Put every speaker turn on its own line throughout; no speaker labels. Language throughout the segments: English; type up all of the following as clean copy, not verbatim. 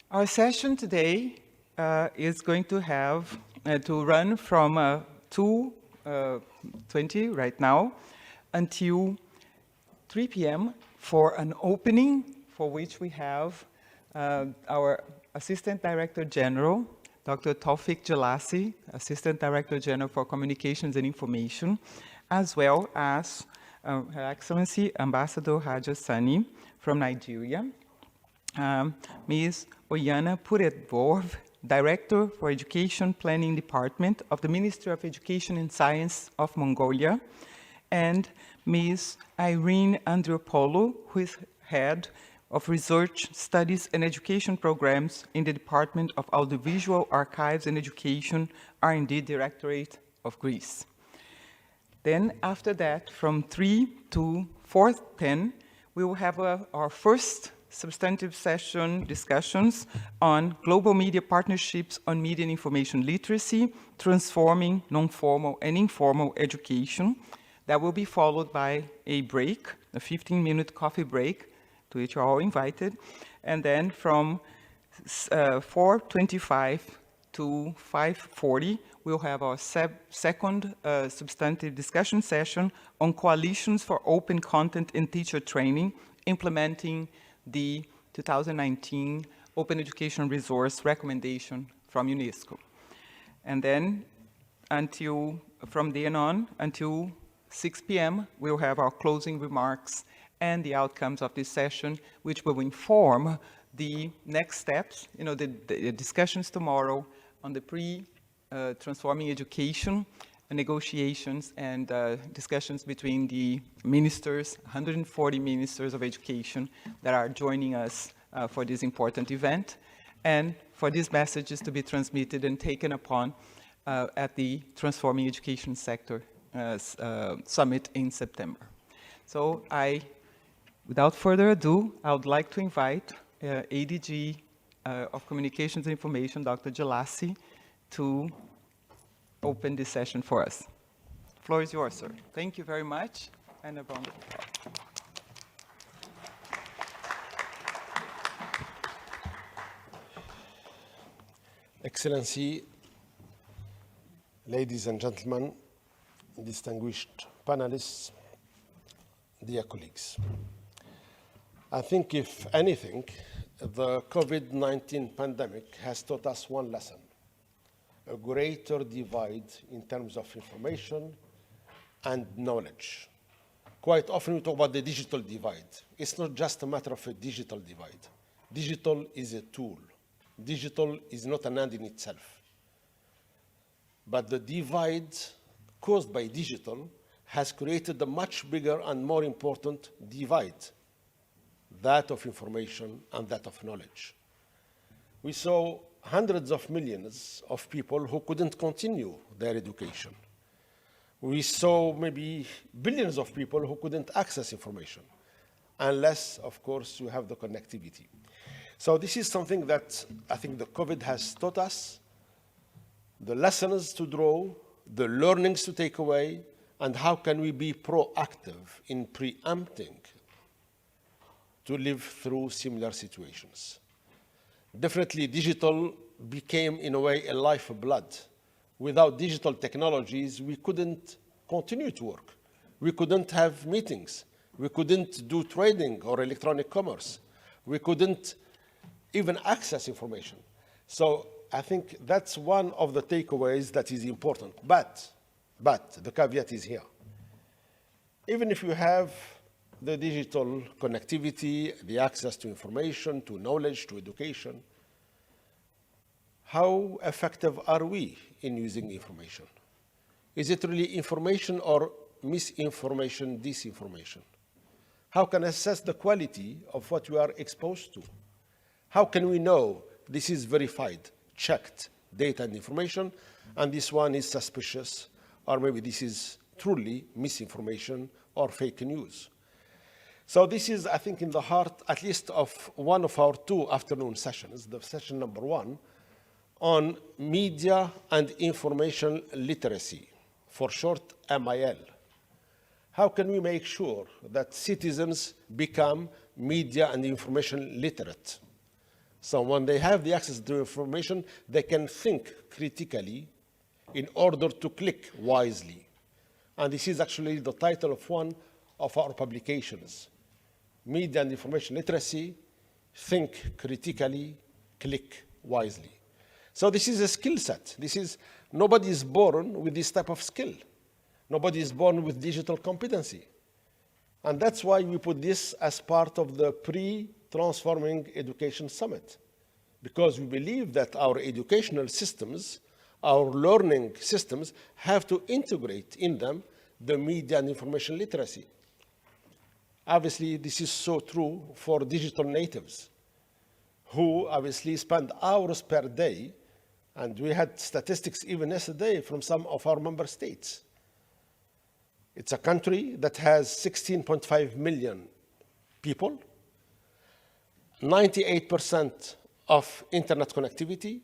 Our session today is going to have to run from 2:20 right now until 3 p.m. for an opening for which we have our Assistant Director General, Dr. Taufik Jelassi, Assistant Director General for Communications and Information, as well as Her Excellency Ambassador Haja Sani from Nigeria, Ms. Oyana Puretbov, Director for Education Planning Department of the Ministry of Education and Science of Mongolia, and Ms. Irene Andropoulou, who is Head of Research, Studies and Education Programs in the Department of Audiovisual Archives and Education, R&D Directorate of Greece. Then after that, from 3 to 4:10, we will have our first substantive session discussions on global media partnerships on media and information literacy, transforming non-formal and informal education. That will be followed by a break, a 15-minute coffee break, to which you're all invited. And then from 4:25 to 5:40, we'll have our second substantive discussion session on coalitions for open content and teacher training, implementing the 2019 Open Education Resource Recommendation from UNESCO. And then from then on until 6 p.m., we'll have our closing remarks and the outcomes of this session, which will inform the next steps, the discussions tomorrow on the transforming education, negotiations and discussions between the ministers, 140 ministers of education that are joining us for this important event, and for these messages to be transmitted and taken upon at the Transforming Education Sector Summit in September. So without further ado, I would like to invite ADG of Communications and Information, Dr. Jelassi, to open this session for us. The floor is yours, sir. Thank you very much, and a round of applause.
Excellency, ladies and gentlemen, distinguished panelists, dear colleagues. I think, if anything, the COVID-19 pandemic has taught us one lesson: a greater divide in terms of information and knowledge. Quite often we talk about the digital divide. It's not just a matter of a digital divide. Digital is a tool. Digital is not an end in itself. But the divide caused by digital has created a much bigger and more important divide, that of information and that of knowledge. We saw hundreds of millions of people who couldn't continue their education. We saw maybe billions of people who couldn't access information, unless, of course, you have the connectivity. So this is something that I think the COVID has taught us, the lessons to draw, the learnings to take away, and how can we be proactive in preempting to live through similar situations. Definitely, digital became, in a way, a lifeblood. Without digital technologies, we couldn't continue to work. We couldn't have meetings. We couldn't do trading or electronic commerce. We couldn't even access information. So I think that's one of the takeaways that is important. But the caveat is here. Even if you have the digital connectivity, the access to information, to knowledge, to education, how effective are we in using information? Is it really information or misinformation, disinformation? How can I assess the quality of what we are exposed to? How can we know this is verified, checked data and information, and this one is suspicious, or maybe this is truly misinformation or fake news? So this is, I think, in the heart, at least, of one of our two afternoon sessions, the session number 1, on media and information literacy, for short MIL. How can we make sure that citizens become media and information literate? So when they have the access to information, they can think critically in order to click wisely. And this is actually the title of one of our publications, Media and Information Literacy, Think Critically, Click Wisely. So this is a skill set. Nobody is born with this type of skill. Nobody is born with digital competency. And that's why we put this as part of the Transforming Education Summit, because we believe that our educational systems, our learning systems, have to integrate in them the media and information literacy. Obviously, this is so true for digital natives, who obviously spend hours per day, and we had statistics even yesterday from some of our member states. It's a country that has 16.5 million people, 98% of internet connectivity,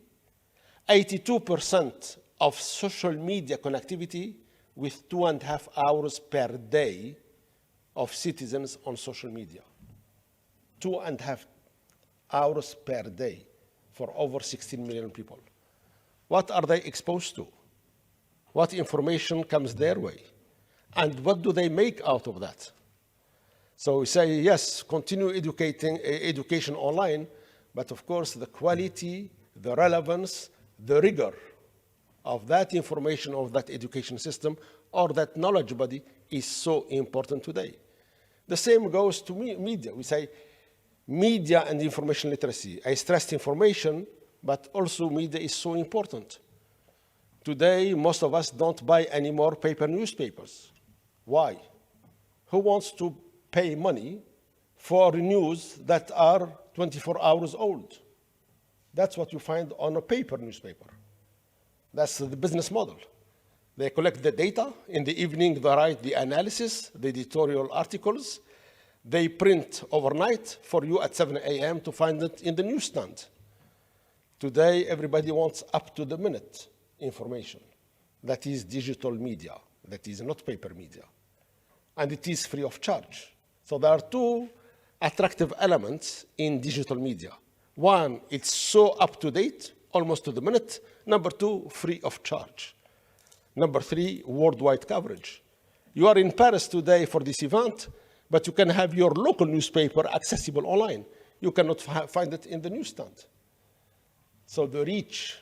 82% of social media connectivity, with 2.5 hours per day of citizens on social media. 2.5 hours per day for over 16 million people. What are they exposed to? What information comes their way? And what do they make out of that? So we say, yes, continue education online, but of course the quality, the relevance, the rigor of that information, of that education system, or that knowledge body is so important today. The same goes to media. We say media and information literacy. I stressed information, but also media is so important. Today, most of us don't buy any more paper newspapers. Why? Who wants to pay money for news that are 24 hours old? That's what you find on a paper newspaper. That's the business model. They collect the data. In the evening, they write the analysis, the editorial articles. They print overnight for you at 7 a.m. to find it in the newsstand. Today, everybody wants up-to-the-minute information. That is digital media. That is not paper media. And it is free of charge. So there are two attractive elements in digital media. One, it's so up-to-date, almost to the minute. Number two, free of charge. Number three, worldwide coverage. You are in Paris today for this event, but you can have your local newspaper accessible online. You cannot find it in the newsstand. So the reach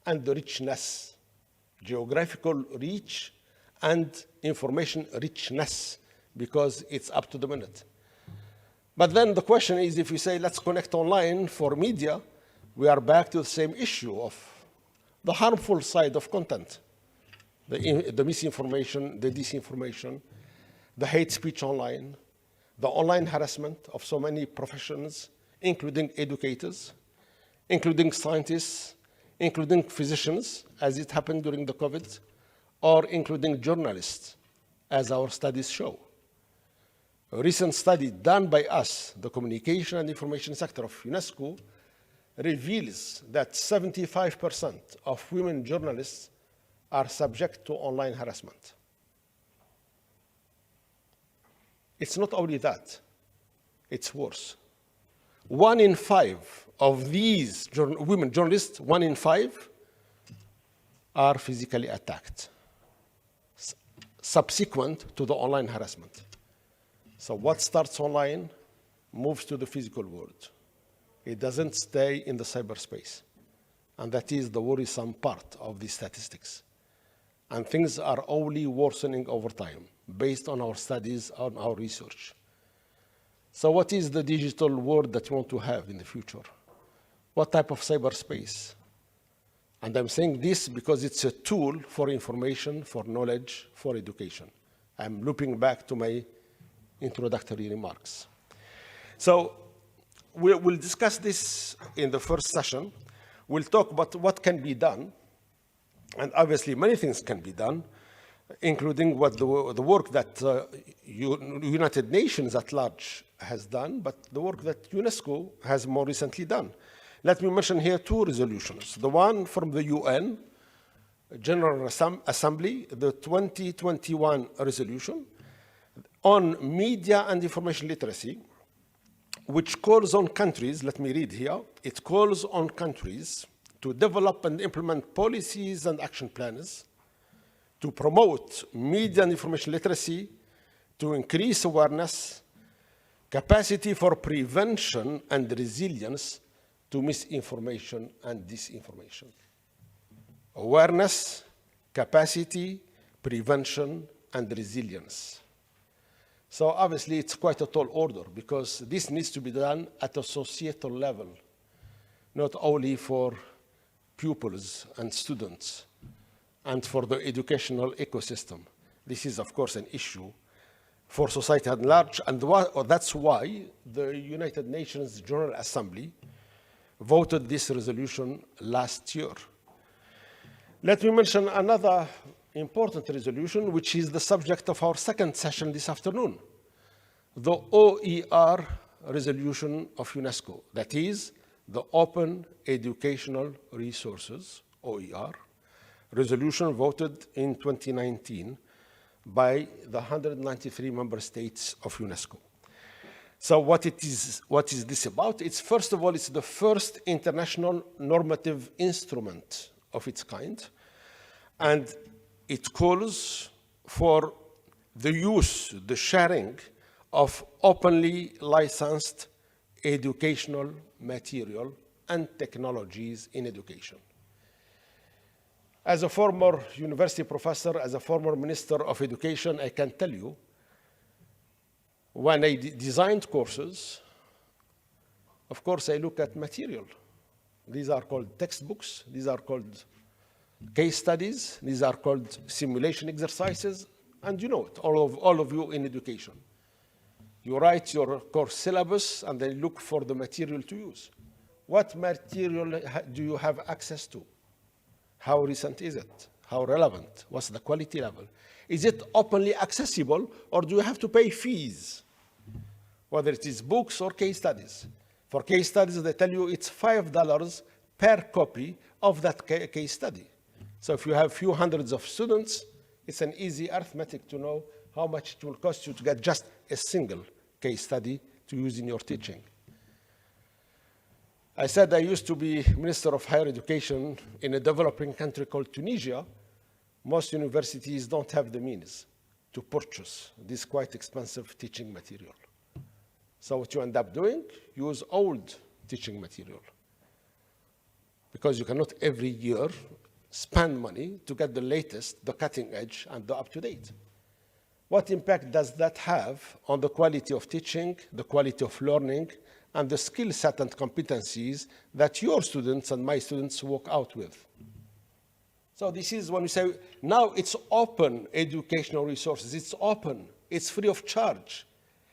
and the richness, geographical reach and information richness, because it's up to the minute. But then the question is, if we say, let's connect online for media, we are back to the same issue of the harmful side of content, the misinformation, the disinformation, the hate speech online, the online harassment of so many professions, including educators, including scientists, including physicians, as it happened during the COVID, or including journalists, as our studies show. A recent study done by us, the Communication and Information Sector of UNESCO, reveals that 75% of women journalists are subject to online harassment. It's not only that, it's worse. 1 in 5 of these women journalists, 1 in 5, are physically attacked, subsequent to the online harassment. So what starts online moves to the physical world. It doesn't stay in the cyberspace. And that is the worrisome part of these statistics. And things are only worsening over time, based on our studies, on our research. So what is the digital world that you want to have in the future? What type of cyberspace? And I'm saying this because it's a tool for information, for knowledge, for education. I'm looping back to my introductory remarks. So we'll discuss this in the first session. We'll talk about what can be done. And obviously, many things can be done, including what the work that United Nations at large has done, but the work that UNESCO has more recently done. Let me mention here 2 resolutions. The one from the UN General Assembly, the 2021 resolution on media and information literacy, which calls on countries, let me read here, it calls on countries to develop and implement policies and action plans to promote media and information literacy, to increase awareness, capacity for prevention and resilience to misinformation and disinformation. Awareness, capacity, prevention, and resilience. So obviously it's quite a tall order because this needs to be done at a societal level, not only for pupils and students and for the educational ecosystem. This is, of course, an issue for society at large, and that's why the United Nations General Assembly voted this resolution last year. Let me mention another important resolution, which is the subject of our second session this afternoon, the OER Resolution of Unesco, that is, the Open Educational Resources, OER, resolution voted in 2019 by the 193 member states of UNESCO. So what is this about? It's, first of all, it's the first international normative instrument of its kind, and it calls for the use, the sharing of openly licensed educational material and technologies in education. As a former university professor, as a former minister of education, I can tell you, when I designed courses, of course, I look at material. These are called textbooks. These are called case studies. These are called simulation exercises. And you know it, all of you in education. You write your course syllabus and then look for the material to use. What material do you have access to? How recent is it? How relevant? What's the quality level? Is it openly accessible, or do you have to pay fees? Whether it is books or case studies. For case studies, they tell you it's $5 per copy of that case study. So if you have a few hundreds of students, it's an easy arithmetic to know how much it will cost you to get just a single case study to use in your teaching. I said I used to be Minister of Higher Education in a developing country called Tunisia. Most universities don't have the means to purchase this quite expensive teaching material. So what you end up doing, use old teaching material. Because you cannot every year spend money to get the latest, the cutting edge, and the up-to-date. What impact does that have on the quality of teaching, the quality of learning, and the skill set and competencies that your students and my students walk out with? So this is when we say, now it's open educational resources. It's open. It's free of charge.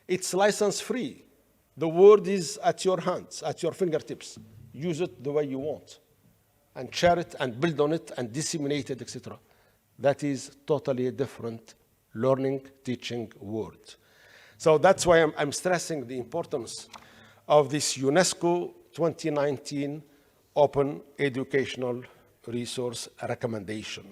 It's license-free. The word is at your hands, at your fingertips. Use it the way you want, and share it, and build on it, and disseminate it, etc. That is totally a different learning, teaching word. So that's why I'm stressing the importance of this UNESCO 2019 Open Educational Resource Recommendation.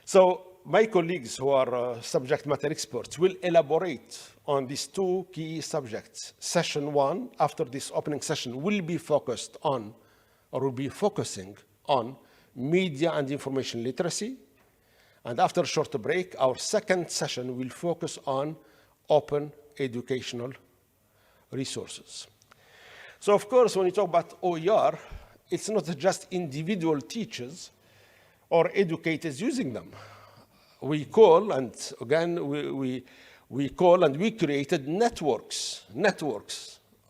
So my colleagues who are subject matter experts will elaborate on these two key subjects. Session one, after this opening session, will be focused on, or will be focusing on, media and information literacy. And after a short break, our second session will focus on open educational resources. So of course, when you talk about OER, it's not just individual teachers or educators using them. We call, and again, we call and we created networks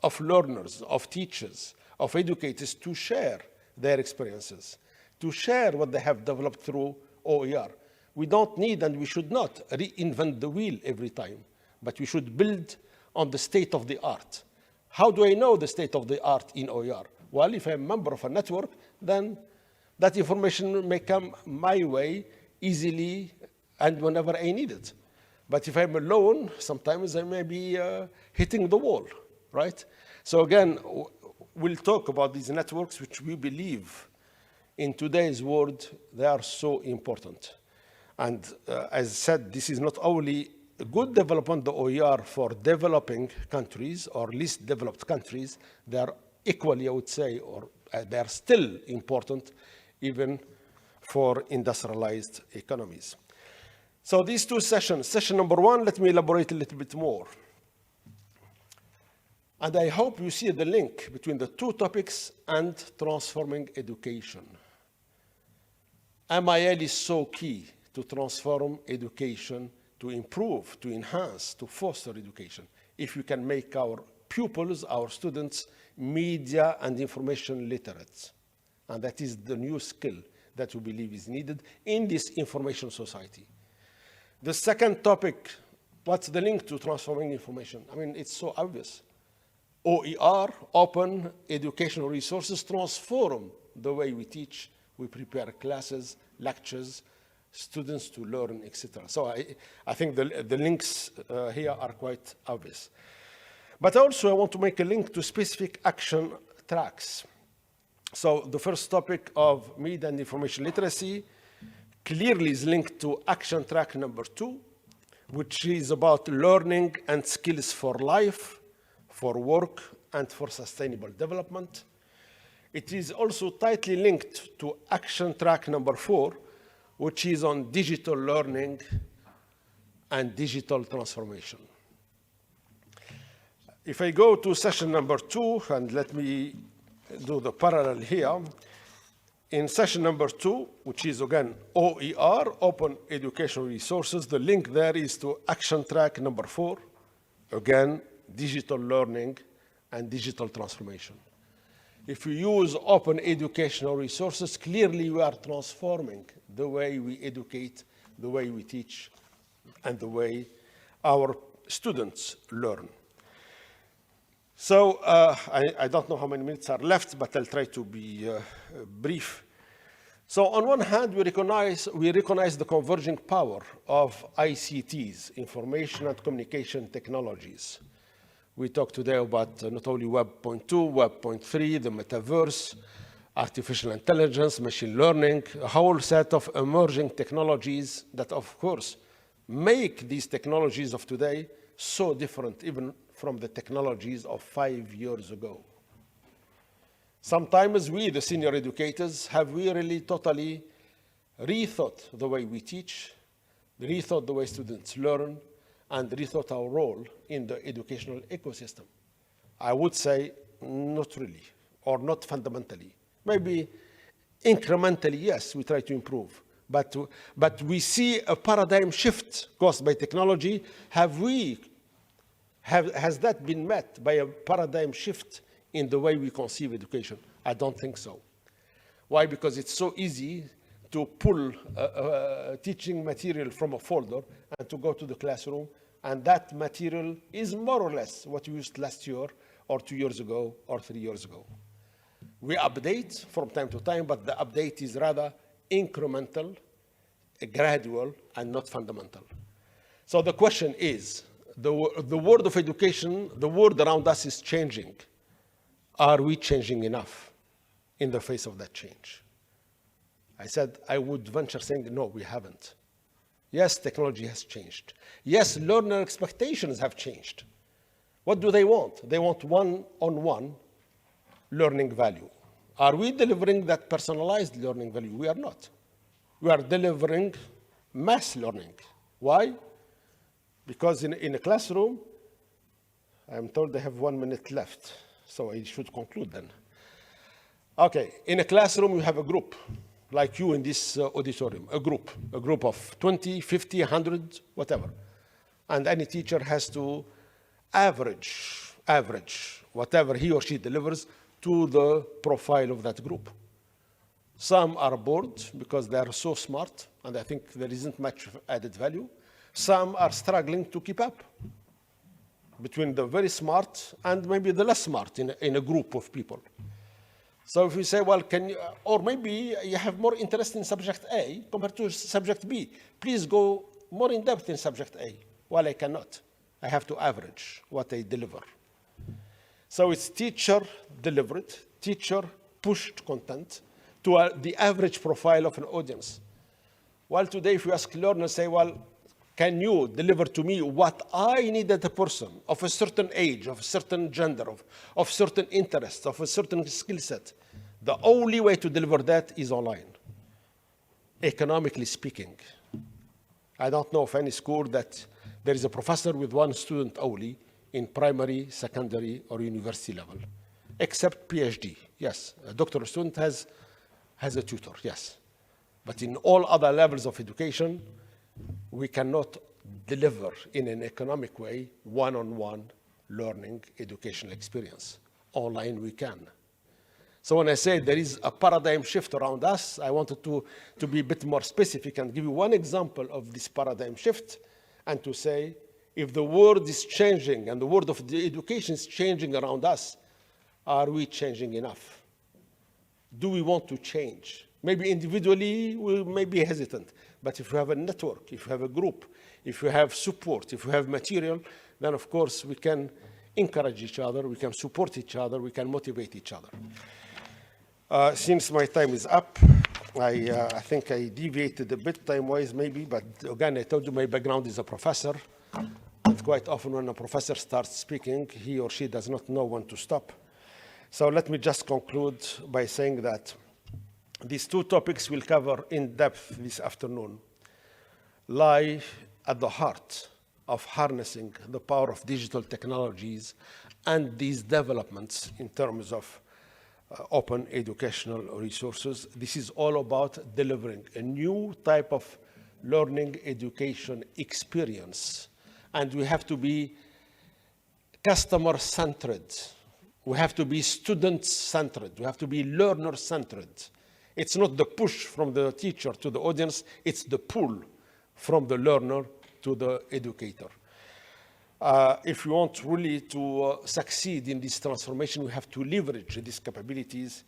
of learners, of teachers, of educators to share their experiences, to share what they have developed through OER. We don't need and we should not reinvent the wheel every time, but we should build on the state of the art. How do I know the state of the art in OER? Well, if I'm a member of a network, then that information may come my way easily and whenever I need it. But if I'm alone, sometimes I may be hitting the wall, right? So again, we'll talk about these networks, which we believe in today's world, they are so important. And as I said, this is not only good development, the OER, for developing countries or least developed countries, they are equally, I would say, or they are still important even for industrialized economies. So these two sessions, session number one, let me elaborate a little bit more. And I hope you see the link between the two topics and transforming education. MIL is so key to transform education, to improve, to enhance, to foster education. If you can make our pupils, our students, media and information literate. And that is the new skill that we believe is needed in this information society. The second topic, what's the link to transforming information? I mean, it's so obvious. OER, open educational resources, transform the way we teach, we prepare classes, lectures, students to learn, etc. So I think the links here are quite obvious. But also I want to make a link to specific action tracks. So the first topic of media and information literacy clearly is linked to action track number 2, which is about learning and skills for life, for work, and for sustainable development. It is also tightly linked to action track number 4, which is on digital learning and digital transformation. If I go to session number 2, and let me do the parallel here, in session number 2, which is again OER, Open Educational Resources, the link there is to action track number 4, again, digital learning and digital transformation. If we use open educational resources, clearly we are transforming the way we educate, the way we teach, and the way our students learn. So I don't know how many minutes are left, but I'll try to be brief. So on one hand, we recognize the converging power of ICTs, information and communication technologies. We talked today about not only Web 2.2, Web 3.3, the metaverse, artificial intelligence, machine learning, a whole set of emerging technologies that, of course, make these technologies of today so different even from the technologies of 5 years ago. Sometimes we, the senior educators, have we really totally rethought the way we teach, rethought the way students learn, and rethought our role in the educational ecosystem? I would say not really, or not fundamentally. Maybe incrementally, yes, we try to improve. But we see a paradigm shift caused by technology. Has that been met by a paradigm shift in the way we conceive education? I don't think so. Why? Because it's so easy to pull teaching material from a folder and to go to the classroom, and that material is more or less what we used last year or 2 years ago or 3 years ago. We update from time to time, but the update is rather incremental, gradual, and not fundamental. So the question is, the world of education, the world around us is changing. Are we changing enough in the face of that change? I said I would venture saying, no, we haven't. Yes, technology has changed. Yes, learner expectations have changed. What do they want? They want one-on-one learning value. Are we delivering that personalized learning value? We are not. We are delivering mass learning. Why? Because in a classroom, I'm told I have 1 minute left, so I should conclude then. Okay, in a classroom, you have a group, like you in this auditorium, a group of 20, 50, 100, whatever. And any teacher has to average whatever he or she delivers to the profile of that group. Some are bored because they are so smart, and I think there isn't much added value. Some are struggling to keep up between the very smart and maybe the less smart in a group of people. So if you say, well, can you, or maybe you have more interest in subject A compared to subject B, please go more in depth in subject A. Well, I cannot. I have to average what I deliver. So it's teacher delivered, teacher pushed content to the average profile of an audience. While today, if you ask learners, say, well, Can you deliver to me what I need as a person of a certain age, of a certain gender, of certain interests, of a certain skill set? The only way to deliver that is online, economically speaking. I don't know of any school that there is a professor with one student only in primary, secondary, or university level, except PhD. Yes, a doctoral student has a tutor, yes. But in all other levels of education, we cannot deliver in an economic way one-on-one learning educational experience. Online we can. So when I say there is a paradigm shift around us, I wanted to be a bit more specific and give you one example of this paradigm shift, and to say, if the world is changing and the world of the education is changing around us, are we changing enough? Do we want to change? Maybe individually we may be hesitant, but if you have a network, if you have a group, if you have support, if you have material, then of course we can encourage each other, we can support each other, we can motivate each other. Since my time is up, I think I deviated a bit time-wise maybe, but again, I told you my background is a professor. And quite often when a professor starts speaking, he or she does not know when to stop. So let me just conclude by saying that these two topics we'll cover in depth this afternoon lie at the heart of harnessing the power of digital technologies and these developments in terms of open educational resources. This is all about delivering a new type of learning education experience. And we have to be customer-centered. We have to be student-centered. We have to be learner-centered. It's not the push from the teacher to the audience, it's the pull from the learner to the educator. If we want really to succeed in this transformation, we have to leverage these capabilities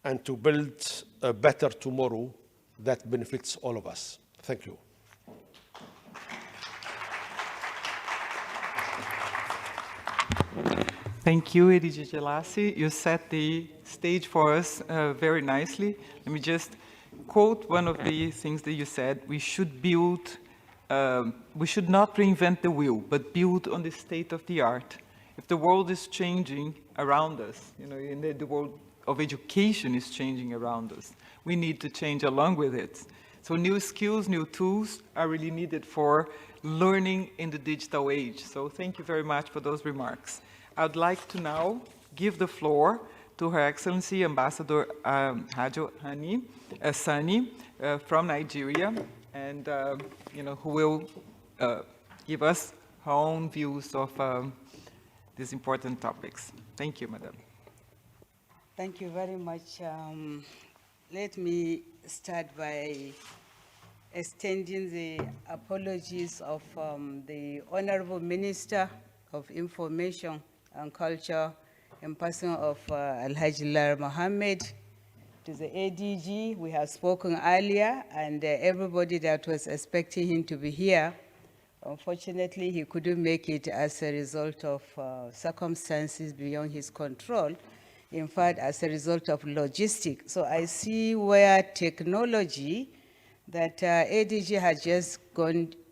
and to build a better tomorrow that benefits all of us. Thank you.
Thank you, Edith Gelassi. You set the stage for us very nicely. Let me just quote one of the things that you said. We should not reinvent the wheel, but build on the state of the art. If the world is changing around us, the world of education is changing around us, we need to change along with it. So new skills, new tools are really needed for learning in the digital age. So thank you very much for those remarks. I'd like to now give the floor to Her Excellency Ambassador Hajo Sani from Nigeria, and who will give us her own views of these important topics. Thank you, Madam.
Thank you very much. Let me start by extending the apologies of the Honorable Minister of Information and Culture in person of Alhaji Lar Mohammed. To the ADG, we have spoken earlier, and everybody that was expecting him to be here, unfortunately, he couldn't make it as a result of circumstances beyond his control. In fact, as a result of logistics. So I see where technology that ADG has just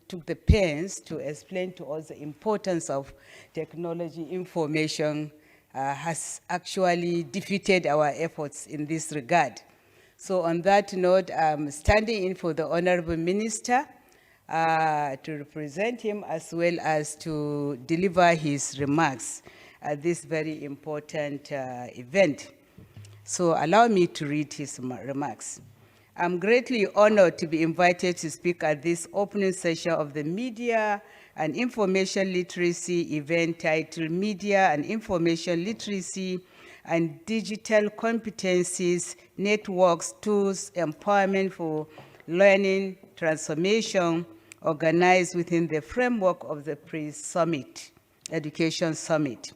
took the pains to explain to us the importance of technology information has actually defeated our efforts in this regard. So on that note, I'm standing in for the Honorable Minister to represent him as well as to deliver his remarks at this very important event. So allow me to read his remarks. I'm greatly honored to be invited to speak at this opening session of the Media and Information Literacy event titled Media and Information Literacy and Digital Competencies, Networks, Tools, Empowerment for Learning Transformation, organized within the framework of the Pre-Summit, Education Summit.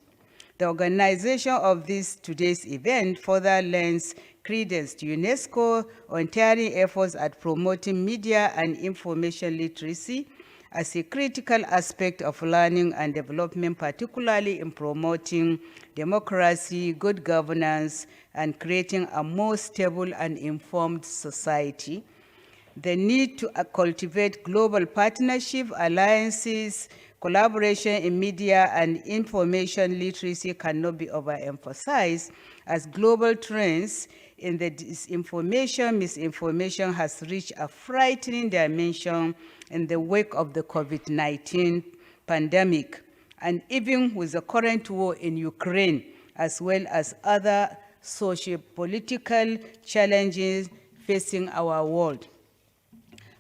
The organization of today's event further lends credence to UNESCO untiring efforts at promoting media and information literacy as a critical aspect of learning and development, particularly in promoting democracy, good governance, and creating a more stable and informed society. the need to cultivate global partnership, alliances, collaboration in media and information literacy cannot be overemphasized, as global trends in the disinformation, misinformation has reached a frightening dimension in the wake of the COVID-19 pandemic, and even with the current war in Ukraine, as well as other socio-political challenges facing our world.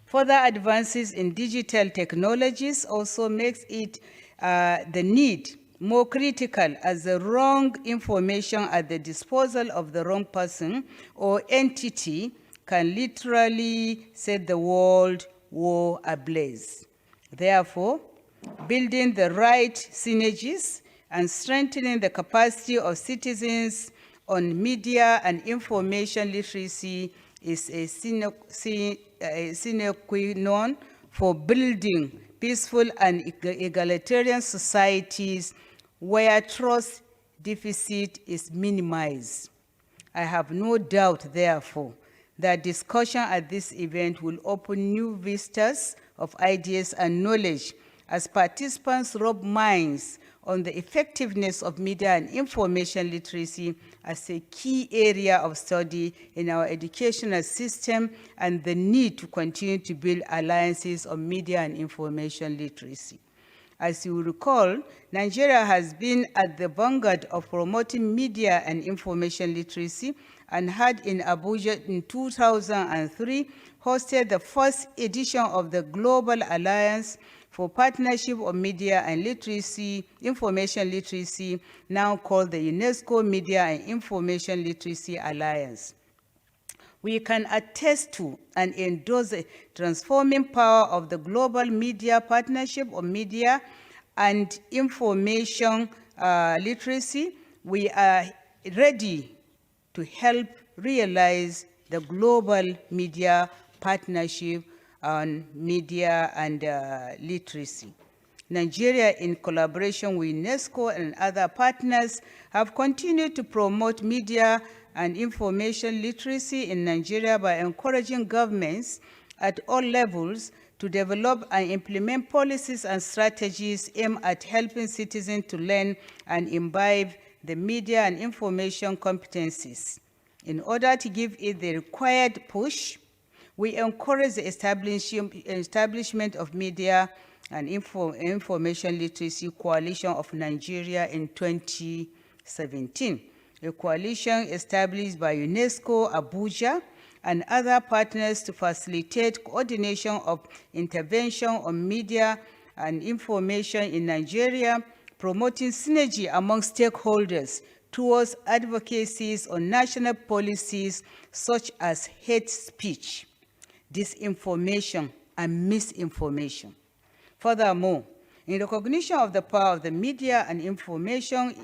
Further advances in digital technologies also makes it the need more critical, as the wrong information at the disposal of the wrong person or entity can literally set the world war ablaze. Therefore, building the right synergies and strengthening the capacity of citizens on media and information literacy is a sine qua non for building peaceful and egalitarian societies where trust deficit is minimized. I have no doubt, therefore, that discussion at this event will open new vistas of ideas and knowledge as participants rub minds on the effectiveness of media and information literacy as a key area of study in our educational system, and the need to continue to build alliances on media and information literacy. As you recall, Nigeria has been at the vanguard of promoting media and information literacy, and had in Abuja in 2003 hosted the first edition of the Global Alliance for Partnership on Media and Literacy, Information Literacy, now called the UNESCO Media and Information Literacy Alliance. We can attest to and endorse the transforming power of the Global Media Partnership on Media and Information Literacy. We are ready to help realize the Global Media Partnership on Media and Literacy. Nigeria, in collaboration with UNESCO and other partners, have continued to promote media and information literacy in Nigeria by encouraging governments at all levels to develop and implement policies and strategies aimed at helping citizens to learn and imbibe the media and information competencies. In order to give it the required push, we encourage the establishment of Media and Information Literacy Coalition of Nigeria in 2017, a coalition established by UNESCO, Abuja, and other partners to facilitate coordination of intervention on media and information in Nigeria, promoting synergy among stakeholders towards advocacies on national policies such as hate speech, disinformation, and misinformation. Furthermore, in recognition of the power of the media and information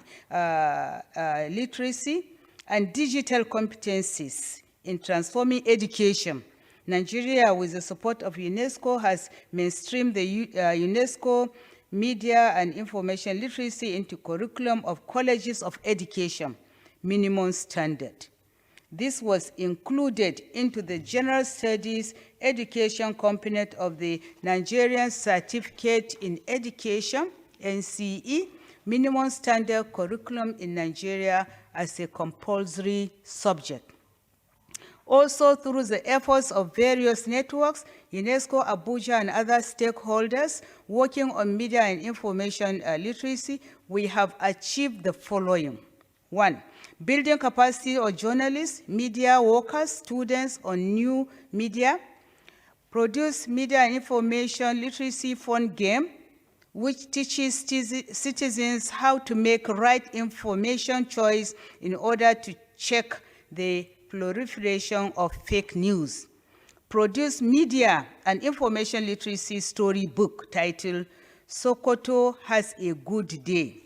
literacy and digital competencies in transforming education, Nigeria, with the support of UNESCO, has mainstreamed the UNESCO Media and Information Literacy into curriculum of colleges of education, minimum standard. This was included into the General Studies Education component of the Nigerian Certificate in Education, NCE, minimum standard curriculum in Nigeria as a compulsory subject. Also, through the efforts of various networks, UNESCO, Abuja, and other stakeholders working on media and information literacy, we have achieved the following. 1, building capacity of journalists, media workers, students on new media. Produce media and information literacy fun game, which teaches citizens how to make right information choice in order to check the proliferation of fake news. Produce media and information literacy storybook titled Sokoto Has a Good Day.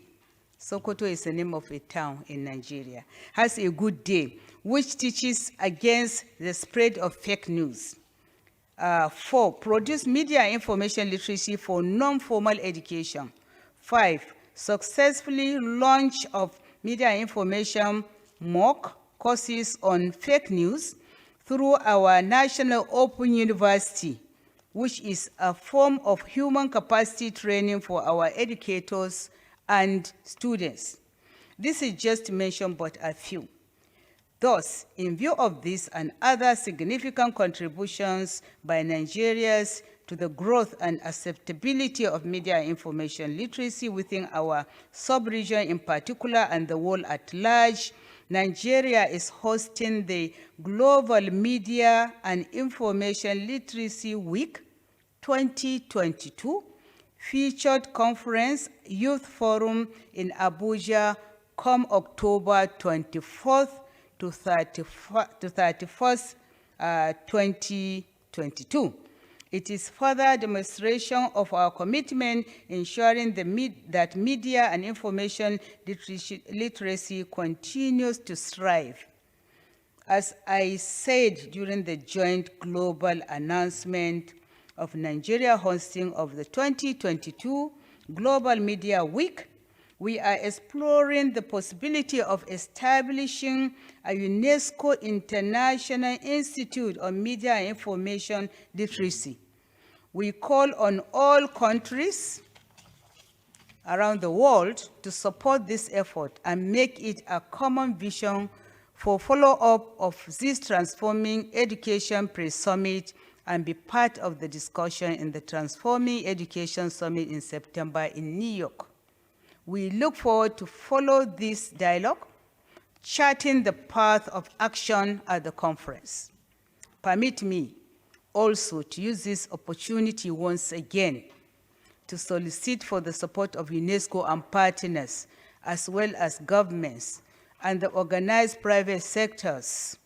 Sokoto is the name of a town in Nigeria. Has a Good Day, which teaches against the spread of fake news. 4, produce media and information literacy for non-formal education. 5, successfully launch of media and information MOOC courses on fake news, through our National Open University, which is a form of human capacity training for our educators and students. This is just to mention but a few. Thus, in view of this and other significant contributions by Nigerians to the growth and acceptability of media and information literacy within our sub-region in particular and the world at large, Nigeria is hosting the Global Media and Information Literacy Week 2022 featured conference youth forum in Abuja come October 24th to 31st, 2022. It is further demonstration of our commitment ensuring that media and information literacy continues to strive. As I said during the joint global announcement of Nigeria hosting of the 2022 Global Media Week, we are exploring the possibility of establishing a UNESCO International Institute on Media and Information Literacy. We call on all countries around the world to support this effort and make it a common vision for follow-up of this Transforming Education Pre-Summit and be part of the discussion in the Transforming Education Summit in September in New York. We look forward to follow this dialogue, charting the path of action at the conference. Permit me also to use this opportunity once again to solicit for the support of UNESCO and partners, as well as governments and the organized private sectors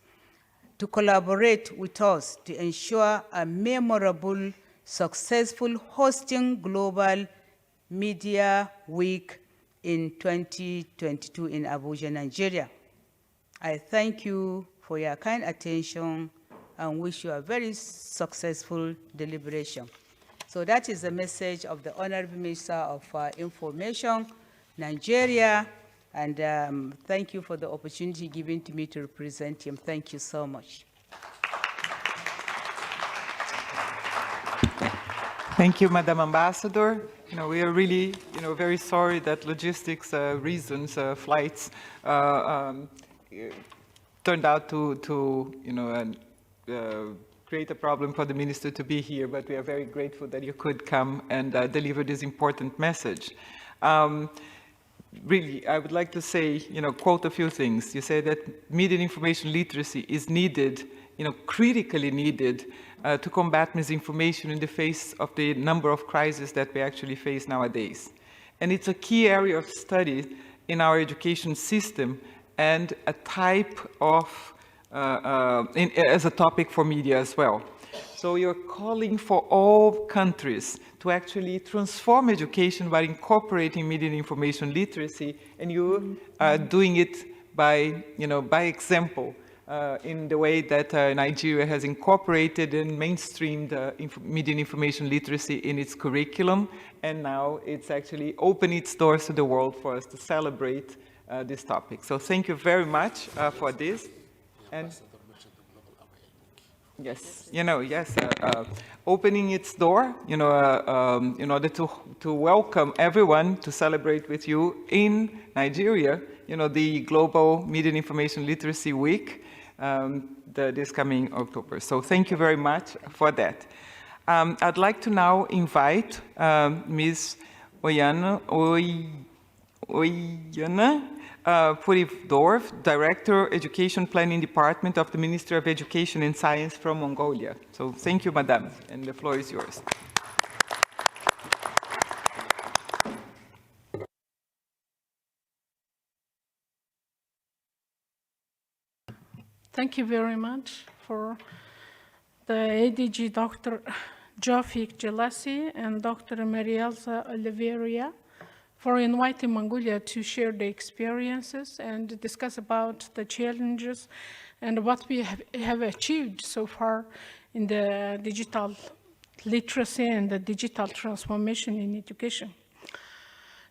to collaborate with us to ensure a memorable, successful hosting Global Media Week in 2022 in Abuja, Nigeria. I thank you for your kind attention and wish you a very successful deliberation. So that is the message of the Honorable Minister of Information, Nigeria, and thank you for the opportunity given to me to represent him. Thank you so much.
Thank you, Madam Ambassador. We are really, very sorry that logistics reasons, flights, turned out to create a problem for the minister to be here, but we are very grateful that you could come and deliver this important message. Really, I would like to say, quote a few things. You say that media and information literacy is needed, critically needed to combat misinformation in the face of the number of crises that we actually face nowadays. And it's a key area of study in our education system and a type of, as a topic for media as well. So you're calling for all countries to actually transform education by incorporating media and information literacy, and you are doing it by, by example, in the way that Nigeria has incorporated and mainstreamed media and information literacy in its curriculum, and now it's actually opened its doors to the world for us to celebrate this topic. So thank you very much for this. And yes, opening its door, in order to welcome everyone to celebrate with you in Nigeria, the Global Media and Information Literacy Week this coming October. So thank you very much for that. I'd like to now invite Ms. Oyana Purivdorf, Director, Education Planning Department of the Ministry of Education and Science from Mongolia. So thank you, Madam, and the floor is yours.
Thank you very much for the ADG Dr. Jofik Jelassi and Dr. Marielza Oliveira for inviting Mongolia to share the experiences and discuss about the challenges and what we have achieved so far in the digital literacy and the digital transformation in education.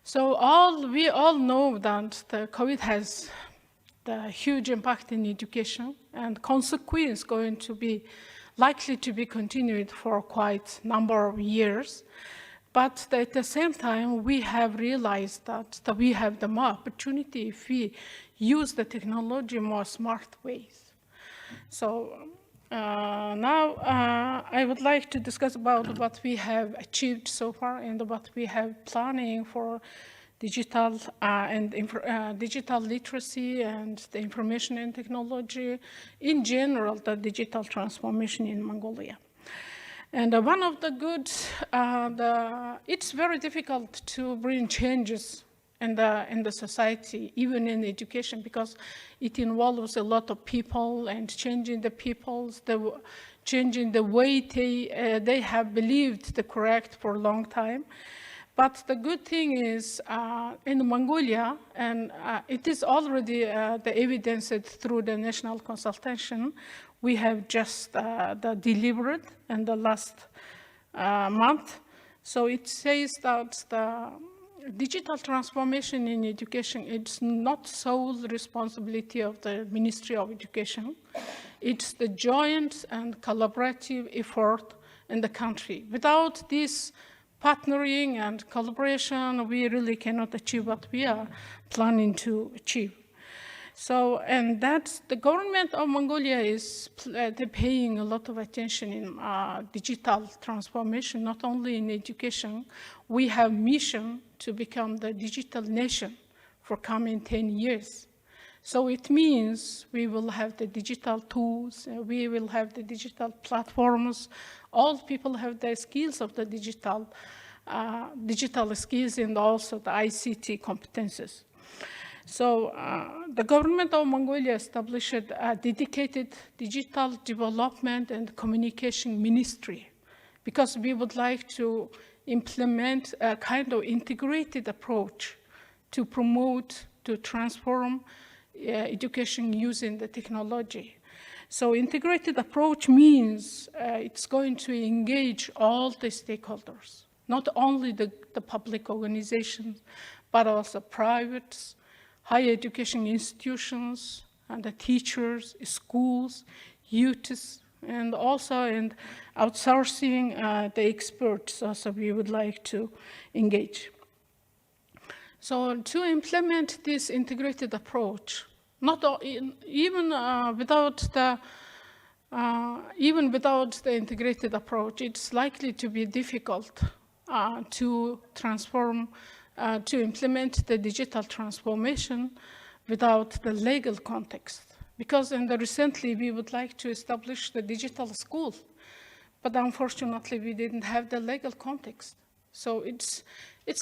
So we all know that the COVID has the huge impact in education, and consequence going to be likely to be continued for quite a number of years. But at the same time, we have realized that we have the more opportunity if we use the technology more smart ways. So now I would like to discuss about what we have achieved so far and what we have planning for digital digital literacy and the information and technology in general, the digital transformation in Mongolia. And one of the good, it's very difficult to bring changes in the society, even in education, because it involves a lot of people and changing the peoples, changing the way they have believed the correct for a long time. But the good thing is in Mongolia, and it is already the evidence through the national consultation, we have just delivered in the last month. So it says that the digital transformation in education, it's not sole responsibility of the Ministry of Education. It's the joint and collaborative effort in the country. Without this partnering and collaboration, we really cannot achieve what we are planning to achieve. So, and that's the government of Mongolia is paying a lot of attention in digital transformation, not only in education. We have mission to become the digital nation for coming 10 years. So it means we will have the digital tools, we will have the digital platforms. All people have the skills of the digital skills and also the ICT competences. So the government of Mongolia established a dedicated digital development and communication ministry because we would like to implement a kind of integrated approach to promote, to transform education using the technology. So integrated approach means it's going to engage all the stakeholders, not only the public organizations, but also private, higher education institutions, and the teachers, schools, youths, and also in outsourcing the experts also we would like to engage. So to implement this integrated approach, even without the integrated approach, it's likely to be difficult to transform, to implement the digital transformation without the legal context. Because recently we would like to establish the digital school, but unfortunately we didn't have the legal context. So it's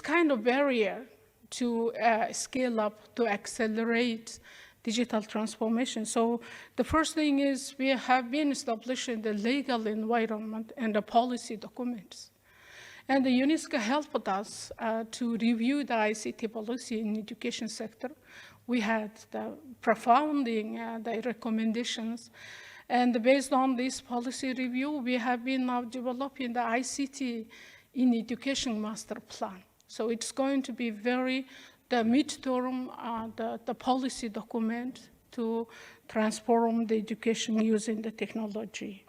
kind of barrier to scale up, to accelerate digital transformation. So the first thing is we have been establishing the legal environment and the policy documents. And the UNESCO helped us to review the ICT policy in the education sector. We had the profounding the recommendations. And based on this policy review, we have been now developing the ICT in education master plan. So it's going to be the midterm, the policy document to transform the education using the technology.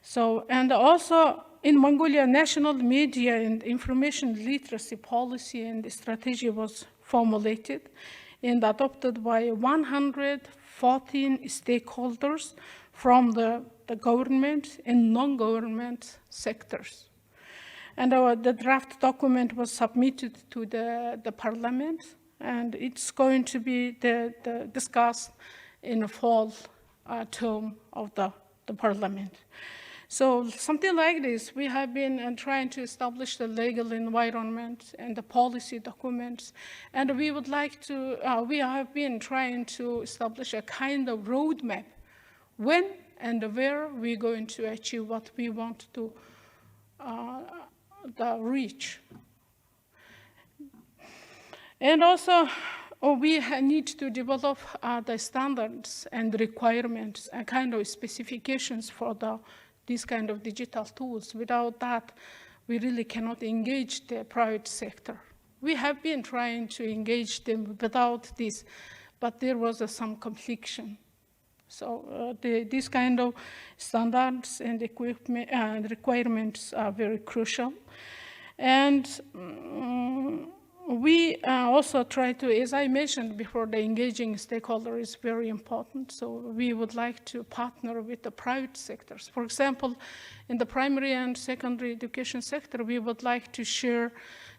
So, and also in Mongolia, national media and information literacy policy and strategy was formulated and adopted by 114 stakeholders from the government and non-government sectors. And the draft document was submitted to the parliament, and it's going to be discussed in the fall term of the parliament. So something like this, we have been trying to establish the legal environment and the policy documents, and we would like to, we have been trying to establish a kind of roadmap when and where we're going to achieve what we want to reach. And also, we need to develop the standards and requirements and kind of specifications for these kind of digital tools. Without that, we really cannot engage the private sector. We have been trying to engage them without this but there was some confliction. So these kind of standards and equipment and requirements are very crucial. And we also try to, as I mentioned before, the engaging stakeholder is very important. So we would like to partner with the private sectors. For example, in the primary and secondary education sector, we would like to share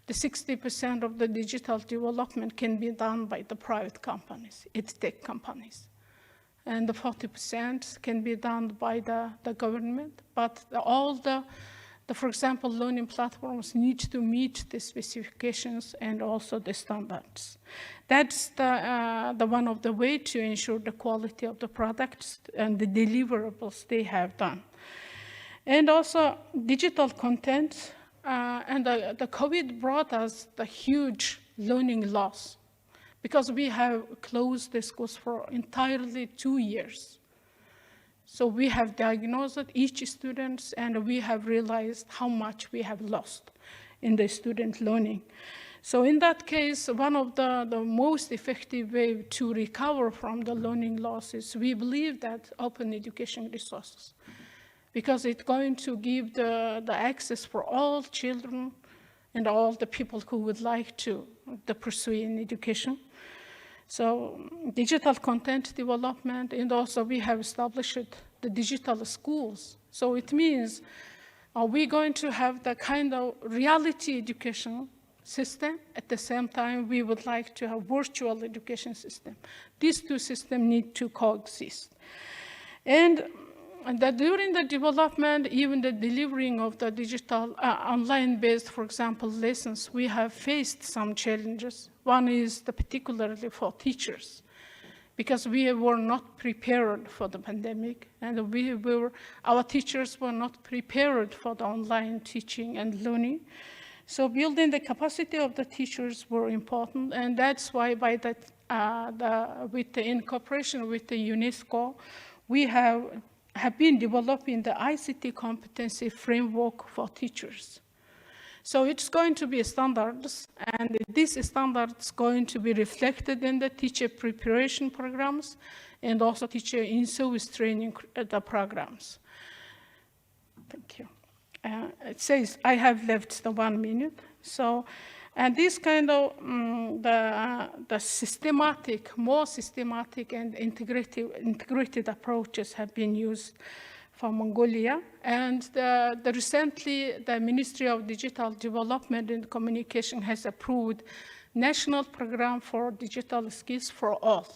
the 60% of the digital development can be done by the private companies, EdTech companies. And the 40% can be done by the government. But all the, for example, learning platforms need to meet the specifications and also the standards. That's the one of the way to ensure the quality of the products and the deliverables they have done. And also digital content, and the COVID brought us the huge learning loss because we have closed the schools for entirely 2 years. So we have diagnosed each student and we have realized how much we have lost in the student learning. So in that case, one of the most effective way to recover from the learning losses, we believe that open education resources, because it's going to give the access for all children and all the people who would like to pursue in education. So digital content development, and also we have established the digital schools. So it means we're going to have the kind of reality education system. At the same time, we would like to have virtual education system. These two systems need to coexist. And that during the development, even the delivering of the digital online-based, for example, lessons, we have faced some challenges. One is particularly for teachers, because we were not prepared for the pandemic, and our teachers were not prepared for the online teaching and learning. So building the capacity of the teachers were important, and that's why by that, in cooperation with the UNESCO, we have been developing the ICT competency framework for teachers. So it's going to be standards, and these standards going to be reflected in the teacher preparation programs and also teacher in-service training the Thank you. It says I have left the 1 minute. So, and this kind of the systematic, more systematic and integrated approaches have been used for Mongolia. And recently, the Ministry of Digital Development and Communication has approved National Program for Digital Skills for All.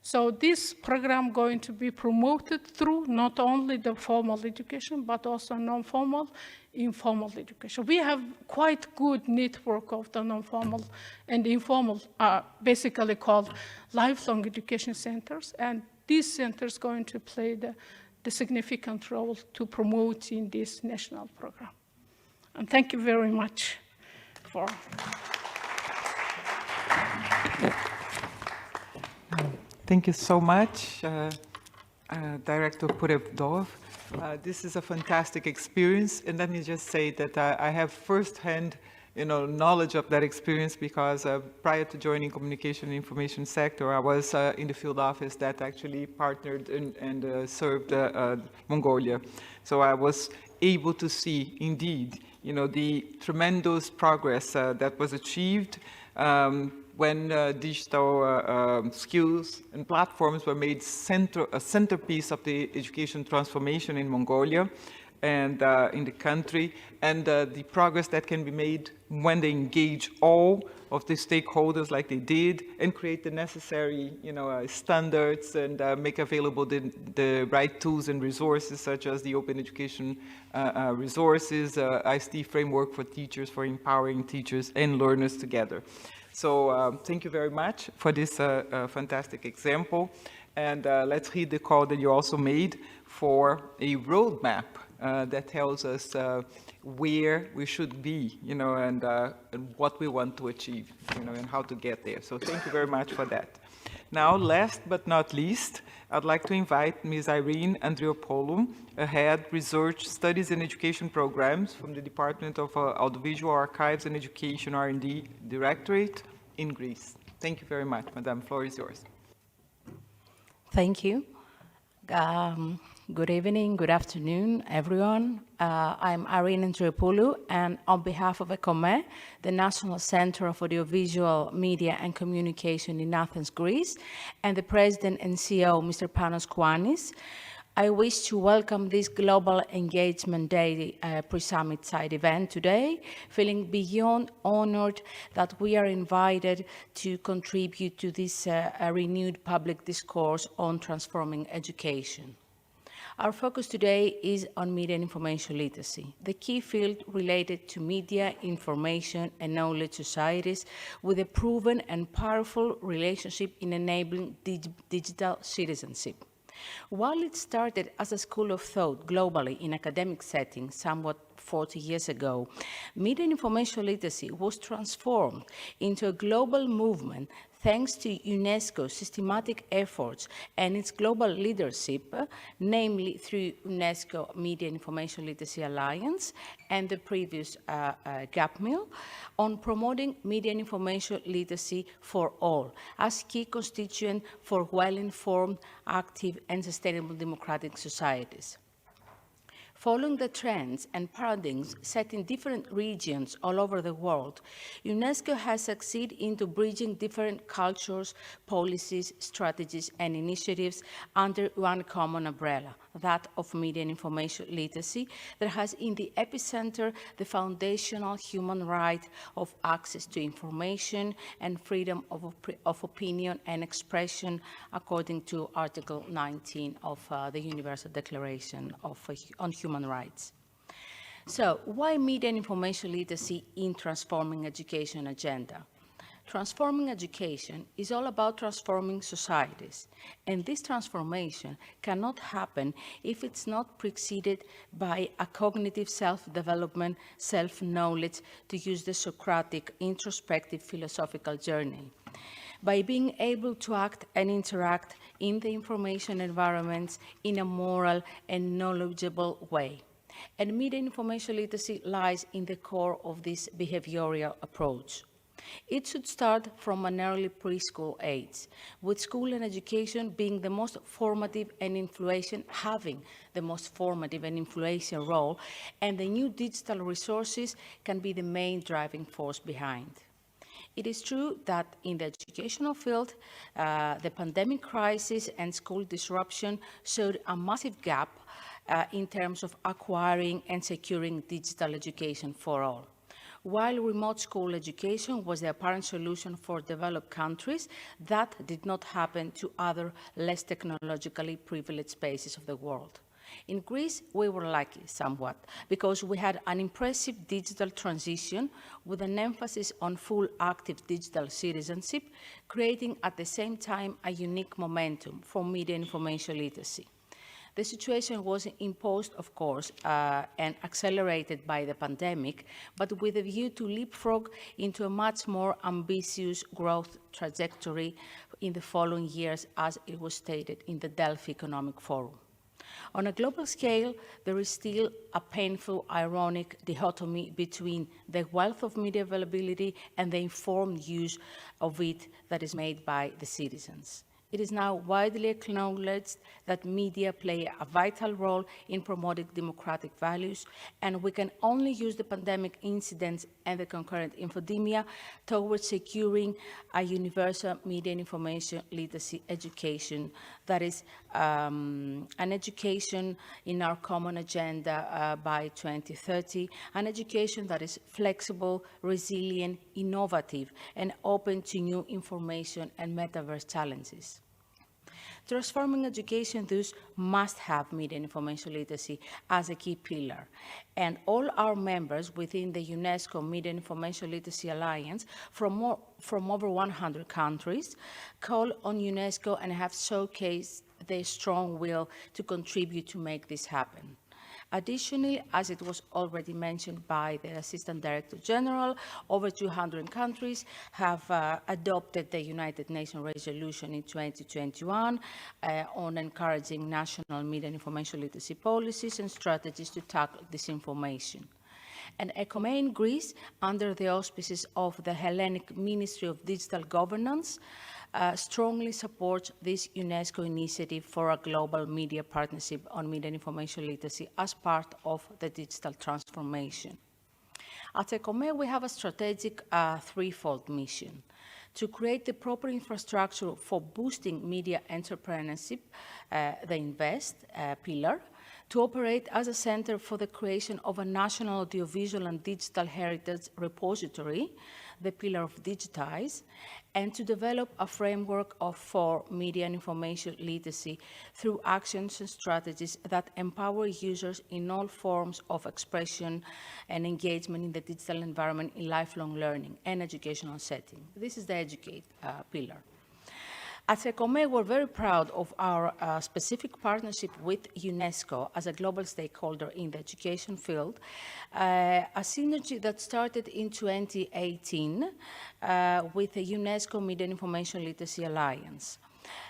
So this program going to be promoted through not only the formal education, but also non-formal, informal education. We have quite good network of the non-formal and informal, basically called lifelong education centers. And these centers going to play the significant role to promote in this national program. And thank you very much for.
Thank you so much, Director Purevdov. This is a fantastic experience, and let me just say that I have firsthand, knowledge of that experience because prior to joining communication and information sector, I was in the field office that actually partnered and served Mongolia. So I was able to see, indeed, the tremendous progress that was achieved when digital skills and platforms were made a centerpiece of the education transformation in Mongolia and in the country, and the progress that can be made when they engage all of the stakeholders like they did and create the necessary standards and make available the right tools and resources such as the open education resources, ICT framework for teachers, for empowering teachers and learners together. So thank you very much for this fantastic example. And let's read the call that you also made for a roadmap that tells us where we should be, and what we want to achieve, and how to get there. So thank you very much for that. Now, last but not least, I'd like to invite Ms. Irene Andriopoulou, Head Research Studies and Education Programs from the Department of Audiovisual Archives and Education R&D Directorate in Greece. Thank you very much, Madam. The floor is yours.
Thank you. Good evening, good afternoon, everyone. I'm Irene Andreopoulou, and on behalf of ECOME, the National Center of Audiovisual Media and Communication in Athens, Greece, and the President and CEO, Mr. Panos Kouanis, I wish to welcome this Global Engagement Day pre-summit side event today, feeling beyond honored that we are invited to contribute to this renewed public discourse on transforming education. Our focus today is on media and information literacy, the key field related to media, information, and knowledge societies with a proven and powerful relationship in enabling digital citizenship. While it started as a school of thought globally in academic settings somewhat 40 years ago, media and information literacy was transformed into a global movement thanks to UNESCO's systematic efforts and its global leadership, namely through UNESCO Media and Information Literacy Alliance and the previous GAPMIL, on promoting media and information literacy for all as key constituent for well-informed, active, and sustainable democratic societies. Following the trends and paradigms set in different regions all over the world, UNESCO has succeeded into bridging different cultures, policies, strategies, and initiatives under one common umbrella, that of media and information literacy, that has in the epicenter the foundational human right of access to information and freedom of opinion and expression, according to Article 19 of the Universal Declaration on Human Rights. So, why media and information literacy in transforming education agenda? Transforming education is all about transforming societies, and this transformation cannot happen if it's not preceded by a cognitive self-development, self-knowledge, to use the Socratic introspective philosophical journey. By being able to act and interact in the information environments in a moral and knowledgeable way. And media and information literacy lies in the core of this behavioral approach. It should start from an early preschool age, with school and education being the most formative and having the most formative and influential role, and the new digital resources can be the main driving force behind. It is true that in the educational field, the pandemic crisis and school disruption showed a massive gap in terms of acquiring and securing digital education for all. While remote school education was the apparent solution for developed countries, that did not happen to other less technologically privileged spaces of the world. In Greece, we were lucky somewhat because we had an impressive digital transition with an emphasis on full active digital citizenship, creating at the same time a unique momentum for media and information literacy. The situation was imposed, of course, and accelerated by the pandemic, but with a view to leapfrog into a much more ambitious growth trajectory in the following years, as it was stated in the Delphi Economic Forum. On a global scale, there is still a painful, ironic dichotomy between the wealth of media availability and the informed use of it that is made by the citizens. It is now widely acknowledged that media play a vital role in promoting democratic values, and we can only use the pandemic incidents and the concurrent infodemia towards securing a universal media and information literacy education that is an education in our common agenda by 2030, an education that is flexible, resilient, innovative, and open to new information and metaverse challenges. Transforming education, thus, must have media and information literacy as a key pillar. And all our members within the UNESCO Media and Information Literacy Alliance from over 100 countries call on UNESCO and have showcased their strong will to contribute to make this happen. Additionally, as it was already mentioned by the Assistant Director General, over 200 countries have adopted the United Nations resolution in 2021 on encouraging national media and information literacy policies and strategies to tackle disinformation. And ECOME in Greece, under the auspices of the Hellenic Ministry of Digital Governance, strongly supports this UNESCO initiative for a global media partnership on media and information literacy as part of the digital transformation. At ECOME, we have a strategic threefold mission: to create the proper infrastructure for boosting media entrepreneurship, the INVEST pillar, to operate as a center for the creation of a national audiovisual and digital heritage repository, the pillar of digitize, and to develop a framework for media and information literacy through actions and strategies that empower users in all forms of expression and engagement in the digital environment in lifelong learning and educational setting. This is the educate pillar. At ECOME, we're very proud of our specific partnership with UNESCO as a global stakeholder in the education field, a synergy that started in 2018 with the UNESCO Media and Information Literacy Alliance.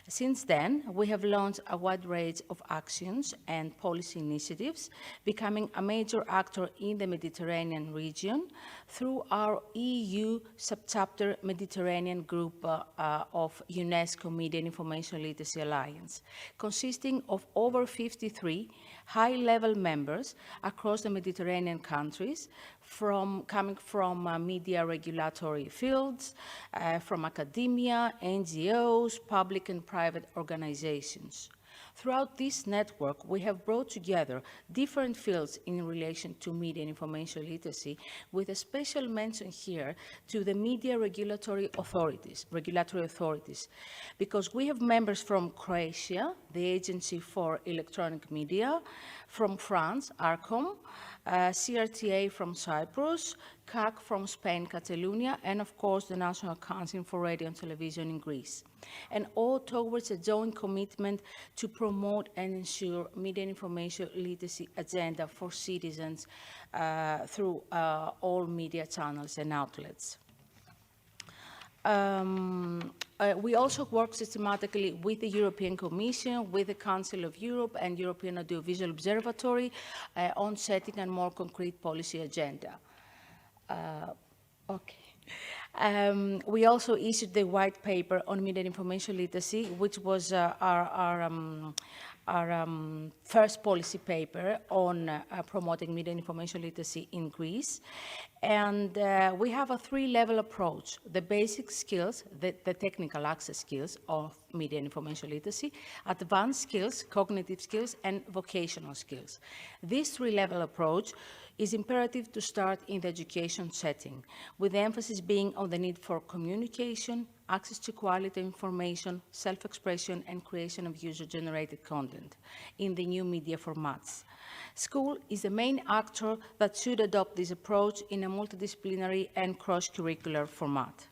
Since then, we have launched a wide range of actions and policy initiatives, becoming a major actor in the Mediterranean region through our EU subchapter Mediterranean Group of UNESCO Media and Information Literacy Alliance, consisting of over 53 high-level members across the Mediterranean countries, coming from media regulatory fields, from academia, NGOs, public and private organizations. Throughout this network, we have brought together different fields in relation to media and information literacy, with a special mention here to the media regulatory authorities, because we have members from Croatia, the Agency for Electronic Media, from France, ARCOM, CRTA from Cyprus, CAC from Spain, Catalonia, and of course the National Council for Radio and Television in Greece, and all towards a joint commitment to promote and ensure media and information literacy agenda for citizens through all media channels and outlets. We also work systematically with the European Commission, with the Council of Europe and European Audiovisual Observatory on setting a more concrete policy agenda. We also issued the white paper on media and information literacy, which was our first policy paper on promoting media and information literacy in Greece. And we have a three-level approach: the basic skills, the technical access skills of media and information literacy, advanced skills, cognitive skills, and vocational skills. This three-level approach is imperative to start in the education setting, with the emphasis being on the need for communication, access to quality information, self-expression, and creation of user-generated content in the new media formats. School is the main actor that should adopt this approach in a multidisciplinary and cross-curricular format.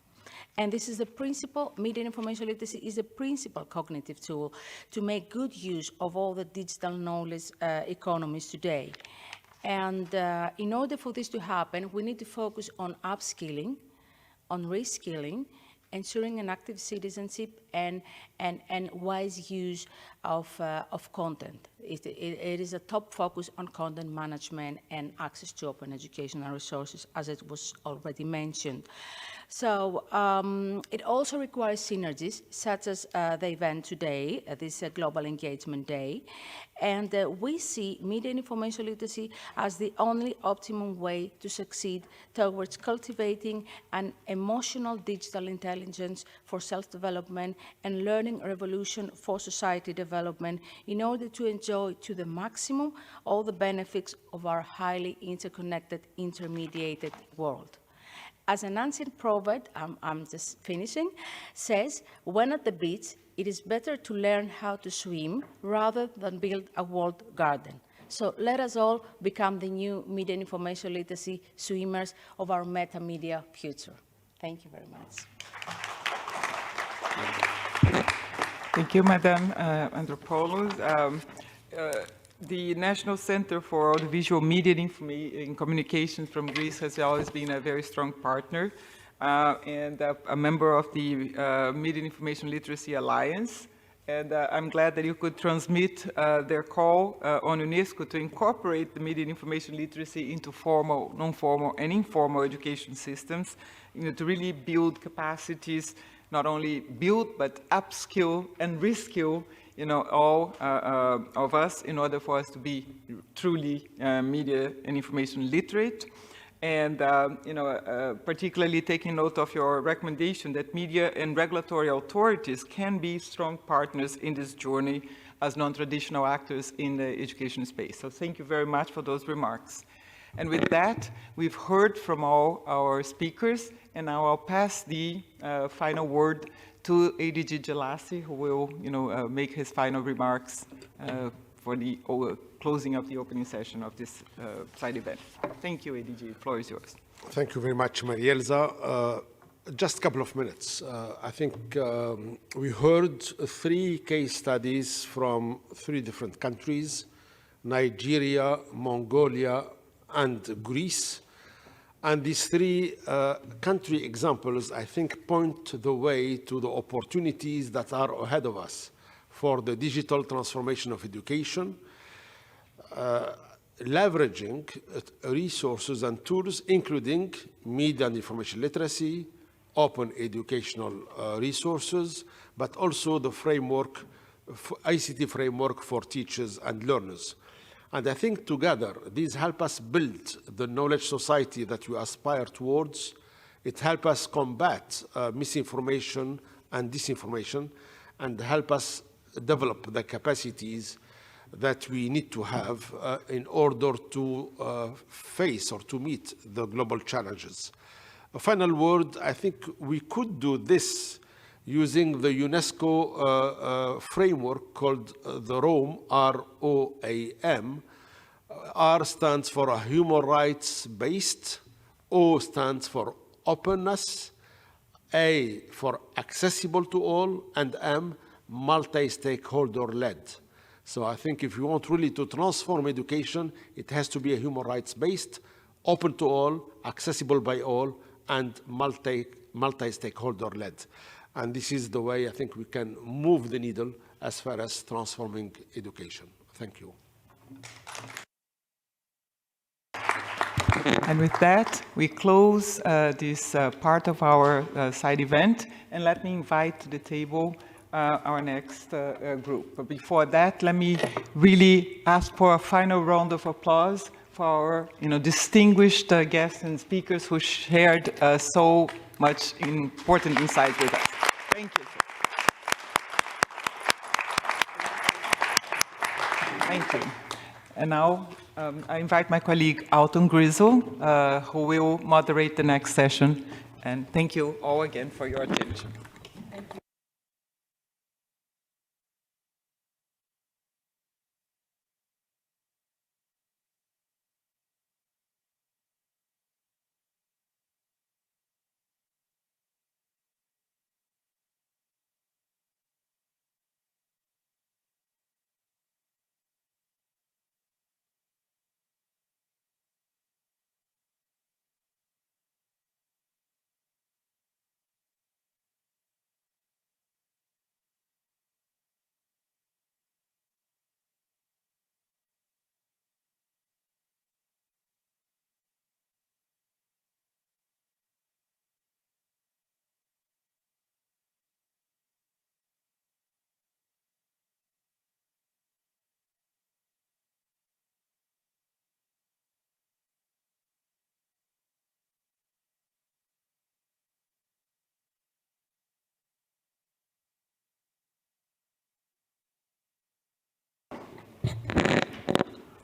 And this is the principal, media and information literacy is a principal cognitive tool to make good use of all the digital knowledge economies today. And in order for this to happen, we need to focus on upskilling, on reskilling, ensuring an active citizenship and wise use of content. It is a top focus on content management and access to open educational resources, as it was already mentioned. So it also requires synergies, such as the event today, this Global Engagement Day. And we see media and information literacy as the only optimum way to succeed towards cultivating an emotional digital intelligence for self-development and learning revolution for society development, in order to enjoy to the maximum all the benefits of our highly interconnected, intermediated world. As an ancient proverb, I'm just finishing, says, when at the beach, it is better to learn how to swim rather than build a walled garden. So let us all become the new media and information literacy swimmers of our meta-media future. Thank you very much.
Thank you, Madam Andropoulos. The National Center for Audiovisual Media and Communications from Greece has always been a very strong partner and a member of the Media and Information Literacy Alliance. And I'm glad that you could transmit their call on UNESCO to incorporate the media and information literacy into formal, non-formal, and informal education systems, to really build capacities not only build, but upskill and reskill, all of us in order for us to be truly media and information literate. And, particularly taking note of your recommendation that media and regulatory authorities can be strong partners in this journey as non-traditional actors in the education space. So thank you very much for those remarks. And with that, we've heard from all our speakers, and now I'll pass the final word to ADG Gill, who will, make his final remarks for the closing of the opening session of this side event. Thank you, ADG. The floor is yours.
Thank you very much, Marielza. Just a couple of minutes. I think we heard 3 case studies from 3 different countries, Nigeria, Mongolia, and Greece. And these 3 country examples, I think, point the way to the opportunities that are ahead of us for the digital transformation of education, leveraging resources and tools, including media and information literacy, open educational resources, but also the framework, ICT framework for teachers and learners. And I think together, these help us build the knowledge society that we aspire towards. It helps us combat misinformation and disinformation, and help us develop the capacities that we need to have in order to face or to meet the global challenges. A final word, I think we could do this using the UNESCO framework called the ROAM, R-O-A-M. R stands for a human rights-based, O stands for openness, A for accessible to all, and M, multi-stakeholder-led. So I think if you want really to transform education, it has to be a human rights-based, open to all, accessible by all, and multi-stakeholder-led. And this is the way I think we can move the needle as far as transforming education. Thank you.
And with that, we close this part of our side event. And let me invite to the table our next group. But before that, let me really ask for a final round of applause for our distinguished guests and speakers who shared so much important insight with us. Thank you. Thank you. And now I invite my colleague Alton Grizzle, who will moderate the next session. And thank you all again for your attention.
Thank you.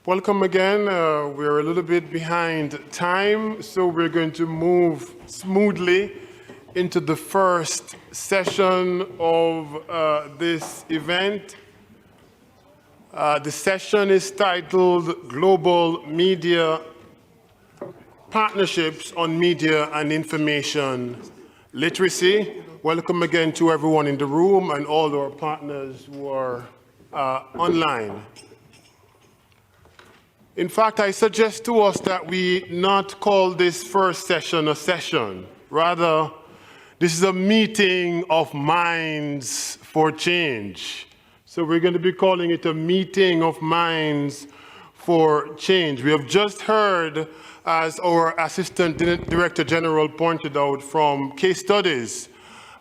Welcome again. We're a little bit behind time, so we're going to move smoothly into the first session of this event. The session is titled Global Media Partnerships on Media and Information Literacy. Welcome again to everyone in the room and all our partners who are online. In fact, I suggest to us that we not call this first session a session. Rather, this is a meeting of minds for change. So we're going to be calling it a meeting of minds for change. We have just heard, as our Assistant Director General pointed out, from case studies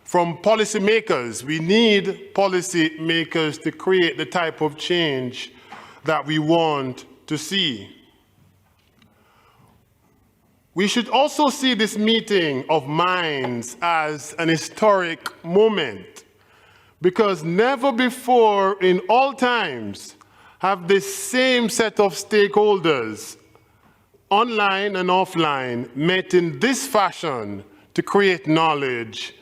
from policymakers. We need policymakers to create the type of change that we want to see. We should also see this meeting of minds as an historic moment, because never before in all times have this same set of stakeholders, online and offline, met in this fashion to create knowledge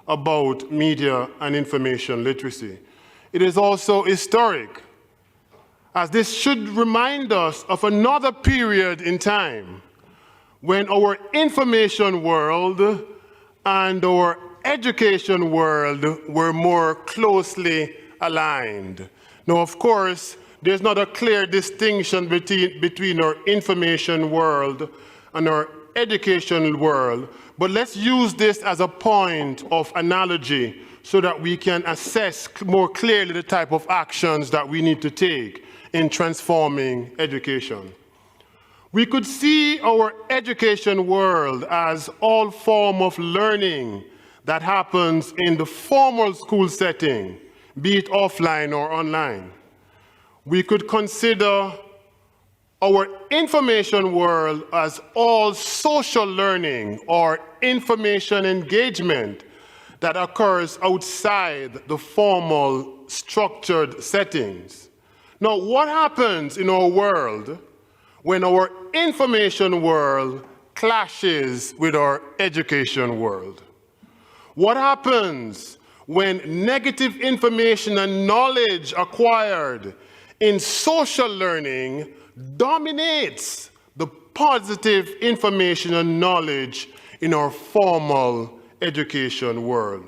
about media and information literacy. It is also historic, as this should remind us of another period in time when our information world and our education world were more closely aligned. Now, of course, there's not a clear distinction between our information world and our educational world, but let's use this as a point of analogy so that we can assess more clearly the type of actions that we need to take in transforming education. We could see our education world as all form of learning that happens in the formal school setting, be it offline or online. We could consider our information world as all social learning or information engagement that occurs outside the formal structured settings. Now, what happens in our world when our information world clashes with our education world? What happens when negative information and knowledge acquired in social learning dominates the positive information and knowledge in our formal education world?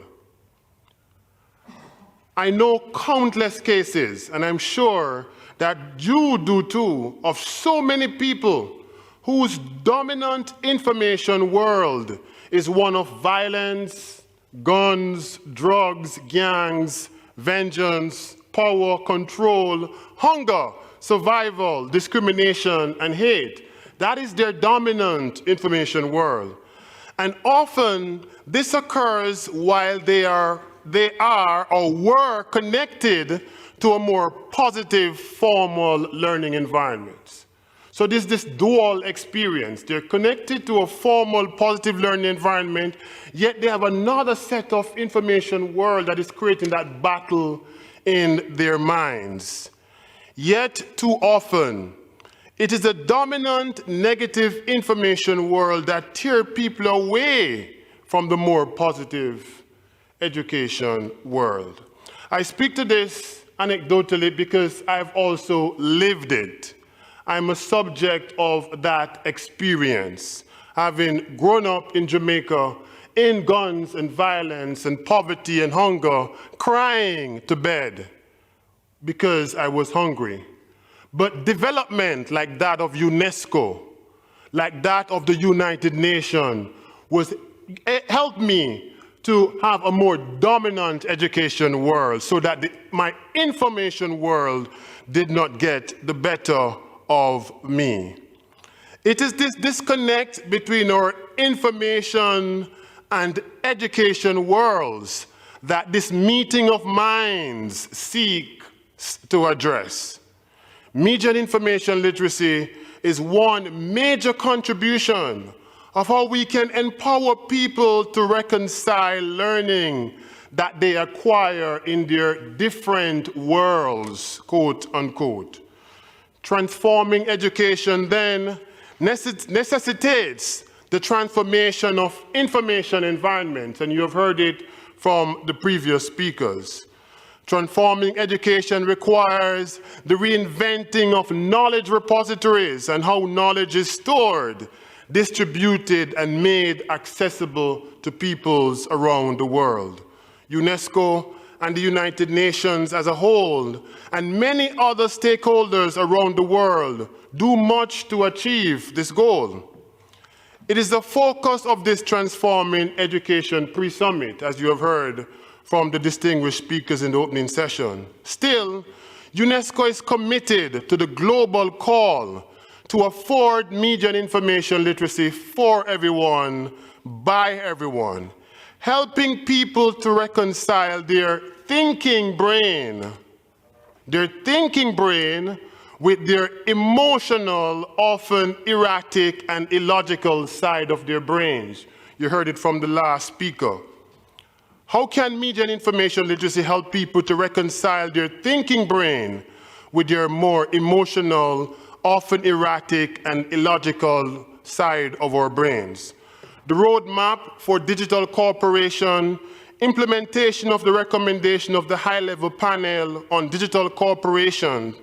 I know countless cases, and I'm sure that you do too, of so many people whose dominant information world is one of violence, guns, drugs, gangs, vengeance, power, control, hunger, survival, discrimination, and hate. That is their dominant information world. And often this occurs while they are or were connected to a more positive formal learning environment. So this dual experience. They're connected to a formal positive learning environment, yet they have another set of information world that is creating that battle in their minds. Yet too often, it is a dominant negative information world that tears people away from the more positive education world. I speak to this anecdotally because I've also lived it. I'm a subject of that experience, having grown up in Jamaica in guns and violence and poverty and hunger, crying to bed because I was hungry. But development like that of UNESCO, like that of the United Nations, helped me to have a more dominant education world so that my information world did not get the better of me. It is this disconnect between our information and education worlds that this meeting of minds seeks to address. Media and information literacy is one major contribution of how we can empower people to reconcile learning that they acquire in their different worlds, quote unquote. Transforming education then necessitates the transformation of information environments, and you have heard it from the previous speakers. Transforming education requires the reinventing of knowledge repositories and how knowledge is stored, distributed, and made accessible to peoples around the world. UNESCO and the United Nations as a whole, and many other stakeholders around the world do much to achieve this goal. It is the focus of this Transforming Education Pre-Summit, as you have heard from the distinguished speakers in the opening session. Still, UNESCO is committed to the global call to afford media and information literacy for everyone, by everyone. helping people to reconcile their thinking brain with their emotional, often erratic and illogical side of their brains. You heard it from the last speaker. How can media and information literacy help people to reconcile their thinking brain with their more emotional, often erratic and illogical side of our brains? The roadmap for digital cooperation, implementation of the recommendation of the high-level panel on digital cooperation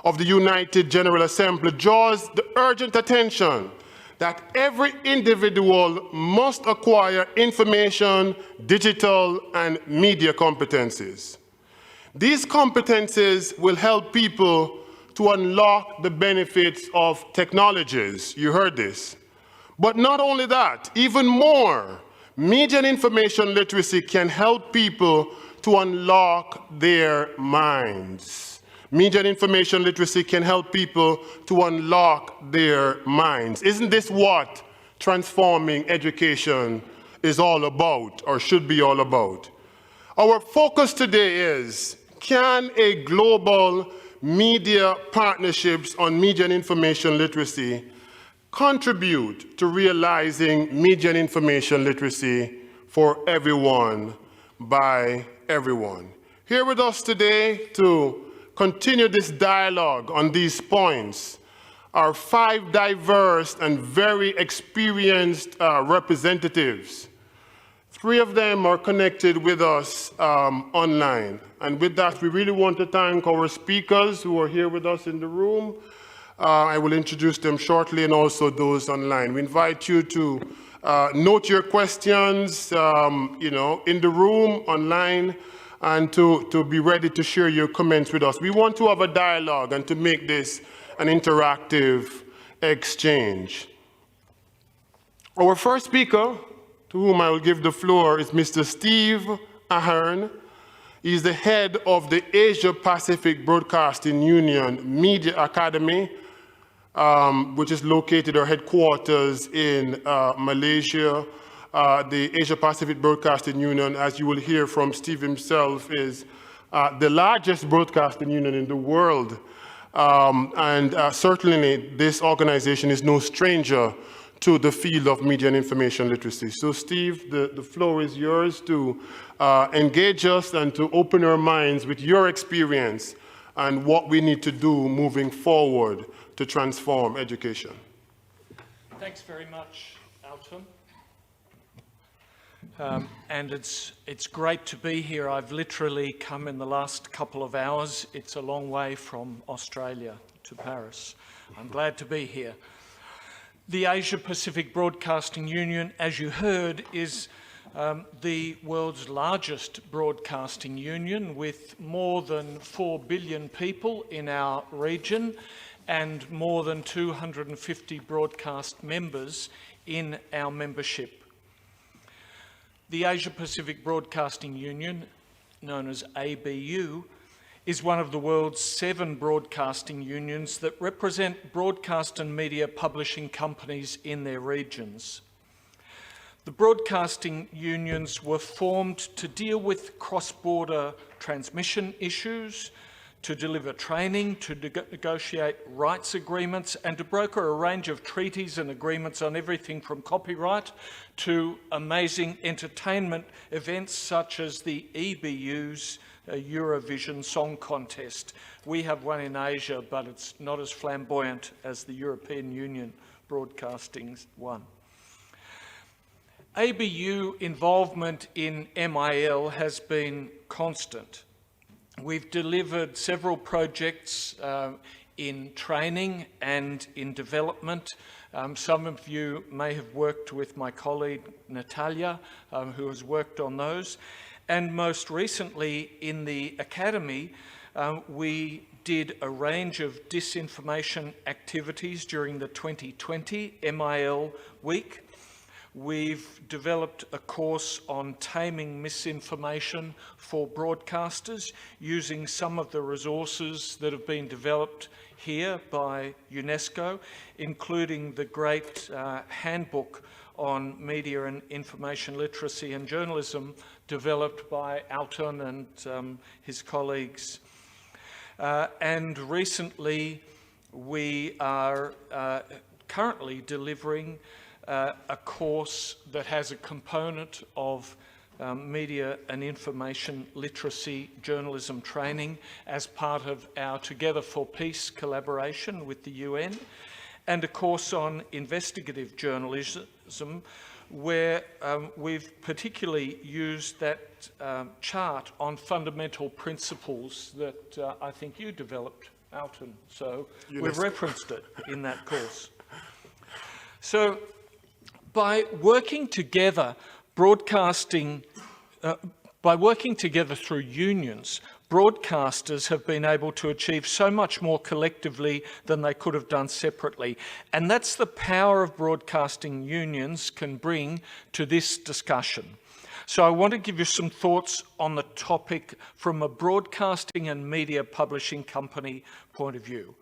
of the United General Assembly draws the urgent attention that every individual must acquire information, digital, and media competencies. These competencies will help people to unlock the benefits of technologies. You heard this. But not only that, even more, media and information literacy can help people to unlock their minds. Media and information literacy can help people to unlock their minds. Isn't this what transforming education is all about, or should be all about? Our focus today is, can a global media partnerships on media and information literacy contribute to realizing media and information literacy for everyone, by everyone? Here with us today to continue this dialogue on these points are 5 diverse and very experienced representatives. 3 of them are connected with us online. And with that, we really want to thank our speakers who are here with us in the room. I will introduce them shortly, and also those online. We invite you to note your questions, in the room, online, and to be ready to share your comments with us. We want to have a dialogue and to make this an interactive exchange. Our first speaker, to whom I will give the floor, is Mr. Steve Ahern. He's the head of the Asia Pacific Broadcasting Union Media Academy, which is located, our headquarters in Malaysia. The Asia Pacific Broadcasting Union, as you will hear from Steve himself, is the largest broadcasting union in the world. Certainly this organization is no stranger to the field of media and information literacy. So Steve, the floor is yours to engage us and to open our minds with your experience and what we need to do moving forward to transform education.
Thanks very much, Alton. And it's great to be here. I've literally come in the last couple of hours. It's a long way from Australia to Paris. I'm glad to be here. The Asia Pacific Broadcasting Union, as you heard, is the world's largest broadcasting union with more than 4 billion people in our region and more than 250 broadcast members in our membership. The Asia Pacific Broadcasting Union, known as ABU, is one of the world's 7 broadcasting unions that represent broadcast and media publishing companies in their regions. The broadcasting unions were formed to deal with cross-border transmission issues, to deliver training, to negotiate rights agreements, and to broker a range of treaties and agreements on everything from copyright to amazing entertainment events such as the EBU's Eurovision Song Contest. We have one in Asia, but it's not as flamboyant as the European Union Broadcasting's one. ABU involvement in MIL has been constant. We've delivered several projects in training and in development. Some of you may have worked with my colleague Natalia, who has worked on those. And most recently in the Academy, we did a range of disinformation activities during the 2020 MIL week. We've developed a course on taming misinformation for broadcasters using some of the resources that have been developed here by UNESCO, including the great handbook on media and information literacy and journalism developed by Alton and his colleagues. And recently we are currently delivering a course that has a component of media and information literacy journalism training as part of our Together for Peace collaboration with the UN, and a course on investigative journalism where we've particularly used that chart on fundamental principles that I think you developed, Alton. So we've referenced it in that course. So by working together, by working together through unions, broadcasters have been able to achieve so much more collectively than they could have done separately. And that's the power of broadcasting unions can bring to this discussion. So I want to give you some thoughts on the topic from a broadcasting and media publishing company point of view.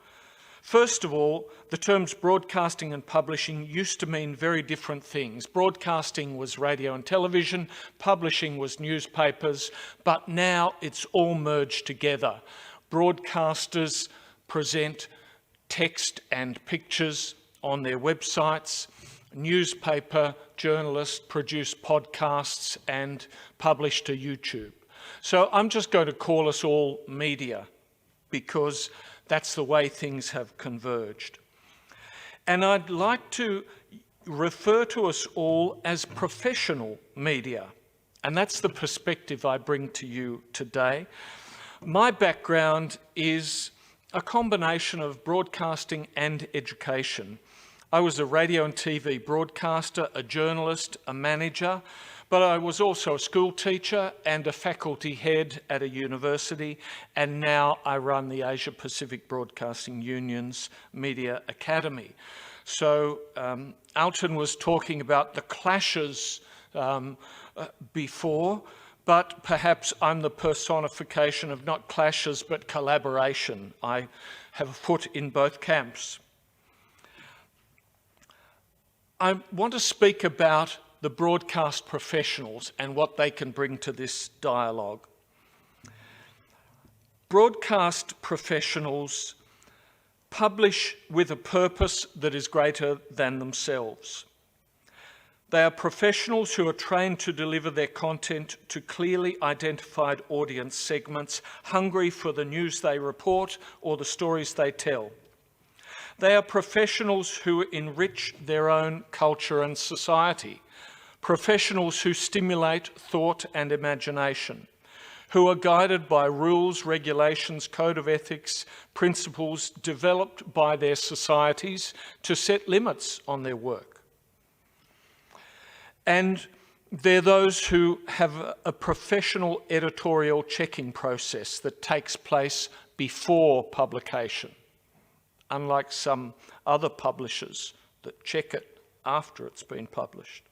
First of all, the terms broadcasting and publishing used to mean very different things. Broadcasting was radio and television, publishing was newspapers, but now it's all merged together. Broadcasters present text and pictures on their websites. Newspaper journalists produce podcasts and publish to YouTube. So I'm just going to call us all media because that's the way things have converged. And I'd like to refer to us all as professional media. And that's the perspective I bring to you today. My background is a combination of broadcasting and education. I was a radio and TV broadcaster, a journalist, a manager, but I was also a school teacher and a faculty head at a university, and now I run the Asia Pacific Broadcasting Union's Media Academy. So Alton was talking about the clashes before, but perhaps I'm the personification of not clashes but collaboration. I have a foot in both camps. I want to speak about the broadcast professionals and what they can bring to this dialogue. Broadcast professionals publish with a purpose that is greater than themselves. They are professionals who are trained to deliver their content to clearly identified audience segments, hungry for the news they report or the stories they tell. They are professionals who enrich their own culture and society, professionals who stimulate thought and imagination, who are guided by rules, regulations, code of ethics, principles developed by their societies to set limits on their work. And they're those who have a professional editorial checking process that takes place before publication, unlike some other publishers that check it after it's been published.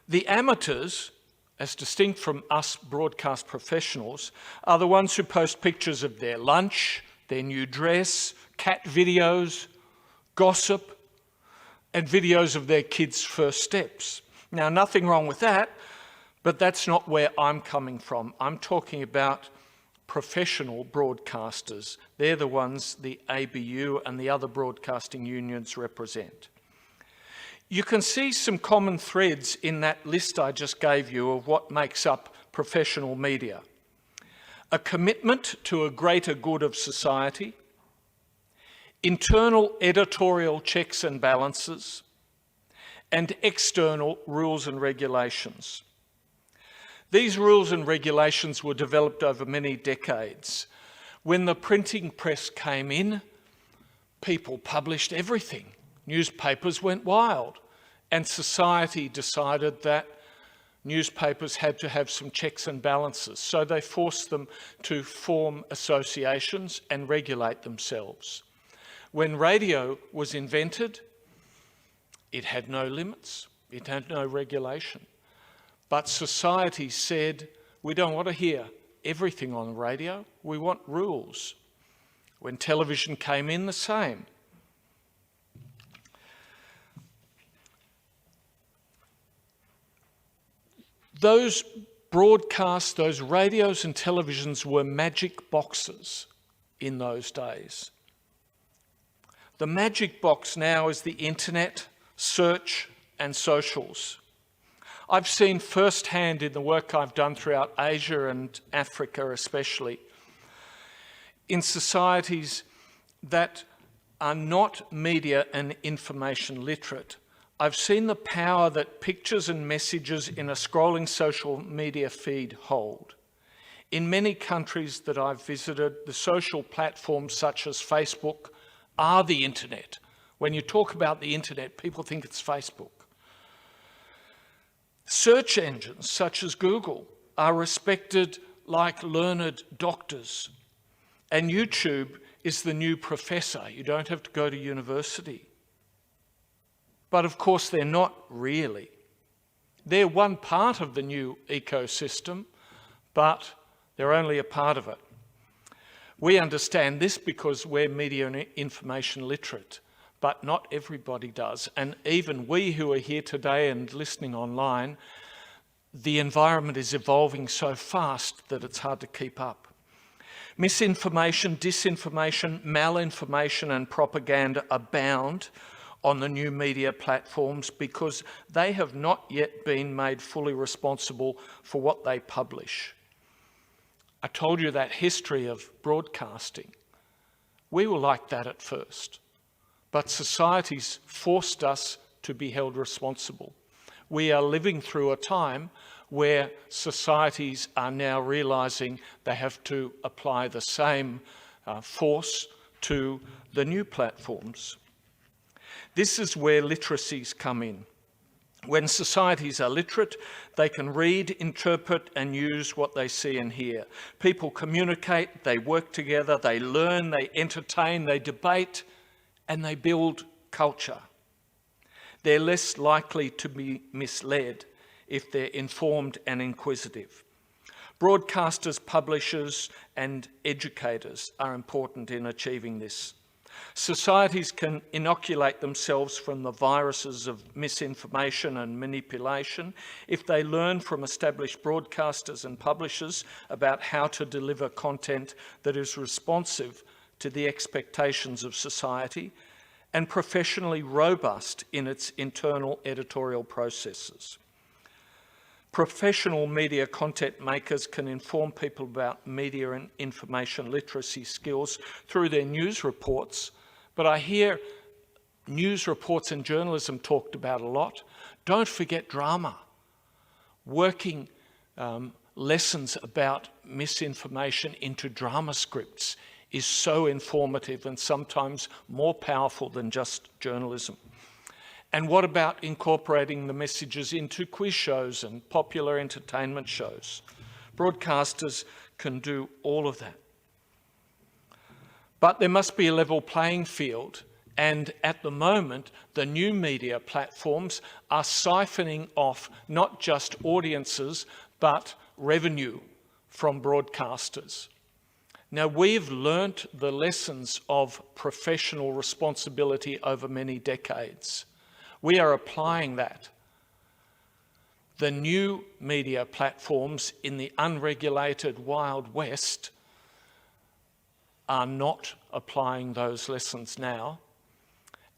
The amateurs, as distinct from us broadcast professionals, are the ones who post pictures of their lunch, their new dress, cat videos, gossip, and videos of their kids' first steps. Now, nothing wrong with that, but that's not where I'm coming from. I'm talking about professional broadcasters. They're the ones the ABU and the other broadcasting unions represent. You can see some common threads in that list I just gave you of what makes up professional media. A commitment to a greater good of society, internal editorial checks and balances, and external rules and regulations. These rules and regulations were developed over many decades. When the printing press came in, people published everything. Newspapers went wild, and society decided that newspapers had to have some checks and balances. So they forced them to form associations and regulate themselves. When radio was invented, it had no limits, it had no regulation. But society said, we don't want to hear everything on the radio, we want rules. When television came in, the same. Those broadcasts, those radios and televisions were magic boxes in those days. The magic box now is the internet, search and socials. I've seen firsthand in the work I've done throughout Asia and Africa especially, in societies that are not media and information literate, I've seen the power that pictures and messages in a scrolling social media feed hold. In many countries that I've visited, the social platforms such as Facebook are the internet. When you talk about the internet, people think it's Facebook. Search engines such as Google are respected like learned doctors. And YouTube is the new professor. You don't have to go to university. But of course, they're not really. They're one part of the new ecosystem, but they're only a part of it. We understand this because we're media and information literate, but not everybody does. And even we who are here today and listening online, the environment is evolving so fast that it's hard to keep up. Misinformation, disinformation, malinformation and propaganda abound on the new media platforms because they have not yet been made fully responsible for what they publish. I told you that history of broadcasting. We were like that at first, but society's forced us to be held responsible. We are living through a time where societies are now realising they have to apply the same force to the new platforms. This is where literacies come in. When societies are literate, they can read, interpret and use what they see and hear. People communicate, they work together, they learn, they entertain, they debate and they build culture. They're less likely to be misled if they're informed and inquisitive. Broadcasters, publishers and educators are important in achieving this. Societies can inoculate themselves from the viruses of misinformation and manipulation if they learn from established broadcasters and publishers about how to deliver content that is responsive to the expectations of society and professionally robust in its internal editorial processes. Professional media content makers can inform people about media and information literacy skills through their news reports, but I hear news reports and journalism talked about a lot. Don't forget drama. Working lessons about misinformation into drama scripts is so informative and sometimes more powerful than just journalism. And what about incorporating the messages into quiz shows and popular entertainment shows? Broadcasters can do all of that. But there must be a level playing field, and at the moment, the new media platforms are siphoning off not just audiences, but revenue from broadcasters. Now, we've learnt the lessons of professional responsibility over many decades. We are applying that. The new media platforms in the unregulated Wild West are not applying those lessons now.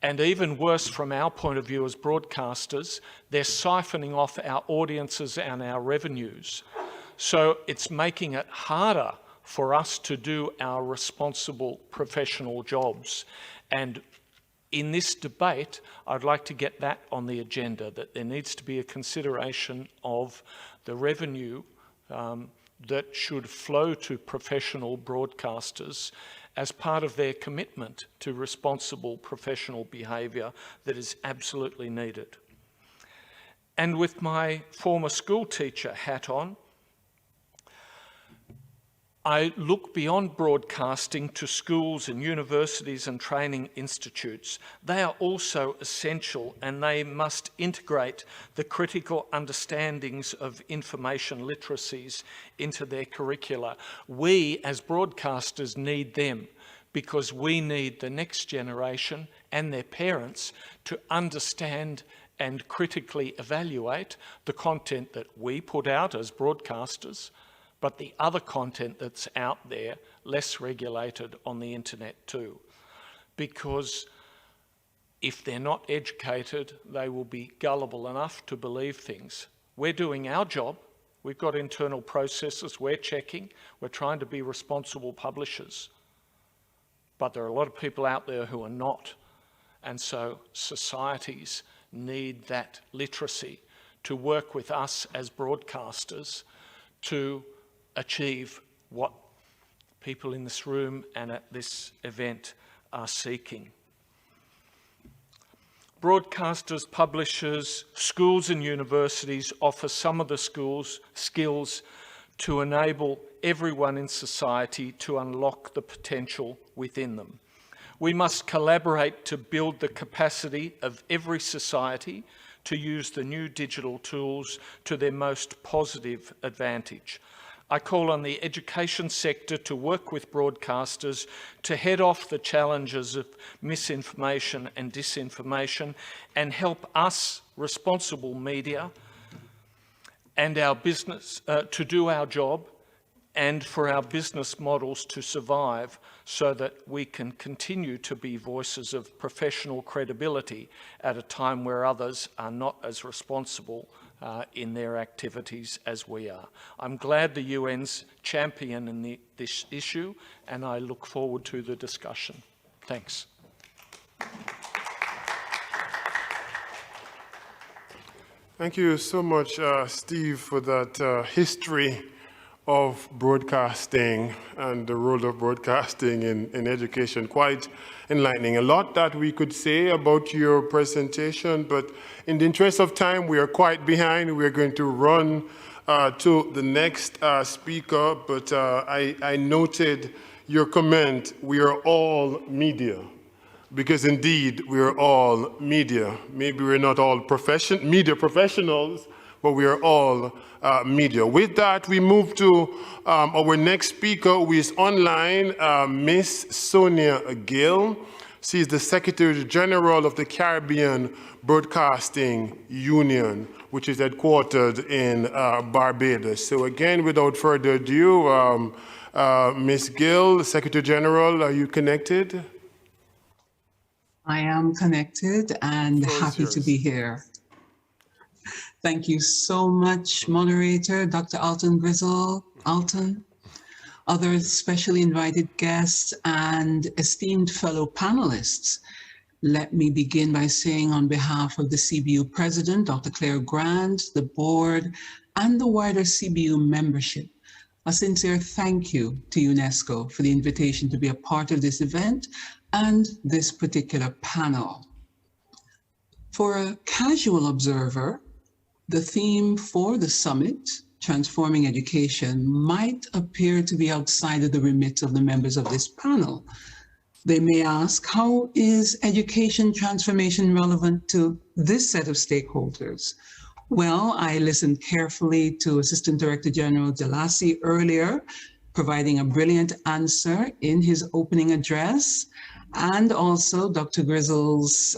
And even worse from our point of view as broadcasters, they're siphoning off our audiences and our revenues. So it's making it harder for us to do our responsible professional jobs. And in this debate, I'd like to get that on the agenda, that there needs to be a consideration of the revenue that should flow to professional broadcasters as part of their commitment to responsible professional behaviour that is absolutely needed. And with my former school teacher hat on, I look beyond broadcasting to schools and universities and training institutes. They are also essential and they must integrate the critical understandings of information literacies into their curricula. We as broadcasters need them because we need the next generation and their parents to understand and critically evaluate the content that we put out as broadcasters, but the other content that's out there, less regulated on the internet too. Because if they're not educated, they will be gullible enough to believe things. We're doing our job. We've got internal processes, we're checking, we're trying to be responsible publishers. But there are a lot of people out there who are not. And so societies need that literacy to work with us as broadcasters to achieve what people in this room and at this event are seeking. Broadcasters, publishers, schools and universities offer some of the skills to enable everyone in society to unlock the potential within them. We must collaborate to build the capacity of every society to use the new digital tools to their most positive advantage. I call on the education sector to work with broadcasters to head off the challenges of misinformation and disinformation and help us, responsible media, and our business to do our job and for our business models to survive so that we can continue to be voices of professional credibility at a time where others are not as responsible in their activities as we are. I'm glad the UN's champion in this issue, and I look forward to the discussion. Thanks.
Thank you so much, Steve, for that history of broadcasting and the role of broadcasting in education. Quite enlightening. A lot that we could say about your presentation, but in the interest of time, we are quite behind. We're going to run to the next speaker, but I noted your comment, we are all media. Because indeed, we are all media. Maybe we're not all media professionals, but we are all media. With that, we move to our next speaker, who is online, Miss Sonia Gill. She is the Secretary General of the Caribbean Broadcasting Union, which is headquartered in Barbados. So again, without further ado, Miss Gill, Secretary General, are you connected?
I am connected and happy to be here. Thank you so much, moderator, Dr. Alton Grizzle, other specially invited guests, and esteemed fellow panelists. Let me begin by saying on behalf of the CBU President, Dr. Claire Grant, the board, and the wider CBU membership, a sincere thank you to UNESCO for the invitation to be a part of this event and this particular panel. For a casual observer, the theme for the summit, Transforming Education, might appear to be outside of the remit of the members of this panel. They may ask, how is education transformation relevant to this set of stakeholders? Well, I listened carefully to Assistant Director General Jelassi earlier, providing a brilliant answer in his opening address, and also Dr. Grizzle's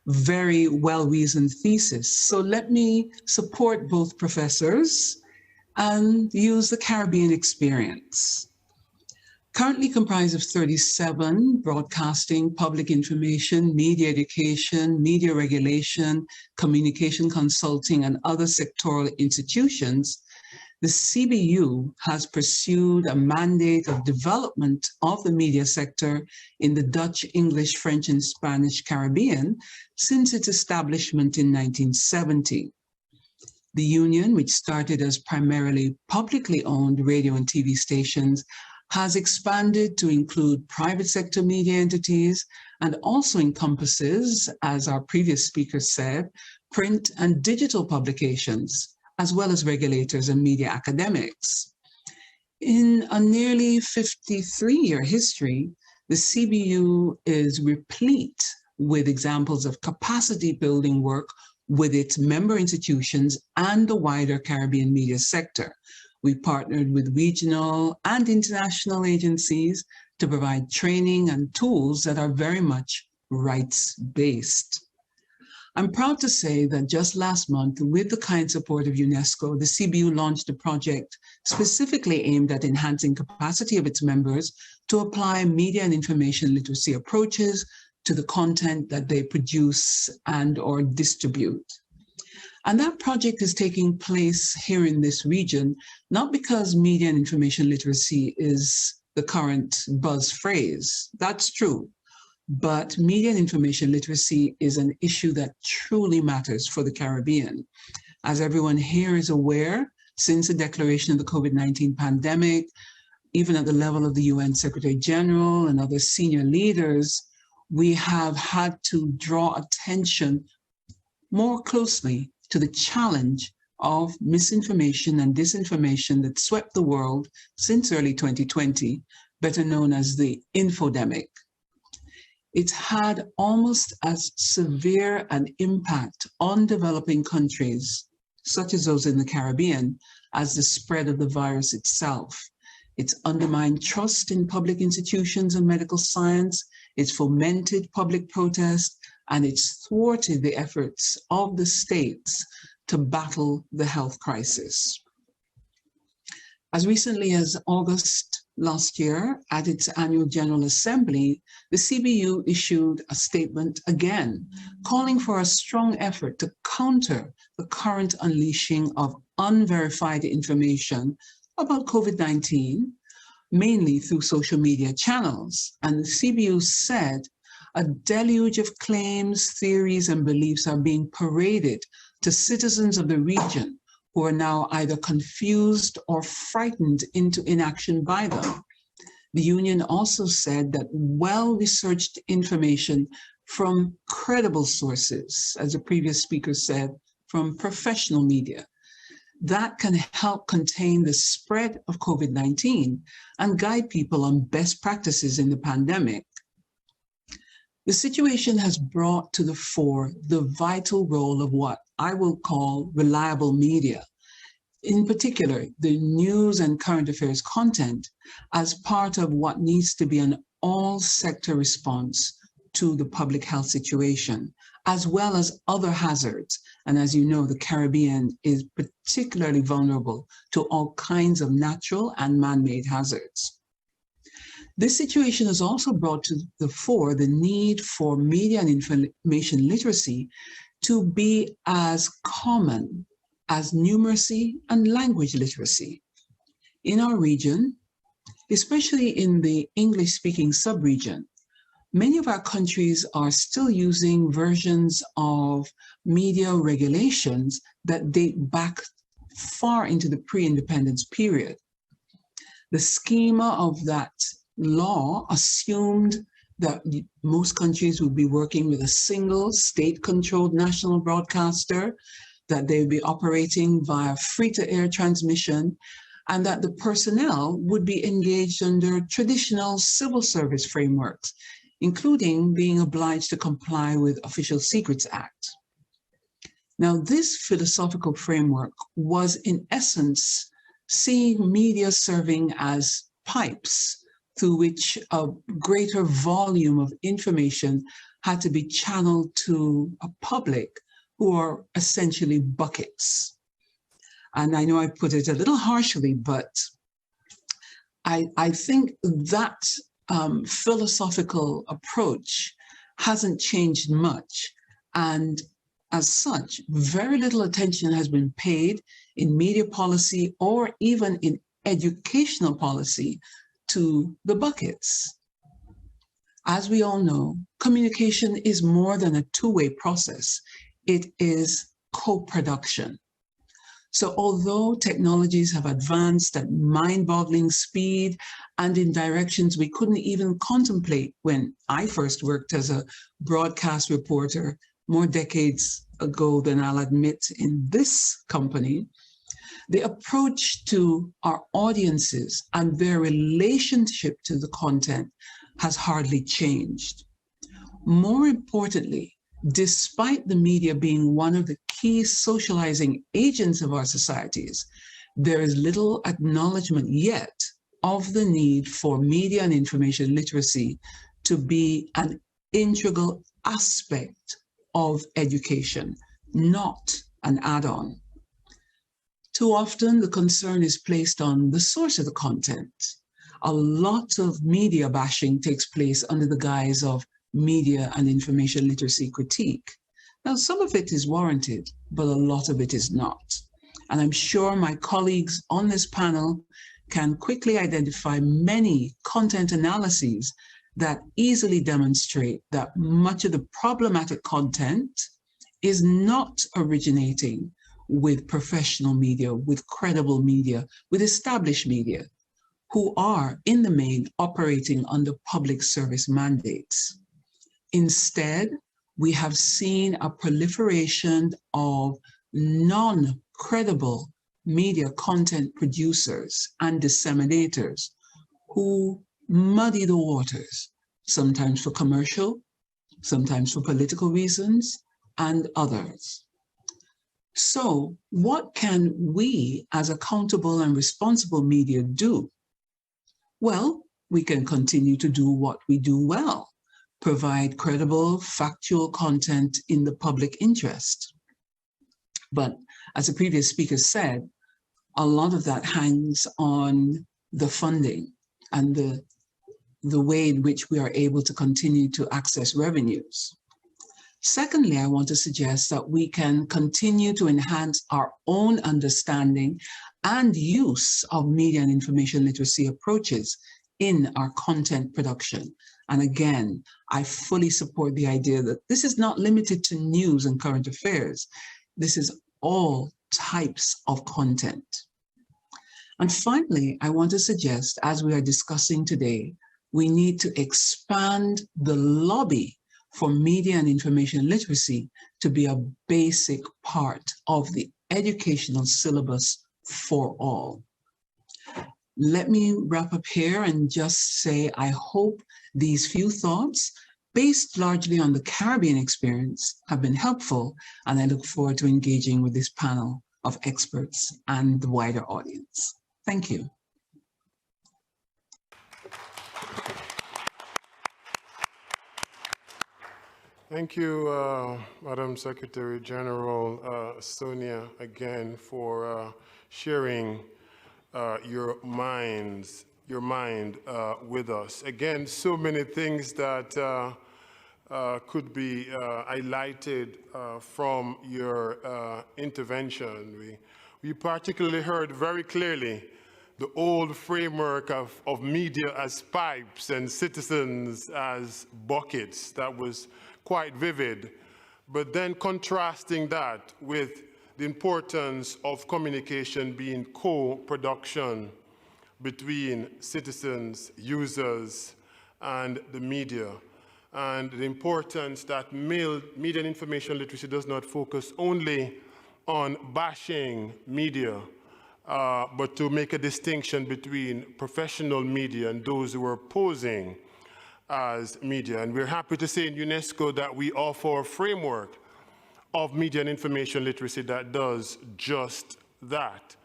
very well-reasoned thesis. So let me support both professors and use the Caribbean experience. Currently comprised of 37 broadcasting, public information, media education, media regulation, communication consulting, and other sectoral institutions, the CBU has pursued a mandate of development of the media sector in the Dutch, English, French, and Spanish Caribbean since its establishment in 1970. The union, which started as primarily publicly owned radio and TV stations, has expanded to include private sector media entities and also encompasses, as our previous speaker said, print and digital publications, as well as regulators and media academics. In a nearly 53-year history, the CBU is replete with examples of capacity building work with its member institutions and the wider Caribbean media sector. We partnered with regional and international agencies to provide training and tools that are very much rights-based. I'm proud to say that just last month, with the kind support of UNESCO, the CBU launched a project specifically aimed at enhancing capacity of its members to apply media and information literacy approaches to the content that they produce and or distribute. And that project is taking place here in this region, not because media and information literacy is the current buzz phrase. That's true. But media and information literacy is an issue that truly matters for the Caribbean. As everyone here is aware, since the declaration of the COVID-19 pandemic, even at the level of the UN Secretary General and other senior leaders, we have had to draw attention more closely to the challenge of misinformation and disinformation that swept the world since early 2020, better known as the infodemic. It's had almost as severe an impact on developing countries, such as those in the Caribbean, as the spread of the virus itself. It's undermined trust in public institutions and medical science, it's fomented public protest, and it's thwarted the efforts of the states to battle the health crisis. As recently as August last year, at its annual General Assembly, the CBU issued a statement again, calling for a strong effort to counter the current unleashing of unverified information about COVID-19, mainly through social media channels. And the CBU said, a deluge of claims, theories, and beliefs are being paraded to citizens of the region who are now either confused or frightened into inaction by them. The union also said that well-researched information from credible sources, as the previous speaker said, from professional media, that can help contain the spread of COVID-19 and guide people on best practices in the pandemic. The situation has brought to the fore the vital role of what I will call reliable media, in particular, the news and current affairs content, as part of what needs to be an all-sector response to the public health situation, as well as other hazards. And as you know, the Caribbean is particularly vulnerable to all kinds of natural and man-made hazards. This situation has also brought to the fore the need for media and information literacy to be as common as numeracy and language literacy. In our region, especially in the English-speaking sub-region, many of our countries are still using versions of media regulations that date back far into the pre-independence period. The schema of that law assumed that most countries would be working with a single state-controlled national broadcaster, that they would be operating via free-to-air transmission, and that the personnel would be engaged under traditional civil service frameworks, including being obliged to comply with Official Secrets Act. Now, this philosophical framework was in essence seeing media serving as pipes through which a greater volume of information had to be channeled to a public who are essentially buckets. And I know I put it a little harshly, but I think that philosophical approach hasn't changed much. And as such, very little attention has been paid in media policy or even in educational policy to the buckets. As we all know, communication is more than a two-way process. It is co-production. So although technologies have advanced at mind-boggling speed and in directions we couldn't even contemplate when I first worked as a broadcast reporter more decades ago than I'll admit in this company, the approach to our audiences and their relationship to the content has hardly changed. More importantly, despite the media being one of the key socializing agents of our societies, there is little acknowledgement yet of the need for media and information literacy to be an integral aspect of education, not an add-on. Too often, the concern is placed on the source of the content. A lot of media bashing takes place under the guise of media and information literacy critique. Now, some of it is warranted, but a lot of it is not. And I'm sure my colleagues on this panel can quickly identify many content analyses that easily demonstrate that much of the problematic content is not originating with professional media, with credible media, with established media, who are in the main operating under public service mandates. Instead, we have seen a proliferation of non-credible media content producers and disseminators who muddy the waters, sometimes for commercial, sometimes for political reasons, and others. So what can we as accountable and responsible media do? Well, we can continue to do what we do well, provide credible, factual content in the public interest. But as the previous speaker said, a lot of that hangs on the funding and the way in which we are able to continue to access revenues. Secondly, I want to suggest that we can continue to enhance our own understanding and use of media and information literacy approaches in our content production. And again, I fully support the idea that this is not limited to news and current affairs. This is all types of content. And finally, I want to suggest, as we are discussing today, we need to expand the lobby for media and information literacy to be a basic part of the educational syllabus for all. Let me wrap up here and just say, I hope these few thoughts, based largely on the Caribbean experience, have been helpful, and I look forward to engaging with this panel of experts and the wider audience. Thank you.
Thank you, Madam Secretary General Sonia, again, for sharing your mind with us. Again, so many things that could be highlighted from your intervention. We particularly heard very clearly the old framework of media as pipes and citizens as buckets. That was quite vivid, but then contrasting that with the importance of communication being co-production between citizens, users, and the media, and the importance that media and information literacy does not focus only on bashing media, but to make a distinction between professional media and those who are posing as media. And we're happy to say in UNESCO that we offer a framework of media and information literacy that does just that.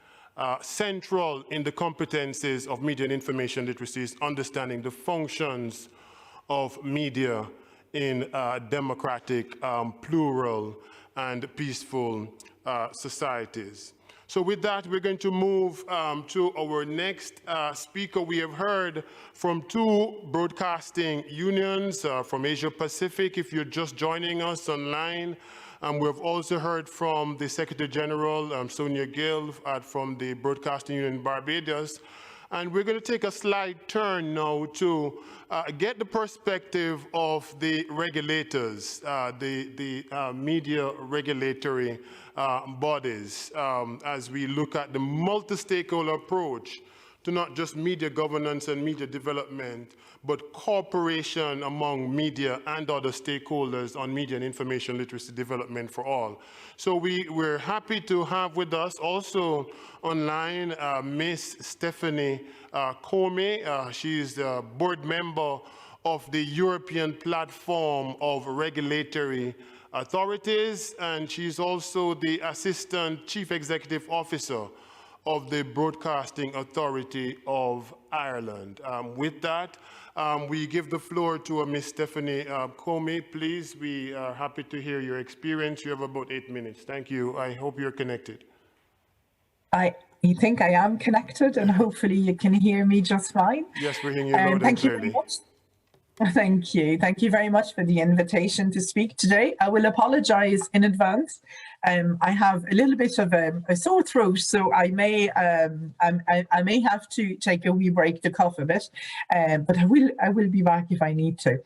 Central in the competencies of media and information literacy is understanding the functions of media in democratic, plural, and peaceful societies. So with that, we're going to move to our next speaker. We have heard from two broadcasting unions from Asia Pacific, if you're just joining us online. We've also heard from the Secretary General, Sonia Gill, from the Broadcasting Union in Barbados. And we're going to take a slight turn now to get the perspective of the regulators, the media regulatory bodies, as we look at the multi-stakeholder approach to not just media governance and media development, but cooperation among media and other stakeholders on media and information literacy development for all. So we're happy to have with us also online Miss Stephanie Comey. She's the board member of the European Platform of Regulatory Authorities, and she's also the Assistant Chief Executive Officer of the Broadcasting Authority of Ireland. With that, We give the floor to Ms. Stephanie Comey, please. We are happy to hear your experience. You have about 8 minutes. Thank you. I hope you're connected.
You think I am connected, and hopefully you can hear me just fine.
Yes, we're hearing you loud and
thank you
clearly.
very much. Thank you. Thank you very much for the invitation to speak today. I will apologize in advance. I have a little bit of a sore throat, so I may have to take a wee break to cough a bit, but I will be back if I need to.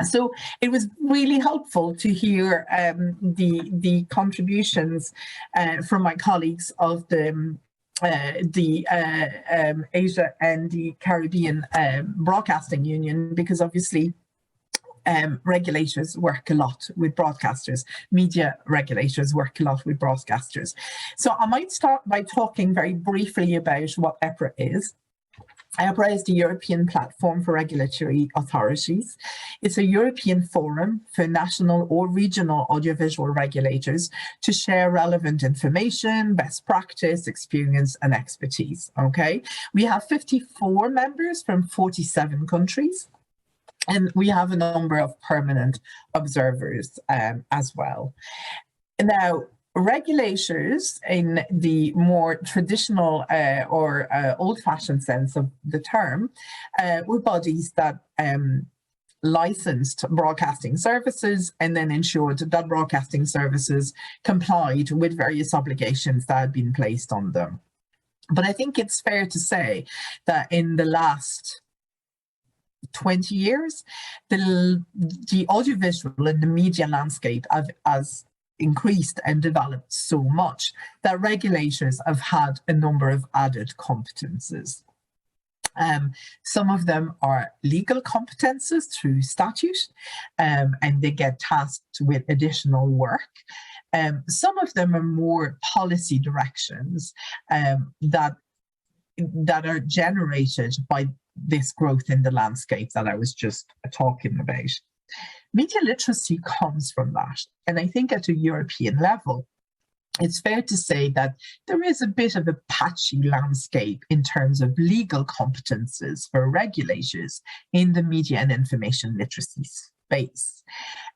So it was really helpful to hear the contributions from my colleagues of the Asia and the Caribbean Broadcasting Union, because obviously regulators work a lot with broadcasters. Media regulators work a lot with broadcasters. So I might start by talking very briefly about what EPRA is. EPRA is the European Platform for Regulatory Authorities. It's a European forum for national or regional audiovisual regulators to share relevant information, best practice, experience, and expertise. Okay, we have 54 members from 47 countries, and we have a number of permanent observers as well. Now, regulators, in the more traditional or old-fashioned sense of the term, were bodies that licensed broadcasting services and then ensured that broadcasting services complied with various obligations that had been placed on them. But I think it's fair to say that in the last 20 years, the audiovisual and the media landscape has increased and developed so much that regulators have had a number of added competences. Some of them are legal competences through statute, and they get tasked with additional work. Some of them are more policy directions that are generated by this growth in the landscape that I was just talking about. Media literacy comes from that. And I think at a European level, it's fair to say that there is a bit of a patchy landscape in terms of legal competences for regulators in the media and information literacy space.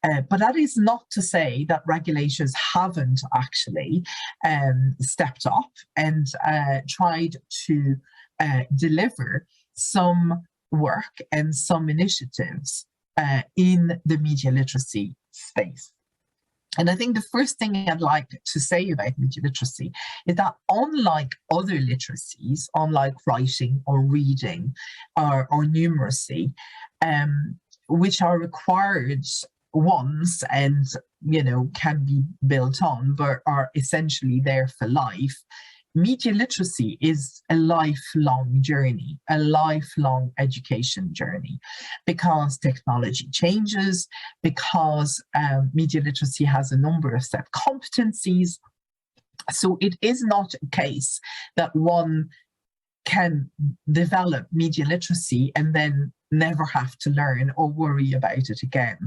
But that is not to say that regulators haven't actually stepped up and tried to deliver some work and some initiatives in the media literacy space. And I think the first thing I'd like to say about media literacy is that unlike other literacies, unlike writing or reading or numeracy, which are required ones and can be built on, but are essentially there for life, media literacy is a lifelong journey, a lifelong education journey, because technology changes, because media literacy has a number of set competencies. So it is not a case that one can develop media literacy and then never have to learn or worry about it again.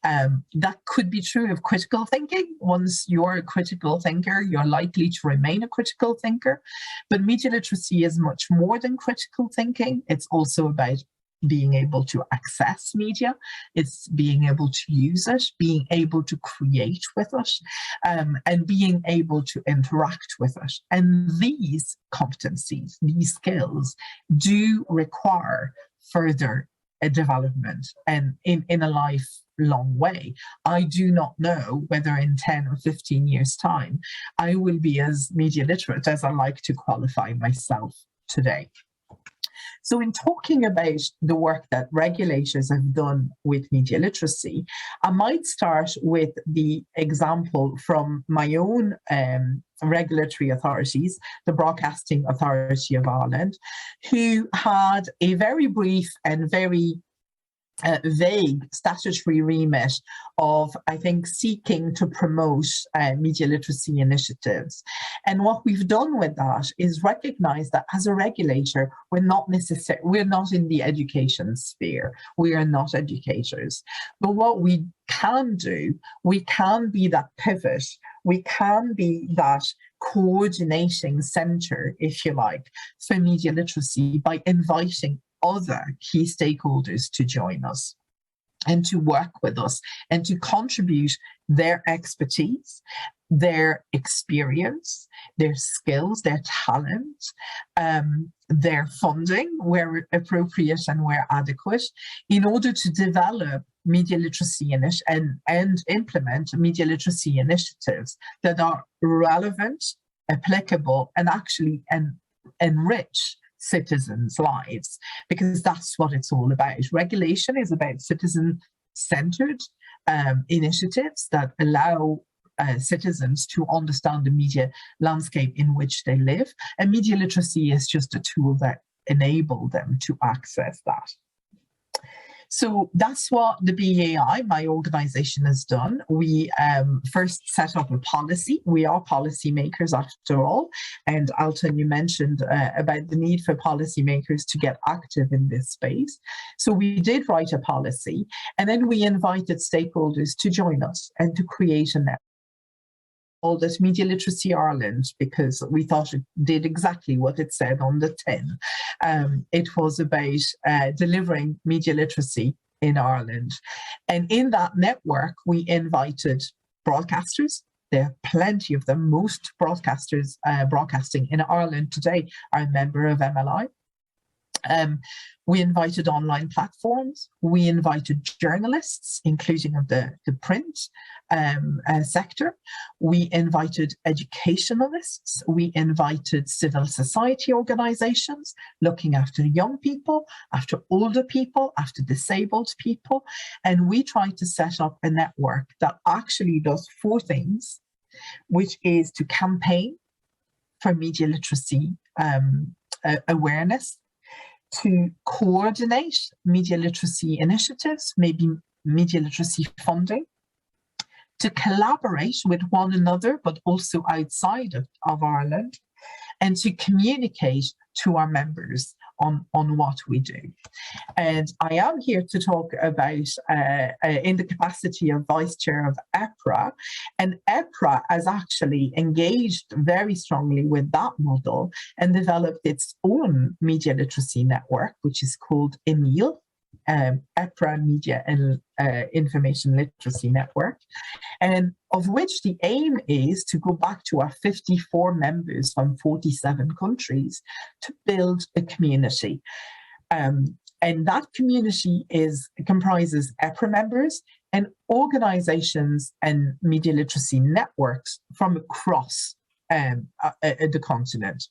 That could be true of critical thinking. Once you're a critical thinker, you're likely to remain a critical thinker. But media literacy is much more than critical thinking. It's also about being able to access media. It's being able to use it, being able to create with it, and being able to interact with it. And these competencies, these skills, do require further development and in a lifelong way. I do not know whether in 10 or 15 years' time I will be as media literate as I like to qualify myself today. So in talking about the work that regulators have done with media literacy, I might start with the example from my own regulatory authorities, the Broadcasting Authority of Ireland, who had a very brief and very vague statutory remit of, I think, seeking to promote media literacy initiatives. And what we've done with that is recognize that as a regulator, we're not in the education sphere. We are not educators. But what we can do, we can be that pivot. We can be that coordinating center, if you like, for media literacy by inviting other key stakeholders to join us and to work with us and to contribute their expertise, their experience, their skills, their talent, their funding where appropriate and where adequate, in order to develop media literacy and implement media literacy initiatives that are relevant, applicable, and actually enrich citizens' lives, because that's what it's all about. Regulation is about citizen-centered initiatives that allow citizens to understand the media landscape in which they live, and media literacy is just a tool that enables them to access that. So that's what the BAI, my organization, has done. We first set up a policy. We are policymakers after all. And Alton, you mentioned about the need for policymakers to get active in this space. So we did write a policy, and then we invited stakeholders to join us and to create a network called it Media Literacy Ireland, because we thought it did exactly what it said on the tin. It was about delivering media literacy in Ireland. And in that network, we invited broadcasters. There are plenty of them. Most broadcasters broadcasting in Ireland today are a member of MLI. We invited online platforms. We invited journalists, including of the print sector. We invited educationalists. We invited civil society organizations looking after young people, after older people, after disabled people. And we tried to set up a network that actually does four things, which is to campaign for media literacy awareness, to coordinate media literacy initiatives, maybe media literacy funding, to collaborate with one another, but also outside of Ireland, and to communicate to our members on what we do. And I am here to talk about, in the capacity of Vice Chair of EPRA, and EPRA has actually engaged very strongly with that model and developed its own media literacy network, which is called EMIL, EPRA Media and Information Literacy Network, and of which the aim is to go back to our 54 members from 47 countries to build a community. And that community comprises EPRA members and organizations and media literacy networks from across the continent.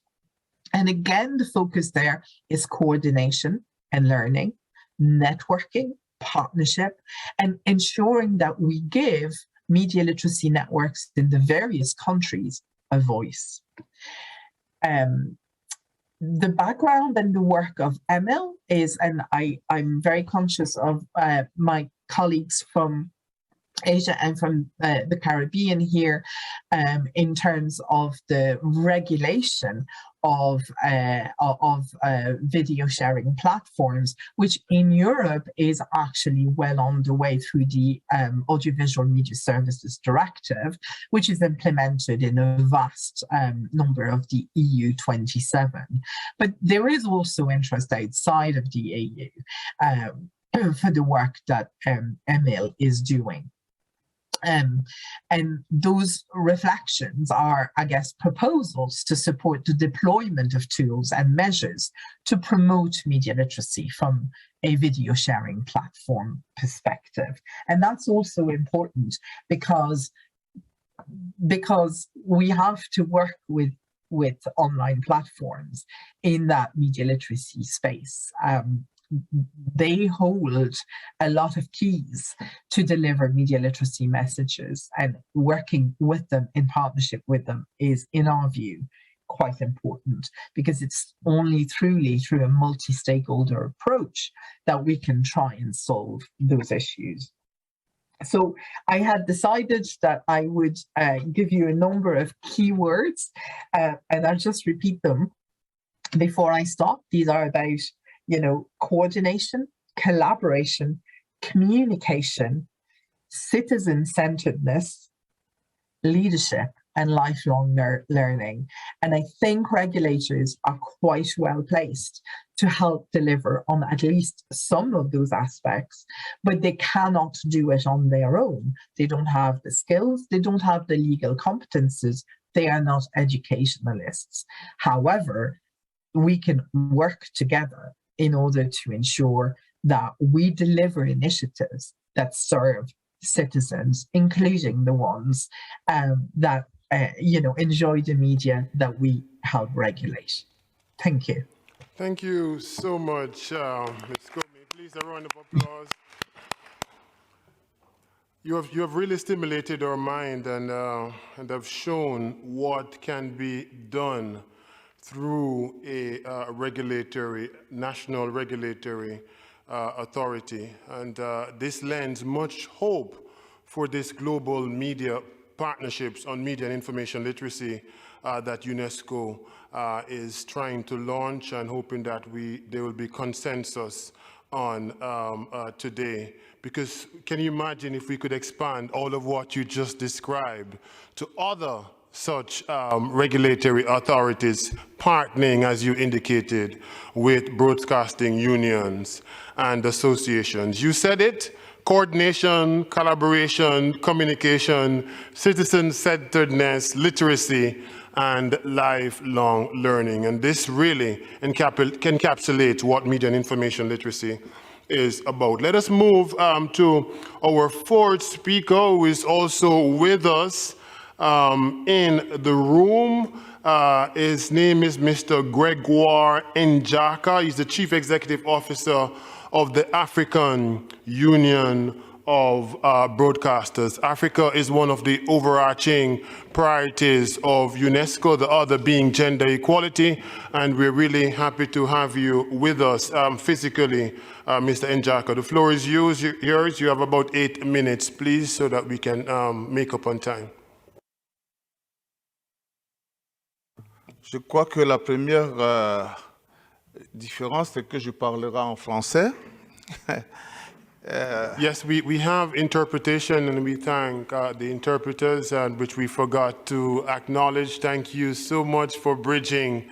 And again, the focus there is coordination and learning, networking, partnership, and ensuring that we give media literacy networks in the various countries a voice. The background and the work of Emil is, and I'm very conscious of my colleagues from Asia and from the Caribbean here, in terms of the regulation of video sharing platforms, which in Europe is actually well on the way through the Audiovisual Media Services Directive, which is implemented in a vast number of the EU 27. But there is also interest outside of the EU for the work that Emil is doing. And those reflections are, I guess, proposals to support the deployment of tools and measures to promote media literacy from a video sharing platform perspective. And that's also important because we have to work with online platforms in that media literacy space. They hold a lot of keys to deliver media literacy messages, and working with them in partnership with them is, in our view, quite important, because it's only truly through a multi-stakeholder approach that we can try and solve those issues. So I had decided that I would give you a number of keywords, and I'll just repeat them before I stop. These are about coordination, collaboration, communication, citizen-centeredness, leadership, and lifelong learning. And I think regulators are quite well placed to help deliver on at least some of those aspects, but they cannot do it on their own. They don't have the skills, they don't have the legal competences, they are not educationalists. However, we can work together in order to ensure that we deliver initiatives that serve citizens, including the ones that enjoy the media that we help regulate. Thank you.
Thank you so much, Ms. Comey. Please, a round of applause. You have really stimulated our mind and have shown what can be done through a national regulatory authority. And this lends much hope for this global media partnerships on media and information literacy that UNESCO is trying to launch, and hoping that there will be consensus on today. Because can you imagine if we could expand all of what you just described to other such regulatory authorities partnering, as you indicated, with broadcasting unions and associations. You said it: coordination, collaboration, communication, citizen-centeredness, literacy, and lifelong learning. And this really encapsulates what media and information literacy is about. Let us move to our fourth speaker, who is also with us in the room. His name is Mr. Gregoire Njaka. He's the Chief Executive Officer of the African Union of Broadcasters. Africa is one of the overarching priorities of UNESCO, the other being gender equality, and we're really happy to have you with us physically, Mr. Njaka. The floor is yours. You have about 8 minutes, please, so that we can make up on time.
Je crois que la première différence, c'est que je parlerai en français.
Yes, we have interpretation, and we thank the interpreters, which we forgot to acknowledge. Thank you so much for bridging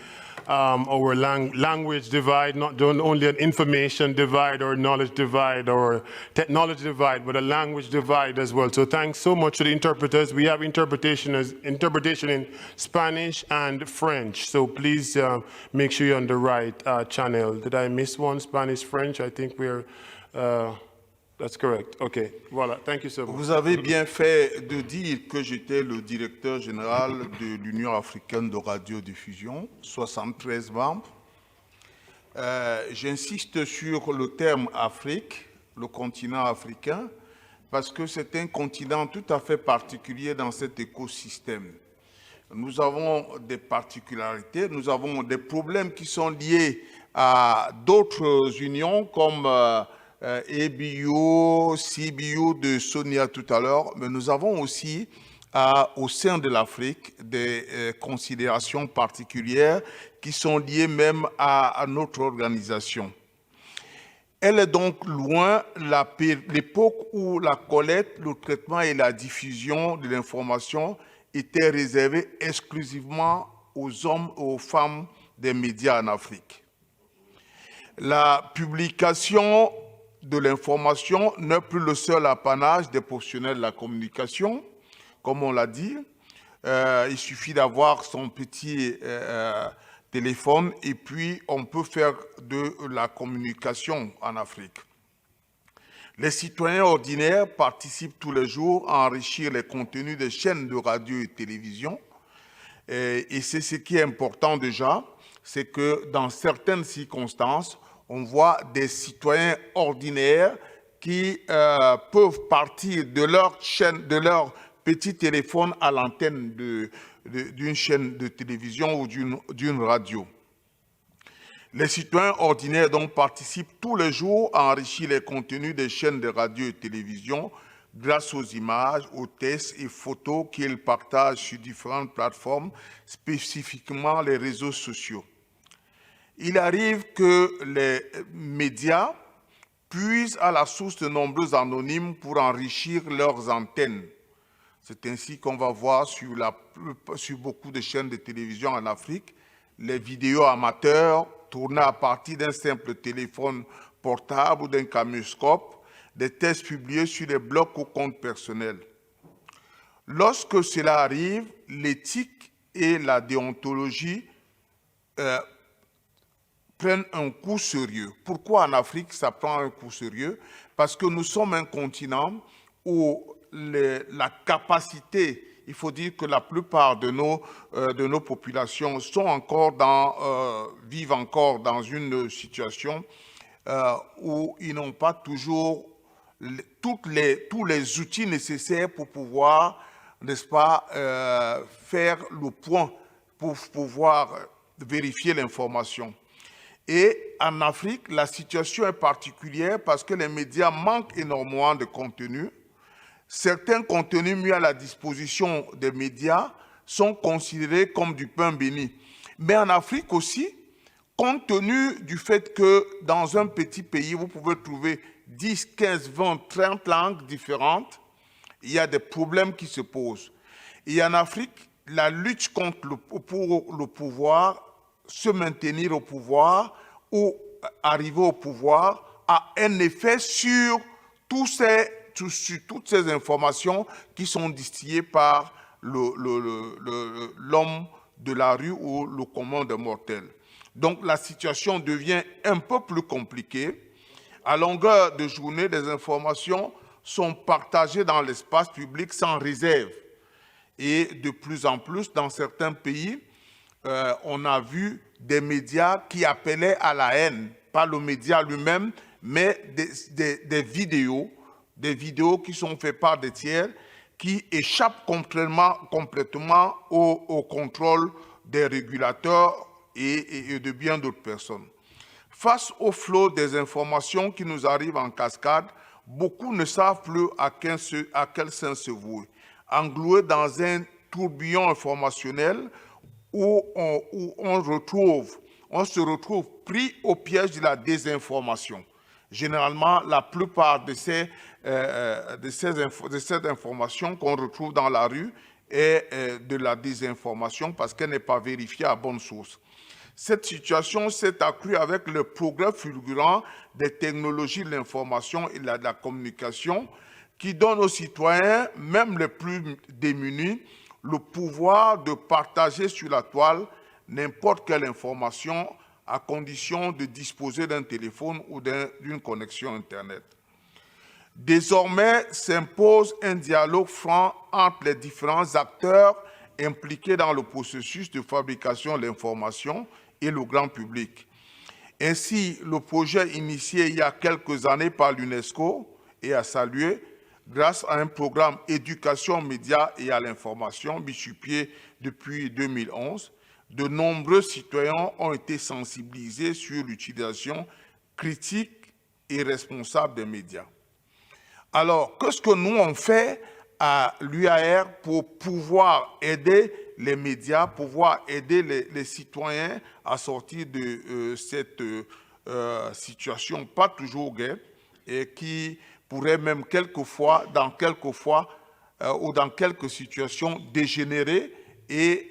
our language divide, not only an information divide or knowledge divide or technology divide, but a language divide as well. So thanks so much to the interpreters. We have interpretation in Spanish and French. So please make sure you're on the right channel. Did I miss one? Spanish, French? I think we're... That's correct. Okay. Voilà. Thank you so much.
Vous avez bien fait de dire que j'étais le directeur général de l'Union africaine de radiodiffusion, 73 membres. J'insiste sur le terme Afrique, le continent africain, parce que c'est un continent tout à fait particulier dans cet écosystème. Nous avons des particularités, nous avons des problèmes qui sont liés à d'autres unions comme EBU, CBU de Sonia tout à l'heure, mais nous avons aussi au sein de l'Afrique des considérations particulières qui sont liées même à notre organisation. Elle est donc loin l'époque où la collecte, le traitement et la diffusion de l'information étaient réservés exclusivement aux hommes et aux femmes des médias en Afrique. La publication de l'information n'est plus le seul apanage des professionnels de la communication, comme on l'a dit. Il suffit d'avoir son petit téléphone et puis on peut faire de la communication en Afrique. Les citoyens ordinaires participent tous les jours à enrichir les contenus des chaînes de radio et télévision. Et c'est ce qui est important déjà, c'est que dans certaines circonstances, on voit des citoyens ordinaires qui peuvent partir de leur chaîne, de leur petit téléphone à l'antenne d'une chaîne de télévision ou d'une radio. Les citoyens ordinaires donc participent tous les jours à enrichir les contenus des chaînes de radio et télévision grâce aux images, aux textes et photos qu'ils partagent sur différentes plateformes, spécifiquement les réseaux sociaux. Il arrive que les médias puisent à la source de nombreux anonymes pour enrichir leurs antennes. C'est ainsi qu'on va voir sur beaucoup de chaînes de télévision en Afrique, les vidéos amateurs tournées à partir d'un simple téléphone portable ou d'un caméscope, des tests publiés sur les blogs ou comptes personnels. Lorsque cela arrive, l'éthique et la déontologie prennent un coup sérieux. Pourquoi en Afrique ça prend un coup sérieux? Parce que nous sommes un continent où la capacité, il faut dire que la plupart de nos populations vivent encore dans une situation où ils n'ont pas toujours tous les outils nécessaires pour pouvoir, n'est-ce pas, faire le point, pour pouvoir vérifier l'information. Et en Afrique, la situation est particulière parce que les médias manquent énormément de contenu. Certains contenus mis à la disposition des médias sont considérés comme du pain béni. Mais en Afrique aussi, compte tenu du fait que dans un petit pays, vous pouvez trouver 10, 15, 20, 30 langues différentes, il y a des problèmes qui se posent. Et en Afrique, la lutte pour le pouvoir, se maintenir au pouvoir ou arriver au pouvoir a un effet sur toutes ces informations qui sont distillées par l'homme de la rue ou le commun des mortels. Donc la situation devient un peu plus compliquée. À longueur de journée, des informations sont partagées dans l'espace public sans réserve. Et de plus en plus, dans certains pays, on a vu des médias qui appelaient à la haine, pas le média lui-même, mais des vidéos qui sont faites par des tiers, qui échappent complètement au contrôle des régulateurs et de bien d'autres personnes. Face au flot des informations qui nous arrivent en cascade, beaucoup ne savent plus à quel sens se vouer. Englués dans un tourbillon informationnel où on se retrouve pris au piège de la désinformation. Généralement, la plupart de cette information qu'on retrouve dans la rue est de la désinformation parce qu'elle n'est pas vérifiée à bonne source. Cette situation s'est accrue avec le progrès fulgurant des technologies de l'information et de la communication qui donnent aux citoyens, même les plus démunis, le pouvoir de partager sur la toile n'importe quelle information à condition de disposer d'un téléphone ou d'une connexion Internet. Désormais s'impose un dialogue franc entre les différents acteurs impliqués dans le processus de fabrication de l'information et le grand public. Ainsi, le projet initié il y a quelques années par l'UNESCO est à saluer grâce à un programme éducation aux médias et à l'information bichupié depuis 2011. De nombreux citoyens ont été sensibilisés sur l'utilisation critique et responsable des médias. Alors, qu'est-ce que nous on fait à l'UAR pour pouvoir aider les médias, pouvoir aider les citoyens à sortir de cette situation pas toujours gaie et qui pourrait même quelquefois ou dans quelques situations dégénérer et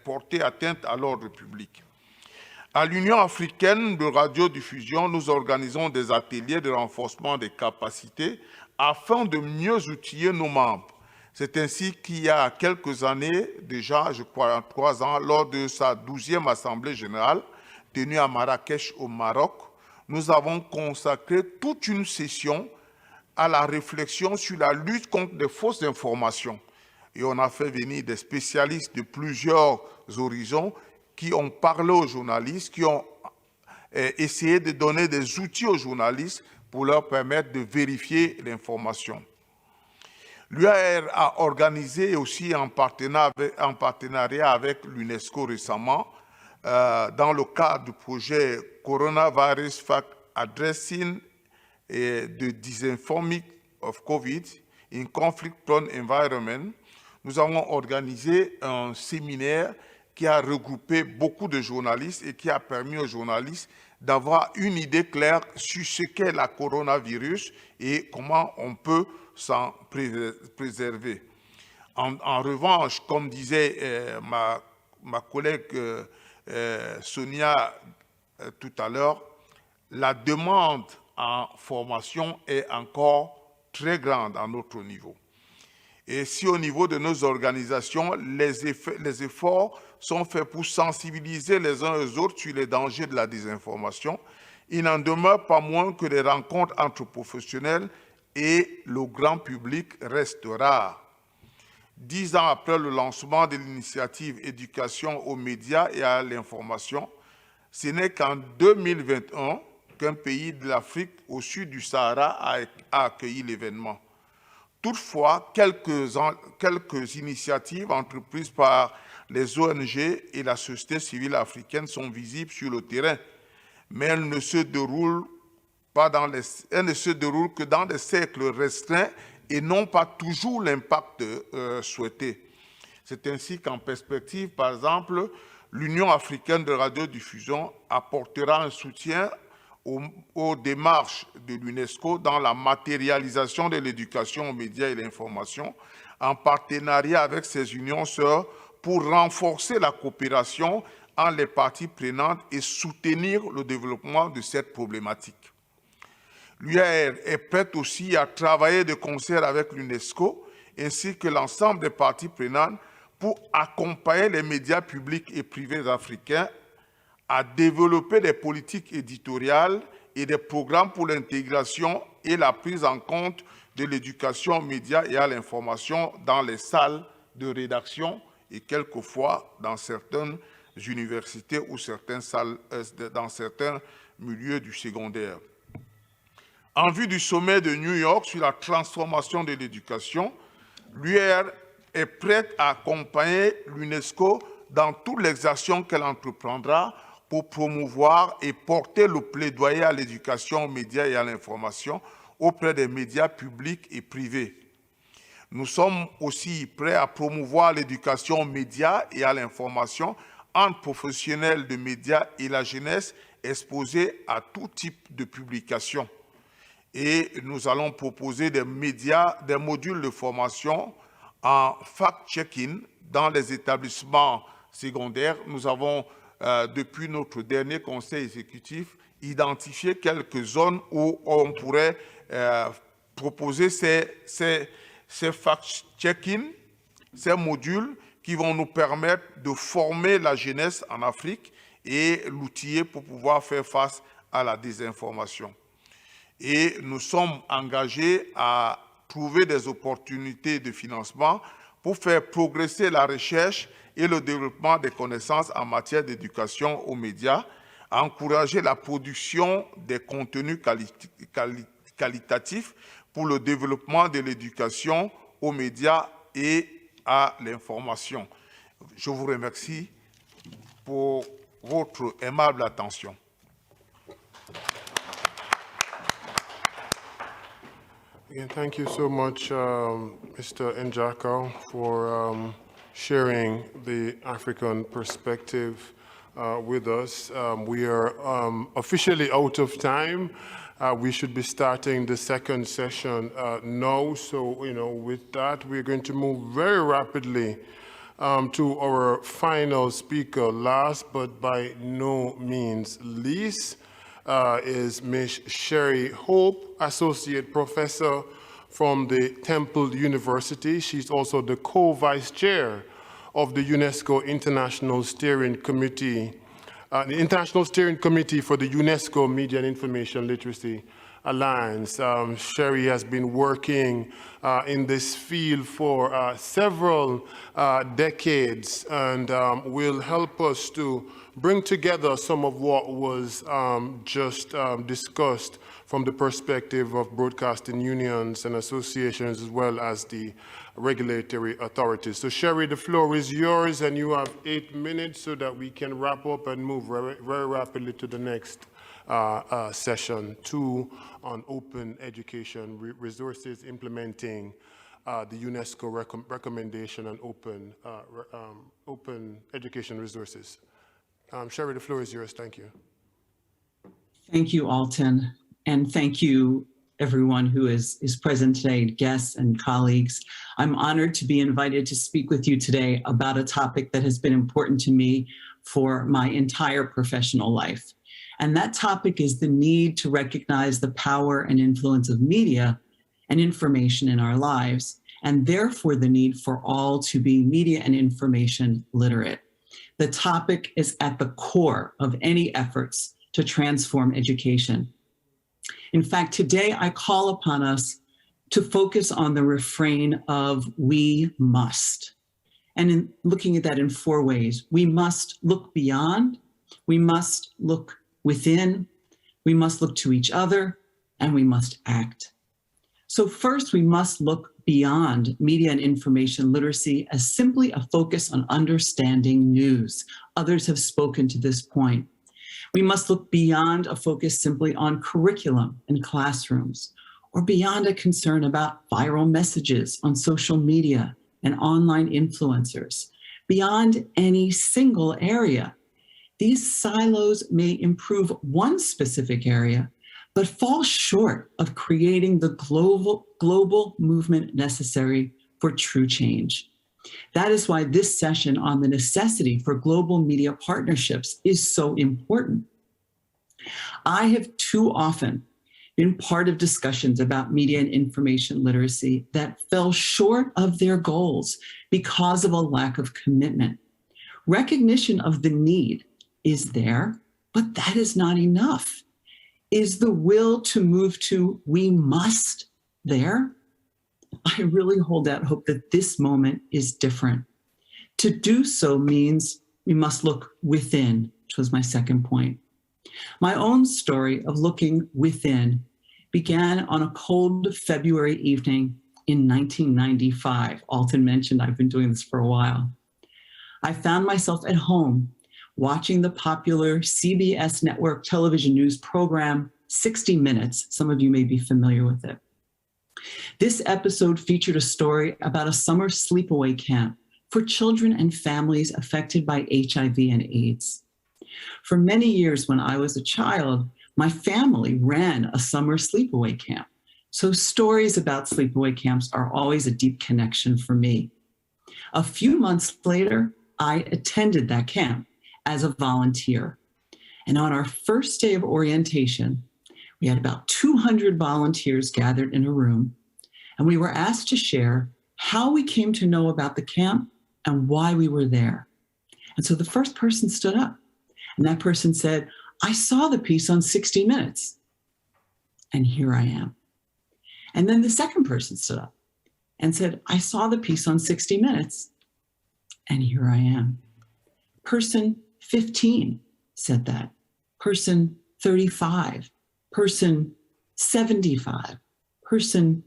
porter atteinte à l'ordre public. À l'Union africaine de radiodiffusion, nous organisons des ateliers de renforcement des capacités afin de mieux outiller nos membres. C'est ainsi qu'il y a quelques années, déjà, je crois 3 ans, lors de sa 12e Assemblée générale, tenue à Marrakech au Maroc, nous avons consacré toute une session à la réflexion sur la lutte contre les fausses informations. Et on a fait venir des spécialistes de plusieurs horizons qui ont parlé aux journalistes, qui ont essayé de donner des outils aux journalistes pour leur permettre de vérifier l'information. L'UAR a organisé aussi en partenariat avec l'UNESCO récemment, dans le cadre du projet Coronavirus Fact Addressing et the Disinforming of COVID in Conflict-Prone Environment, nous avons organisé un séminaire qui a regroupé beaucoup de journalistes et qui a permis aux journalistes d'avoir une idée claire sur ce qu'est la coronavirus et comment on peut s'en préserver. En revanche, comme disait ma collègue Sonia tout à l'heure, la demande en formation est encore très grande à notre niveau. Et si au niveau de nos organisations, les efforts sont faits pour sensibiliser les uns aux autres sur les dangers de la désinformation, il n'en demeure pas moins que les rencontres entre professionnels et le grand public restent rares. 10 ans après le lancement de l'initiative Éducation aux médias et à l'information, ce n'est qu'en 2021 qu'un pays de l'Afrique au sud du Sahara a accueilli l'événement. Toutefois, quelques initiatives entreprises par les ONG et la société civile africaine sont visibles sur le terrain, mais elles ne se déroulent que dans des cercles restreints et n'ont pas toujours l'impact souhaité. C'est ainsi qu'en perspective, par exemple, l'Union africaine de radiodiffusion apportera un soutien aux démarches de l'UNESCO dans la matérialisation de l'éducation aux médias et l'information, en partenariat avec ses unions sœurs pour renforcer la coopération entre les parties prenantes et soutenir le développement de cette problématique. L'UAR est prête aussi à travailler de concert avec l'UNESCO ainsi que l'ensemble des parties prenantes pour accompagner les médias publics et privés africains à développer des politiques éditoriales et des programmes pour l'intégration et la prise en compte de l'éducation aux médias et à l'information dans les salles de rédaction et quelquefois dans certaines universités ou dans certains milieux du secondaire. En vue du sommet de New York sur la transformation de l'éducation, l'UR est prête à accompagner l'UNESCO dans toutes les actions qu'elle entreprendra pour promouvoir et porter le plaidoyer à l'éducation aux médias et à l'information auprès des médias publics et privés. Nous sommes aussi prêts à promouvoir l'éducation aux médias et à l'information entre professionnels de médias et la jeunesse exposée à tout type de publications. Et nous allons proposer des modules de formation en fact-checking dans les établissements secondaires. Nous avons depuis notre dernier conseil exécutif, identifier quelques zones où on pourrait proposer ces fact-checking, ces modules qui vont nous permettre de former la jeunesse en Afrique et l'outiller pour pouvoir faire face à la désinformation. Et nous sommes engagés à trouver des opportunités de financement pour faire progresser la recherche et le développement des connaissances en matière d'éducation aux médias, à encourager la production des contenus qualitatifs pour le développement de l'éducation aux médias et à l'information. Je vous remercie pour votre aimable attention.
Again, thank you so much, Mr. Njaka, for sharing the African perspective with us. We are officially out of time. We should be starting the second session now. So, with that, we're going to move very rapidly to our final speaker. Last but by no means least, is Ms. Sherry Hope, Associate Professor from the Temple University. She's also the co-vice chair of the UNESCO International Steering Committee, the International Steering Committee for the UNESCO Media and Information Literacy Alliance. Sherry has been working in this field for several decades and will help us to bring together some of what was just discussed from the perspective of broadcasting unions and associations as well as the regulatory authorities. So Sherry, the floor is yours and you have 8 minutes so that we can wrap up and move very rapidly to the next session 2 on open education resources implementing the UNESCO recommendation on open education resources. Sherry, the floor is yours. Thank you.
Thank you, Alton, and thank you everyone who is present today, guests and colleagues. I'm honored to be invited to speak with you today about a topic that has been important to me for my entire professional life. And that topic is the need to recognize the power and influence of media and information in our lives, and therefore the need for all to be media and information literate. The topic is at the core of any efforts to transform education. In fact, today I call upon us to focus on the refrain of "we must." And in looking at that in 4 ways, we must look beyond, we must look within, we must look to each other, and we must act. So first, we must look beyond media and information literacy as simply a focus on understanding news. Others have spoken to this point. We must look beyond a focus simply on curriculum in classrooms, or beyond a concern about viral messages on social media and online influencers, beyond any single area. These silos may improve one specific area, but fall short of creating the global movement necessary for true change. That is why this session on the necessity for global media partnerships is so important. I have too often been part of discussions about media and information literacy that fell short of their goals because of a lack of commitment. Recognition of the need is there, but that is not enough. Is the will to move to "we must" there? I really hold out hope that this moment is different. To do so means we must look within, which was my second point. My own story of looking within began on a cold February evening in 1995. Alton mentioned I've been doing this for a while. I found myself at home watching the popular CBS network television news program, 60 Minutes. Some of you may be familiar with it. This episode featured a story about a summer sleepaway camp for children and families affected by HIV and AIDS. For many years when I was a child, my family ran a summer sleepaway camp. So stories about sleepaway camps are always a deep connection for me. A few months later, I attended that camp as a volunteer. And on our first day of orientation, we had about 200 volunteers gathered in a room, and we were asked to share how we came to know about the camp and why we were there. And so the first person stood up, and that person said, "I saw the piece on 60 Minutes, and here I am." And then the second person stood up and said, "I saw the piece on 60 Minutes, and here I am." Person 15 said that. Person 35. Person 75, person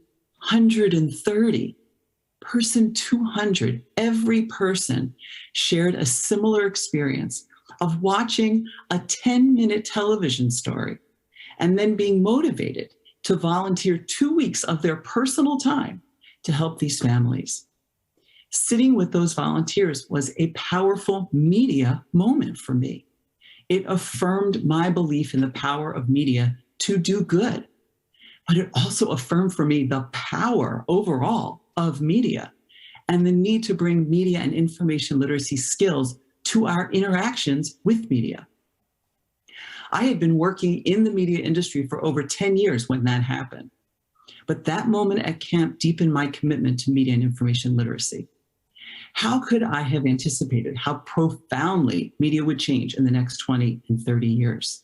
130, person 200, every person shared a similar experience of watching a 10-minute television story and then being motivated to volunteer 2 weeks of their personal time to help these families. Sitting with those volunteers was a powerful media moment for me. It affirmed my belief in the power of media to do good, but it also affirmed for me the power overall of media and the need to bring media and information literacy skills to our interactions with media. I had been working in the media industry for over 10 years when that happened, but that moment at camp deepened my commitment to media and information literacy. How could I have anticipated how profoundly media would change in the next 20 and 30 years?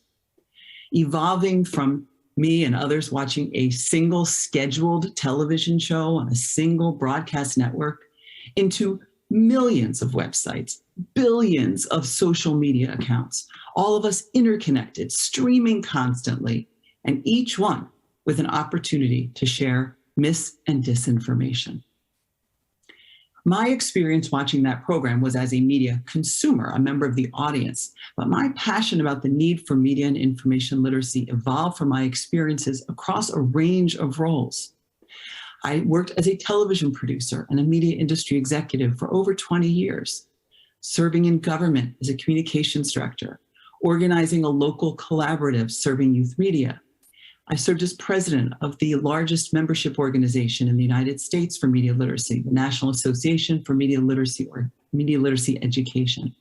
Evolving from me and others watching a single scheduled television show on a single broadcast network into millions of websites, billions of social media accounts, all of us interconnected, streaming constantly, and each one with an opportunity to share mis and disinformation. My experience watching that program was as a media consumer, a member of the audience, but my passion about the need for media and information literacy evolved from my experiences across a range of roles. I worked as a television producer and a media industry executive for over 20 years, serving in government as a communications director,
organizing a local collaborative serving youth media. I served as president of the largest membership organization in the United States for media literacy, the National Association for Media Literacy or Media Literacy Education.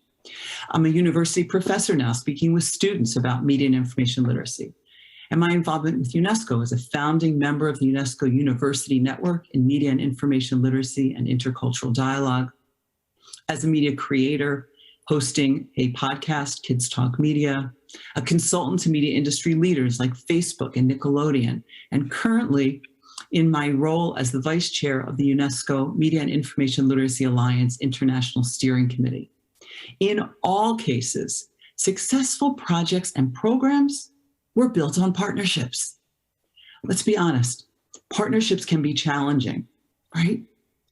I'm a university professor now, speaking with students about media and information literacy. And my involvement with UNESCO as a founding member of the UNESCO University Network in Media and Information Literacy and Intercultural Dialogue, as a media creator, hosting a podcast, Kids Talk Media, a consultant to media industry leaders like Facebook and Nickelodeon, and currently in my role as the vice chair of the UNESCO Media and Information Literacy Alliance International Steering Committee. In all cases, successful projects and programs were built on partnerships. Let's be honest, partnerships can be challenging, right?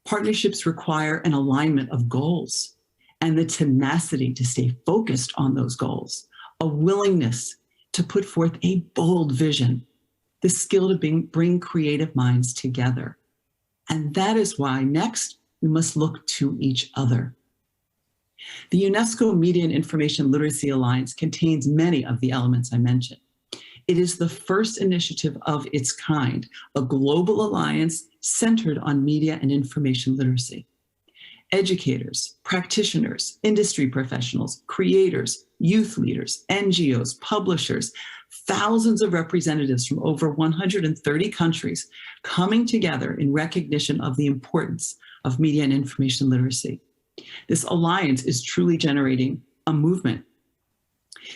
Partnerships require an alignment of goals and the tenacity to stay focused on those goals, a willingness to put forth a bold vision, the skill to bring creative minds together. And that is why next we must look to each other. The UNESCO Media and Information Literacy Alliance contains many of the elements I mentioned. It is the first initiative of its kind, a global alliance centered on media and information literacy. Educators, practitioners, industry professionals, creators, youth leaders, NGOs, publishers, thousands of representatives from over 130 countries coming together in recognition of the importance of media and information literacy. This alliance is truly generating a movement.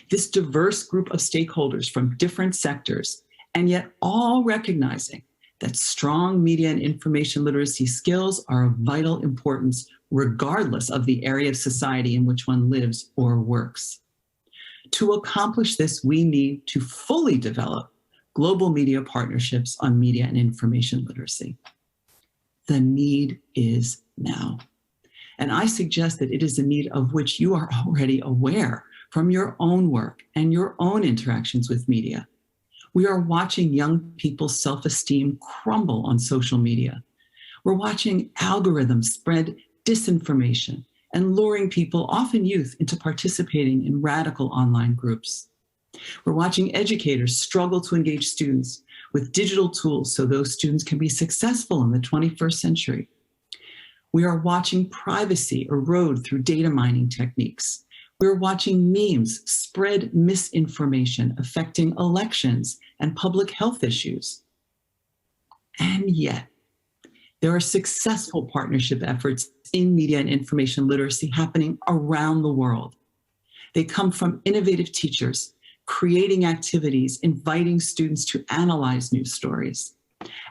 This diverse group of stakeholders from different sectors, and yet all recognizing that strong media and information literacy skills are of vital importance regardless of the area of society in which one lives or works. To accomplish this, we need to fully develop global media partnerships on media and information literacy. The need is now. And I suggest that it is a need of which you are already aware from your own work and your own interactions with media. We are watching young people's self-esteem crumble on social media. We're watching algorithms spread disinformation and luring people, often youth, into participating in radical online groups. We're watching educators struggle to engage students with digital tools so those students can be successful in the 21st century. We are watching privacy erode through data mining techniques. We're watching memes spread misinformation affecting elections and public health issues. And yet, there are successful partnership efforts in media and information literacy happening around the world. They come from innovative teachers creating activities, inviting students to analyze news stories,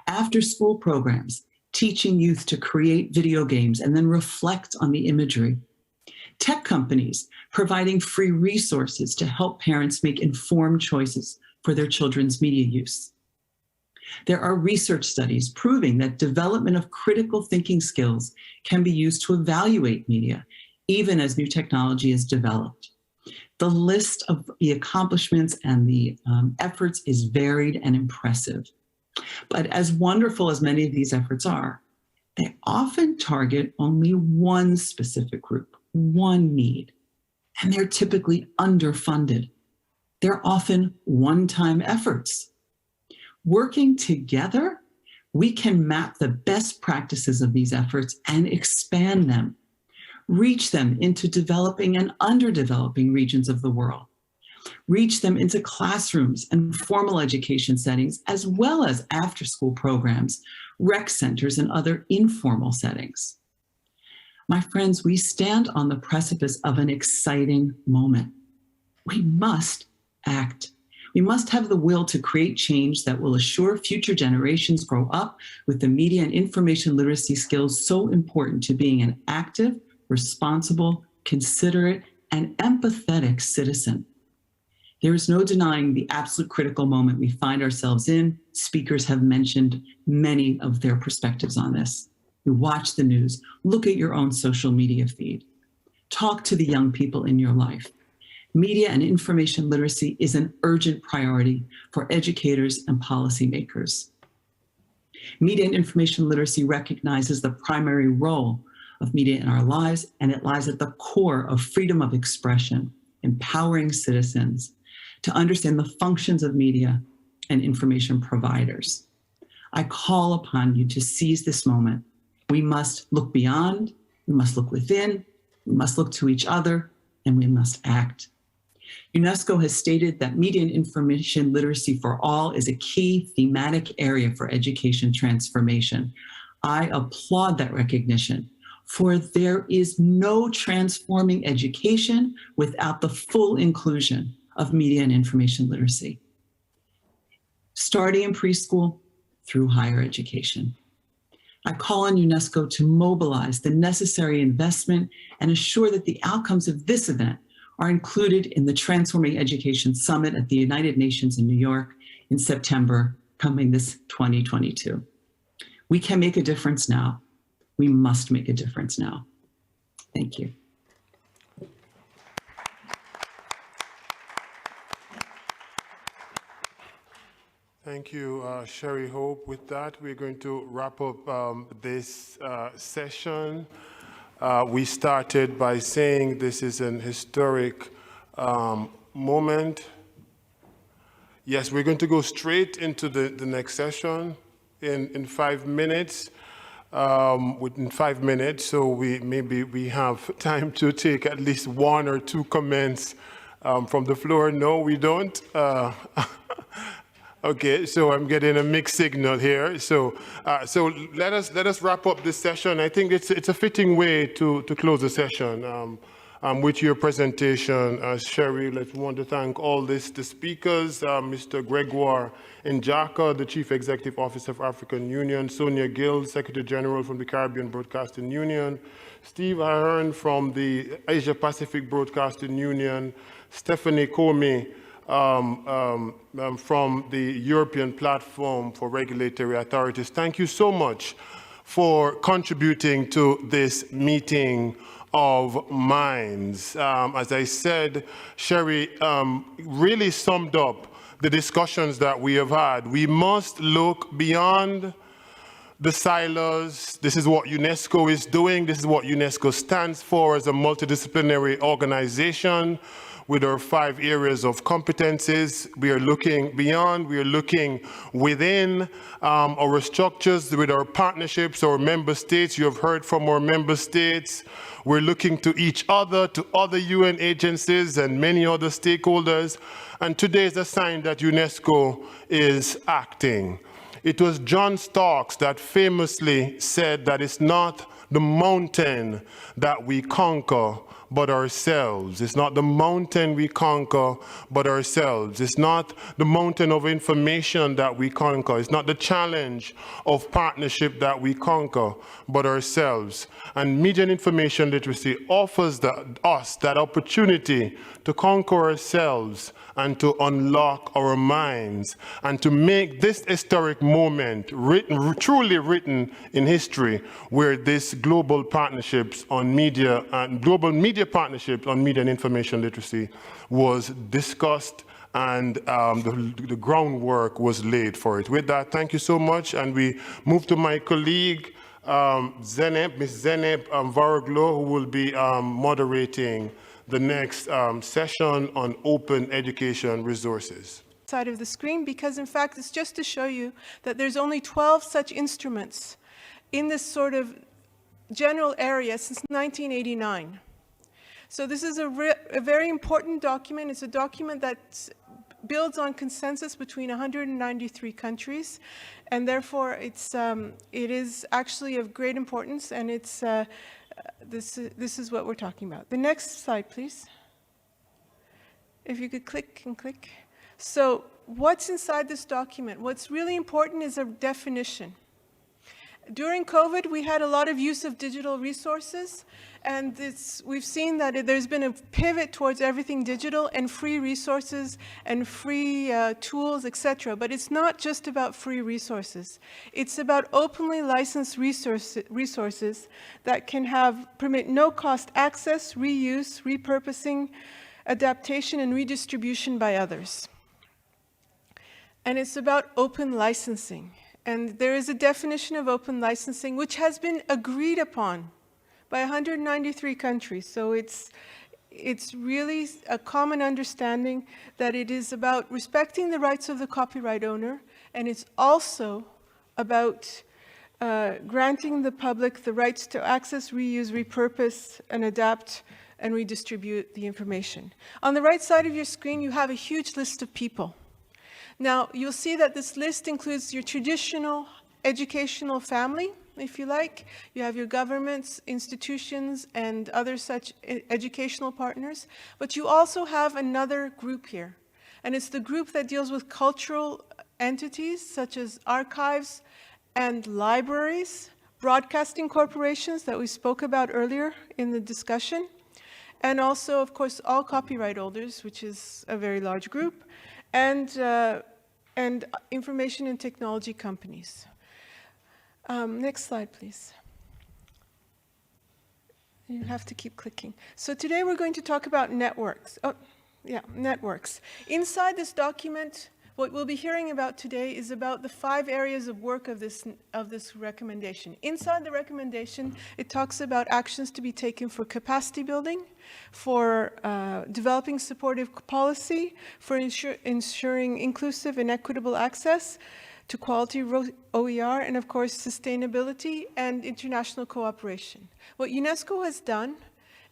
after-school programs, teaching youth to create video games and then reflect on the imagery, tech companies providing free resources to help parents make informed choices for their children's media use. There are research studies proving that development of critical thinking skills can be used to evaluate media, even as new technology is developed. The list of the accomplishments and the efforts is varied and impressive. But as wonderful as many of these efforts are, they often target only one specific group, one need, and they're typically underfunded. They're often one-time efforts. Working together, we can map the best practices of these efforts and expand them, reach them into developing and underdeveloping regions of the world, reach them into classrooms and formal education settings, as well as after-school programs, rec centers, and other informal settings. My friends, we stand on the precipice of an exciting moment. We must act. We must have the will to create change that will assure future generations grow up with the media and information literacy skills so important to being an active, responsible, considerate, and empathetic citizen. There is no denying the absolute critical moment we find ourselves in. Speakers have mentioned many of their perspectives on this. You watch the news, look at your own social media feed, talk to the young people in your life. Media and information literacy is an urgent priority for educators and policymakers. Media and information literacy recognizes the primary role of media in our lives, and it lies at the core of freedom of expression, empowering citizens to understand the functions of media and information providers. I call upon you to seize this moment. We must look beyond, we must look within, we must look to each other, and we must act. UNESCO has stated that media and information literacy for all is a key thematic area for education transformation. I applaud that recognition, for there is no transforming education without the full inclusion of media and information literacy, starting in preschool through higher education. I call on UNESCO to mobilize the necessary investment and assure that the outcomes of this event are included in the Transforming Education Summit at the United Nations in New York in September, coming this 2022. We can make a difference now. We must make a difference now. Thank you.
Thank you, Sherry Hope. With that, we're going to wrap up this session. We started by saying this is an historic moment. Yes, we're going to go straight into the next session in 5 minutes. Within 5 minutes, so we have time to take at least 1 or 2 comments from the floor. No, we don't. Okay, so I'm getting a mixed signal here. So let us wrap up this session. I think it's a fitting way to close the session with your presentation, Sherry. I want to thank all the speakers, Mr. Gregoire Njaka, the Chief Executive Officer of African Union, Sonia Gill, Secretary General from the Caribbean Broadcasting Union, Steve Ahern from the Asia Pacific Broadcasting Union, Stephanie Comey from the European Platform for Regulatory Authorities. Thank you so much for contributing to this meeting of minds. As I said, Sherry really summed up the discussions that we have had. We must look beyond the silos. This is what UNESCO is doing. This is what UNESCO stands for as a multidisciplinary organization with our 5 areas of competencies. We are looking beyond, we are looking within our structures with our partnerships, our member states. You have heard from our member states. We're looking to each other, to other UN agencies and many other stakeholders. And today is a sign that UNESCO is acting. It was John Starks that famously said that it's not the mountain that we conquer, but ourselves. It's not the mountain we conquer, but ourselves. It's not the mountain of information that we conquer. It's not the challenge of partnership that we conquer, but ourselves. And media and information literacy offers us that opportunity to conquer ourselves and to unlock our minds and to make this historic moment truly written in history, where this global partnerships on media and global media partnerships on media and information literacy was discussed, and the groundwork was laid for it. With that, thank you so much, and we move to my colleague, Ms. Zeneb Varoglo, who will be moderating the next session on open education resources.
Side of the screen, because in fact it's just to show you that there's only 12 such instruments in this sort of general area since 1989. So this is a very important document. It's a document that builds on consensus between 193 countries, and therefore it is actually of great importance, and it's this is what we're talking about. The next slide, please. If you could click and click. So what's inside this document? What's really important is a definition. During COVID, we had a lot of use of digital resources, and we've seen that there's been a pivot towards everything digital and free resources and free tools, etc. But it's not just about free resources. It's about openly licensed resources that can permit no-cost access, reuse, repurposing, adaptation, and redistribution by others. And it's about open licensing. And there is a definition of open licensing which has been agreed upon by 193 countries. So it's really a common understanding that it is about respecting the rights of the copyright owner, and it's also about granting the public the rights to access, reuse, repurpose, and adapt and redistribute the information. On the right side of your screen, you have a huge list of people. Now, you'll see that this list includes your traditional educational family, if you like. You have your governments, institutions, and other such educational partners. But you also have another group here. And it's the group that deals with cultural entities, such as archives and libraries, broadcasting corporations that we spoke about earlier in the discussion, and also, of course, all copyright holders, which is a very large group, and information and technology companies. Next slide, please. You have to keep clicking. So today we're going to talk about networks. Oh, yeah, networks. Inside this document, what we'll be hearing about today is about the 5 areas of work of this recommendation. Inside the recommendation, it talks about actions to be taken for capacity building, for developing supportive policy, for ensuring inclusive and equitable access to quality OER, and of course, sustainability and international cooperation. What UNESCO has done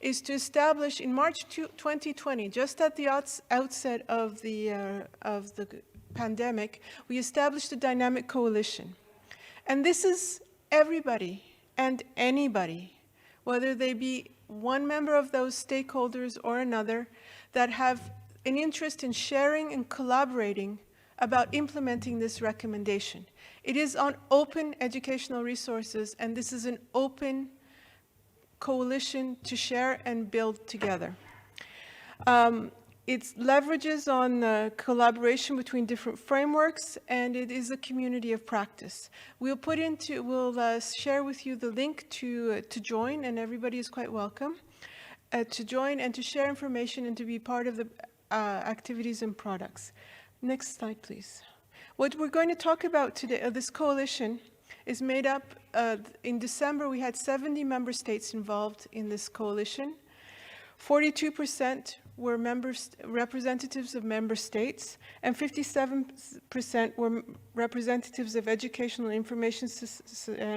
is to establish in March 2020, just at the outset of the pandemic, we established a dynamic coalition. And this is everybody and anybody, whether they be one member of those stakeholders or another, that have an interest in sharing and collaborating about implementing this recommendation. It is on open educational resources, and this is an open coalition to share and build together. It leverages on collaboration between different frameworks, and it is a community of practice. We'll share with you the link to join, and everybody is quite welcome to join and to share information and to be part of the activities and products. Next slide, please. What we're going to talk about today, this coalition, is made up, in December, we had 70 member states involved in this coalition. 42% were representatives of member states, and 57% were representatives of educational information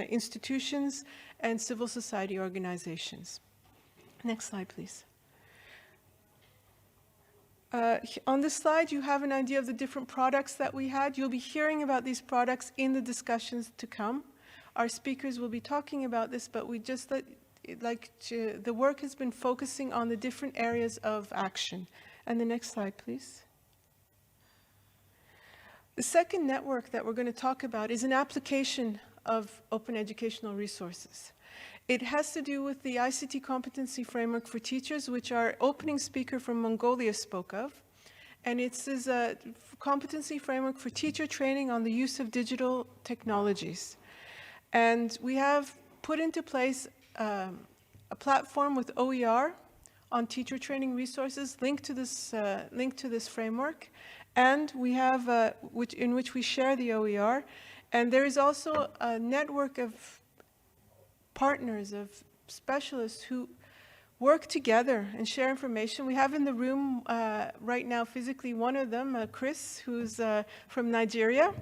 institutions and civil society organizations. Next slide, please. On this slide, you have an idea of the different products that we had. You'll be hearing about these products in the discussions to come. Our speakers will be talking about this, but we just the work has been focusing on the different areas of action. And the next slide, please. The second network that we're going to talk about is an application of open educational resources. It has to do with the ICT competency framework for teachers, which our opening speaker from Mongolia spoke of. And it is a competency framework for teacher training on the use of digital technologies. And we have put into place a platform with OER on teacher training resources linked to this framework. And we have, in which we share the OER. And there is also a network of partners, of specialists who work together and share information. We have in the room right now physically one of them, Chris, who's from Nigeria,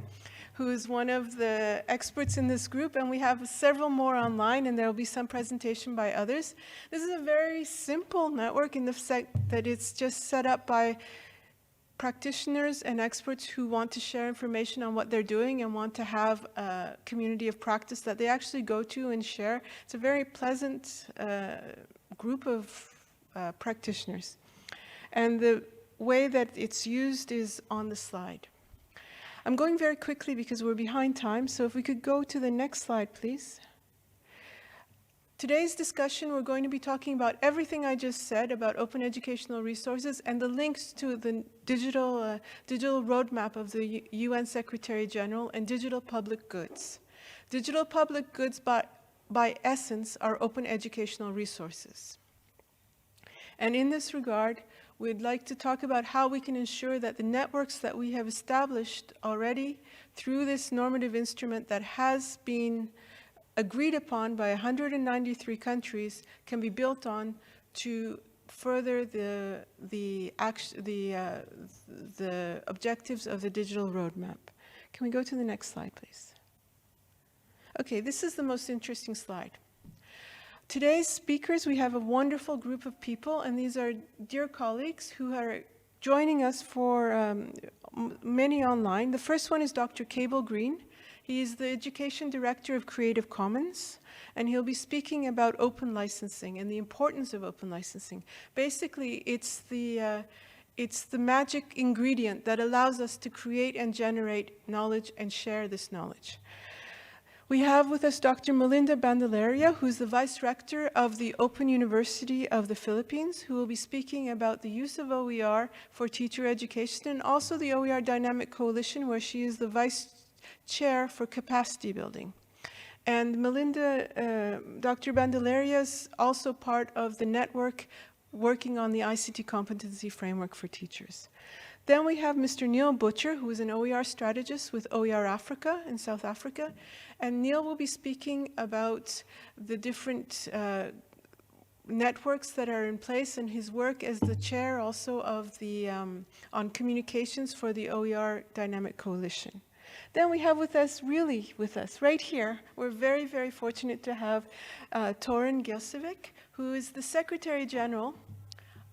who is one of the experts in this group, and we have several more online, and there will be some presentation by others. This is a very simple network in the fact that it's just set up by practitioners and experts who want to share information on what they're doing and want to have a community of practice that they actually go to and share. It's a very pleasant group of practitioners. And the way that it's used is on the slide. I'm going very quickly because we're behind time, so if we could go to the next slide, please. Today's discussion, we're going to be talking about everything I just said about open educational resources and the links to the digital roadmap of the UN Secretary General and digital public goods. Digital public goods, by essence, are open educational resources. And in this regard, we'd like to talk about how we can ensure that the networks that we have established already through this normative instrument that has been agreed upon by 193 countries can be built on to further the objectives of the digital roadmap. Can we go to the next slide, please? Okay, this is the most interesting slide. Today's speakers, we have a wonderful group of people, and these are dear colleagues who are joining us for many online. The first one is Dr. Cable Green. He is the Education Director of Creative Commons, and he'll be speaking about open licensing and the importance of open licensing. Basically, it's the magic ingredient that allows us to create and generate knowledge and share this knowledge. We have with us Dr. Melinda Bandelaria, who's the Vice Rector of the Open University of the Philippines, who will be speaking about the use of OER for teacher education and also the OER Dynamic Coalition, where she is the Vice Chair for Capacity Building. And Melinda, Dr. Bandelaria is also part of the network working on the ICT competency framework for teachers. Then we have Mr. Neil Butcher, who is an OER strategist with OER Africa in South Africa. And Neil will be speaking about the different networks that are in place and his work as the chair also of the on communications for the OER Dynamic Coalition. Then we have with us, right here, we're very, very fortunate to have Torin Gilsevic, who is the Secretary General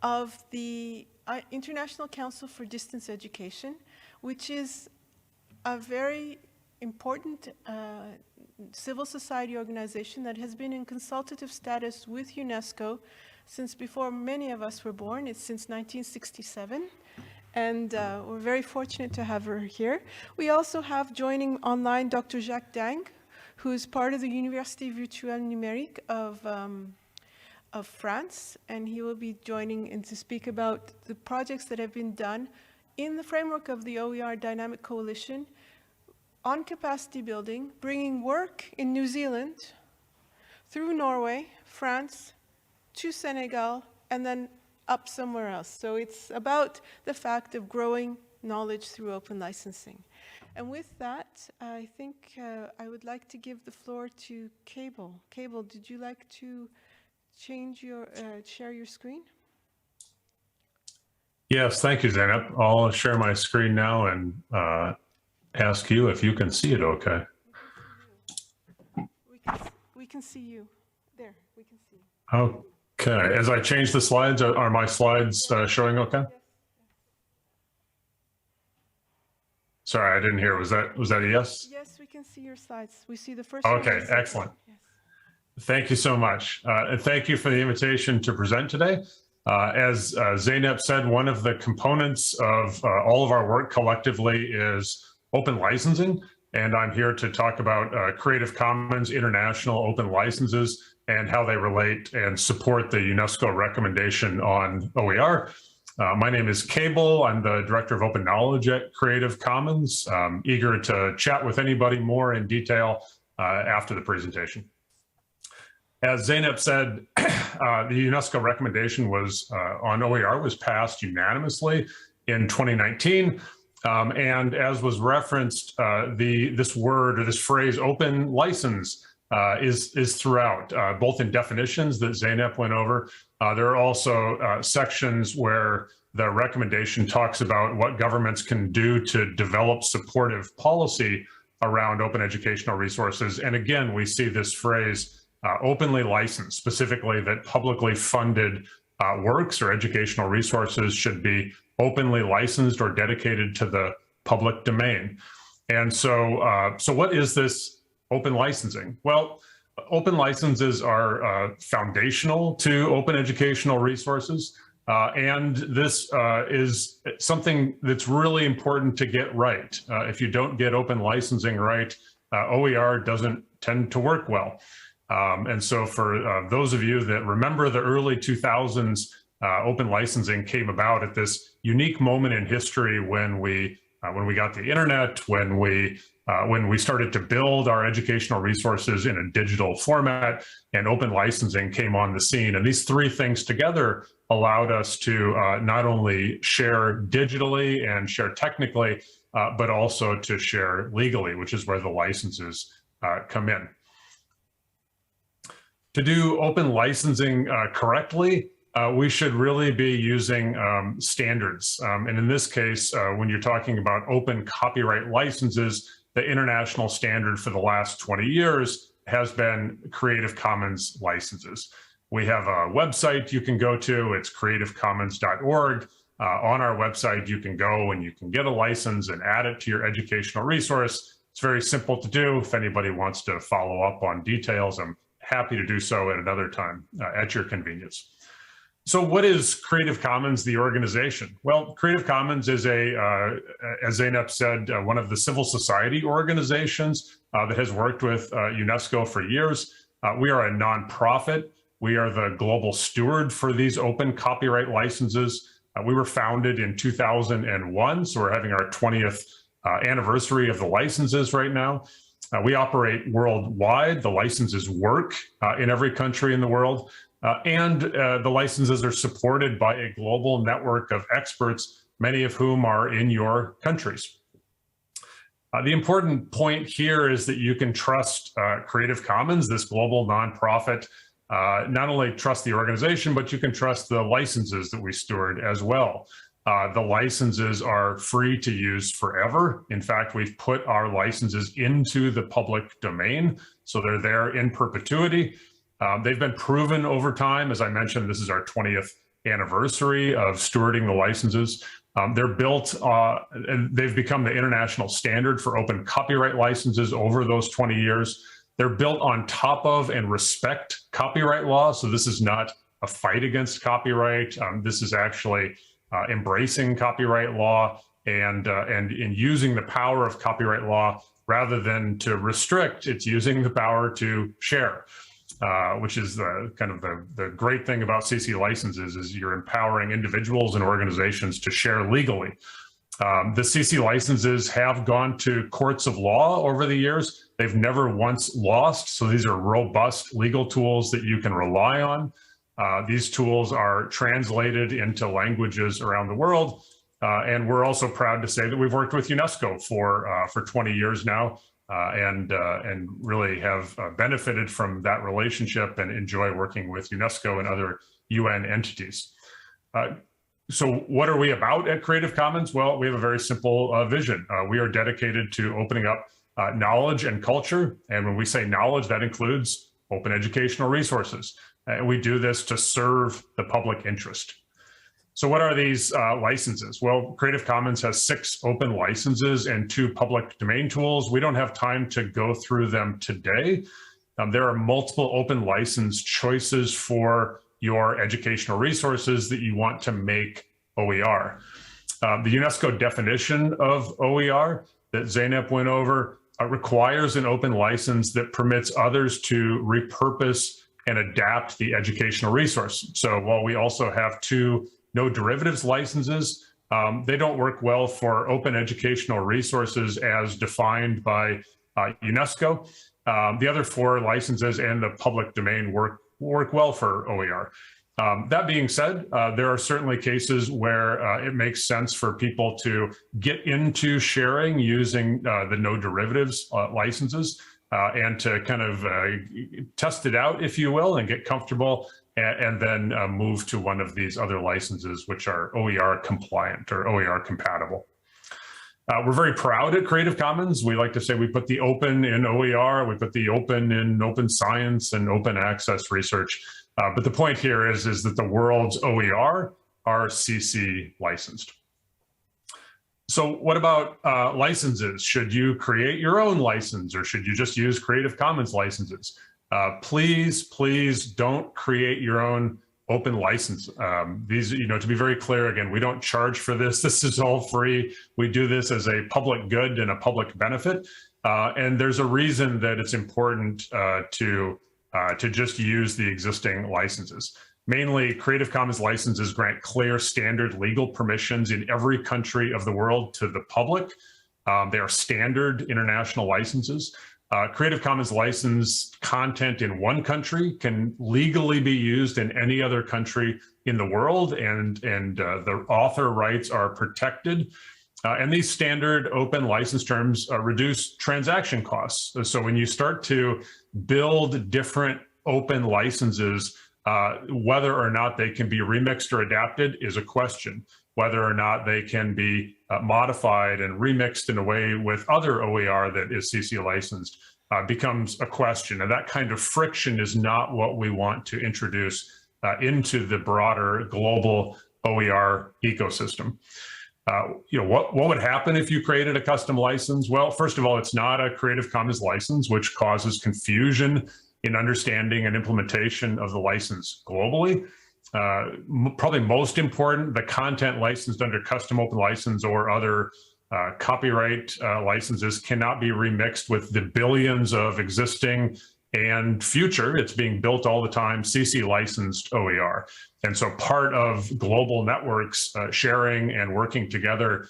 of the International Council for Distance Education, which is a very important civil society organization that has been in consultative status with UNESCO since before many of us were born. It's since 1967. And we're very fortunate to have her here. We also have joining online Dr. Jacques Dang, who is part of the Université Virtuelle Numérique of France, and he will be joining in to speak about the projects that have been done in the framework of the OER Dynamic Coalition on capacity building, bringing work in New Zealand through Norway, France, to Senegal, and then up somewhere else. So it's about the fact of growing knowledge through open licensing. And with that, I think I would like to give the floor to Cable. Cable, did you like to change your, share your screen?
Yes, thank you, Zainab. I'll share my screen now and ask you if you can see it okay.
We can see you. There, we can see.
Okay, as I change the slides, are my slides showing okay? Sorry, I didn't hear. Was that a yes?
Yes, we can see your slides. We see the first
Okay,
one.
excellent. Yes. Thank you so much. And thank you for the invitation to present today. As Zainab said, one of the components of all of our work collectively is open licensing. And I'm here to talk about Creative Commons international open licenses and how they relate and support the UNESCO recommendation on OER. My name is Cable. I'm the Director of Open Knowledge at Creative Commons. Eager to chat with anybody more in detail after the presentation. As Zainab said, the UNESCO recommendation was on OER was passed unanimously in 2019. And as was referenced, this word or this phrase open license is throughout, both in definitions that Zainab went over. There are also sections where the recommendation talks about what governments can do to develop supportive policy around open educational resources. And again, we see this phrase openly licensed, specifically that publicly funded works or educational resources should be openly licensed or dedicated to the public domain. And so, so what is this open licensing? Well, open licenses are foundational to open educational resources. And this is something that's really important to get right. If you don't get open licensing right, OER doesn't tend to work well. And so for those of you that remember the early 2000s, open licensing came about at this unique moment in history when we got the internet, when we started to build our educational resources in a digital format, and open licensing came on the scene. And these three things together allowed us to not only share digitally and share technically, but also to share legally, which is where the licenses come in. To do open licensing correctly, we should really be using standards. And in this case, when you're talking about open copyright licenses, the international standard for the last 20 years has been Creative Commons licenses. We have a website you can go to, it's creativecommons.org. On our website, you can go and you can get a license and add it to your educational resource. It's very simple to do. If anybody wants to follow up on details, I'm happy to do so at another time at your convenience. So what is Creative Commons, the organization? Well, Creative Commons is as Zeynep said, one of the civil society organizations that has worked with UNESCO for years. We are a nonprofit. We are the global steward for these open copyright licenses. We were founded in 2001, so we're having our 20th anniversary of the licenses right now. We operate worldwide. The licenses work in every country in the world. And the licenses are supported by a global network of experts, many of whom are in your countries. The important point here is that you can trust Creative Commons, this global nonprofit, not only trust the organization, but you can trust the licenses that we steward as well. The licenses are free to use forever. In fact, we've put our licenses into the public domain, so they're there in perpetuity. They've been proven over time. As I mentioned, this is our 20th anniversary of stewarding the licenses. They're built, and they've become the international standard for open copyright licenses over those 20 years. They're built on top of and respect copyright law. So this is not a fight against copyright. This is actually embracing copyright law and in using the power of copyright law rather than to restrict, it's using the power to share. Which is the great thing about CC licenses is you're empowering individuals and organizations to share legally. The CC licenses have gone to courts of law over the years. They've never once lost. So these are robust legal tools that you can rely on. These tools are translated into languages around the world. And we're also proud to say that we've worked with UNESCO for 20 years now. And really have benefited from that relationship and enjoy working with UNESCO and other UN entities. So what are we about at Creative Commons? Well, we have a very simple vision. We are dedicated to opening up knowledge and culture. And when we say knowledge, that includes open educational resources. And we do this to serve the public interest. So what are these licenses? Well, Creative Commons has 6 open licenses and 2 public domain tools. We don't have time to go through them today. There are multiple open license choices for your educational resources that you want to make OER. The UNESCO definition of OER that Zeynep went over requires an open license that permits others to repurpose and adapt the educational resource. So while we also have 2 no derivatives licenses, they don't work well for open educational resources as defined by UNESCO. The other 4 licenses and the public domain work well for OER. That being said, there are certainly cases where it makes sense for people to get into sharing using the no derivatives licenses and to kind of test it out, if you will, and get comfortable and then move to one of these other licenses, which are OER compliant or OER compatible. We're very proud at Creative Commons. We like to say we put the open in OER, we put the open in open science and open access research. But the point here is that the world's OER are CC licensed. So what about licenses? Should you create your own license or should you just use Creative Commons licenses? Please don't create your own open license. These, to be very clear, again, we don't charge for this. This is all free. We do this as a public good and a public benefit. And there's a reason that it's important to just use the existing licenses. Mainly, Creative Commons licenses grant clear standard legal permissions in every country of the world to the public. They are standard international licenses. Creative Commons licensed content in one country can legally be used in any other country in the world, and the author rights are protected. And these standard open license terms reduce transaction costs. So when you start to build different open licenses, Whether or not they can be remixed or adapted is a question. Whether or not they can be modified and remixed in a way with other OER that is CC licensed becomes a question. And that kind of friction is not what we want to introduce into the broader global OER ecosystem. What would happen if you created a custom license? Well, first of all, it's not a Creative Commons license, which causes confusion in understanding and implementation of the license globally. Probably most important, the content licensed under custom open license or other copyright licenses cannot be remixed with the billions of existing and future, it's being built all the time, CC licensed OER. And so part of global networks sharing and working together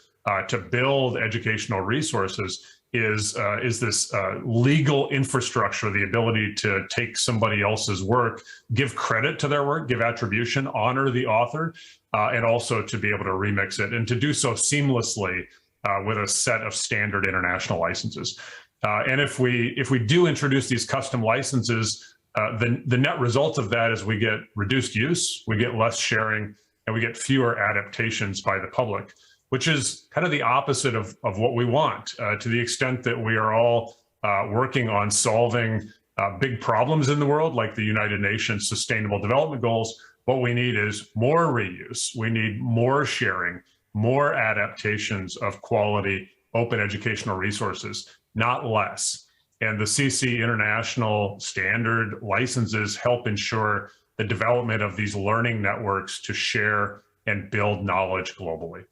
to build educational resources is this legal infrastructure, the ability to take somebody else's work, give credit to their work, give attribution, honor the author, and also to be able to remix it and to do so seamlessly with a set of standard international licenses. And if we do introduce these custom licenses, the net result of that is we get reduced use, we get less sharing, and we get fewer adaptations by the public, which is kind of the opposite of what we want. To the extent that we are all working on solving big problems in the world, like the United Nations Sustainable Development Goals, what we need is more reuse. We need more sharing, more adaptations of quality open educational resources, not less. And the CC International standard licenses help ensure the development of these learning networks to share and build knowledge globally.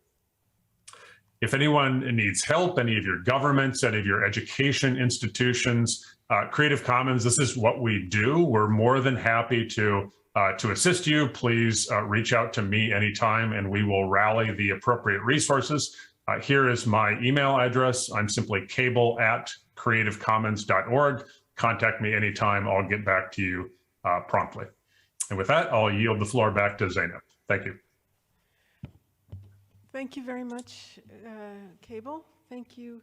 If anyone needs help, any of your governments, any of your education institutions, Creative Commons, this is what we do. We're more than happy to assist you. Please reach out to me anytime and we will rally the appropriate resources. Here is my email address. I'm simply cable@creativecommons.org. Contact me anytime. I'll get back to you promptly. And with that, I'll yield the floor back to Zeynep. Thank you.
Thank you very much, Cable. Thank you.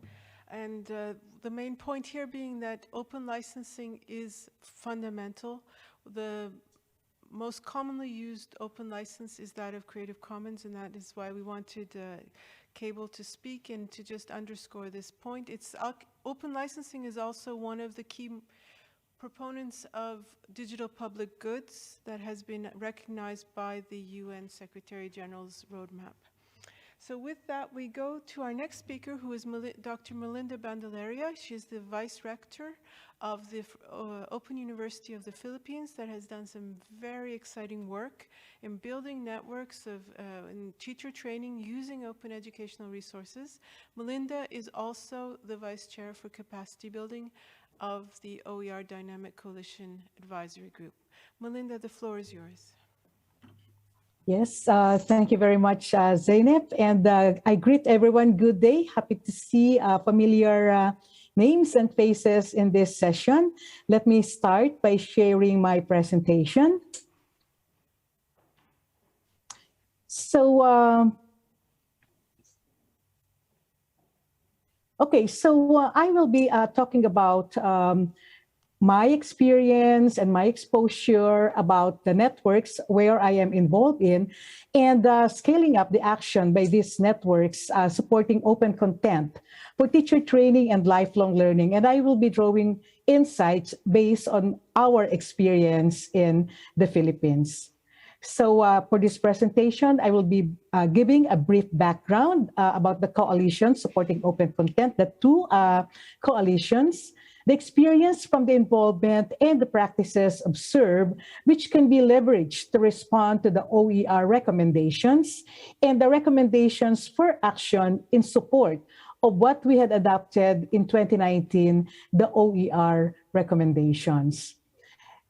And the main point here being that open licensing is fundamental. The most commonly used open license is that of Creative Commons, and that is why we wanted Cable to speak and to just underscore this point. Open licensing is also one of the key proponents of digital public goods that has been recognized by the UN Secretary General's roadmap. So with that, we go to our next speaker, who is Dr. Melinda Bandeleria. She's the Vice Rector of the Open University of the Philippines that has done some very exciting work in building networks of in teacher training using open educational resources. Melinda is also the Vice Chair for Capacity Building of the OER Dynamic Coalition Advisory Group. Melinda, the floor is yours.
Yes, thank you very much, Zeynep. And I greet everyone. Good day. Happy to see familiar names and faces in this session. Let me start by sharing my presentation. So, I will be talking about my experience and my exposure about the networks where I am involved in, and scaling up the action by these networks supporting open content for teacher training and lifelong learning. And I will be drawing insights based on our experience in the Philippines. So for this presentation, I will be giving a brief background about the coalition supporting open content, the two coalitions, the experience from the involvement and the practices observed, which can be leveraged to respond to the OER recommendations and the recommendations for action in support of what we had adopted in 2019, the OER recommendations.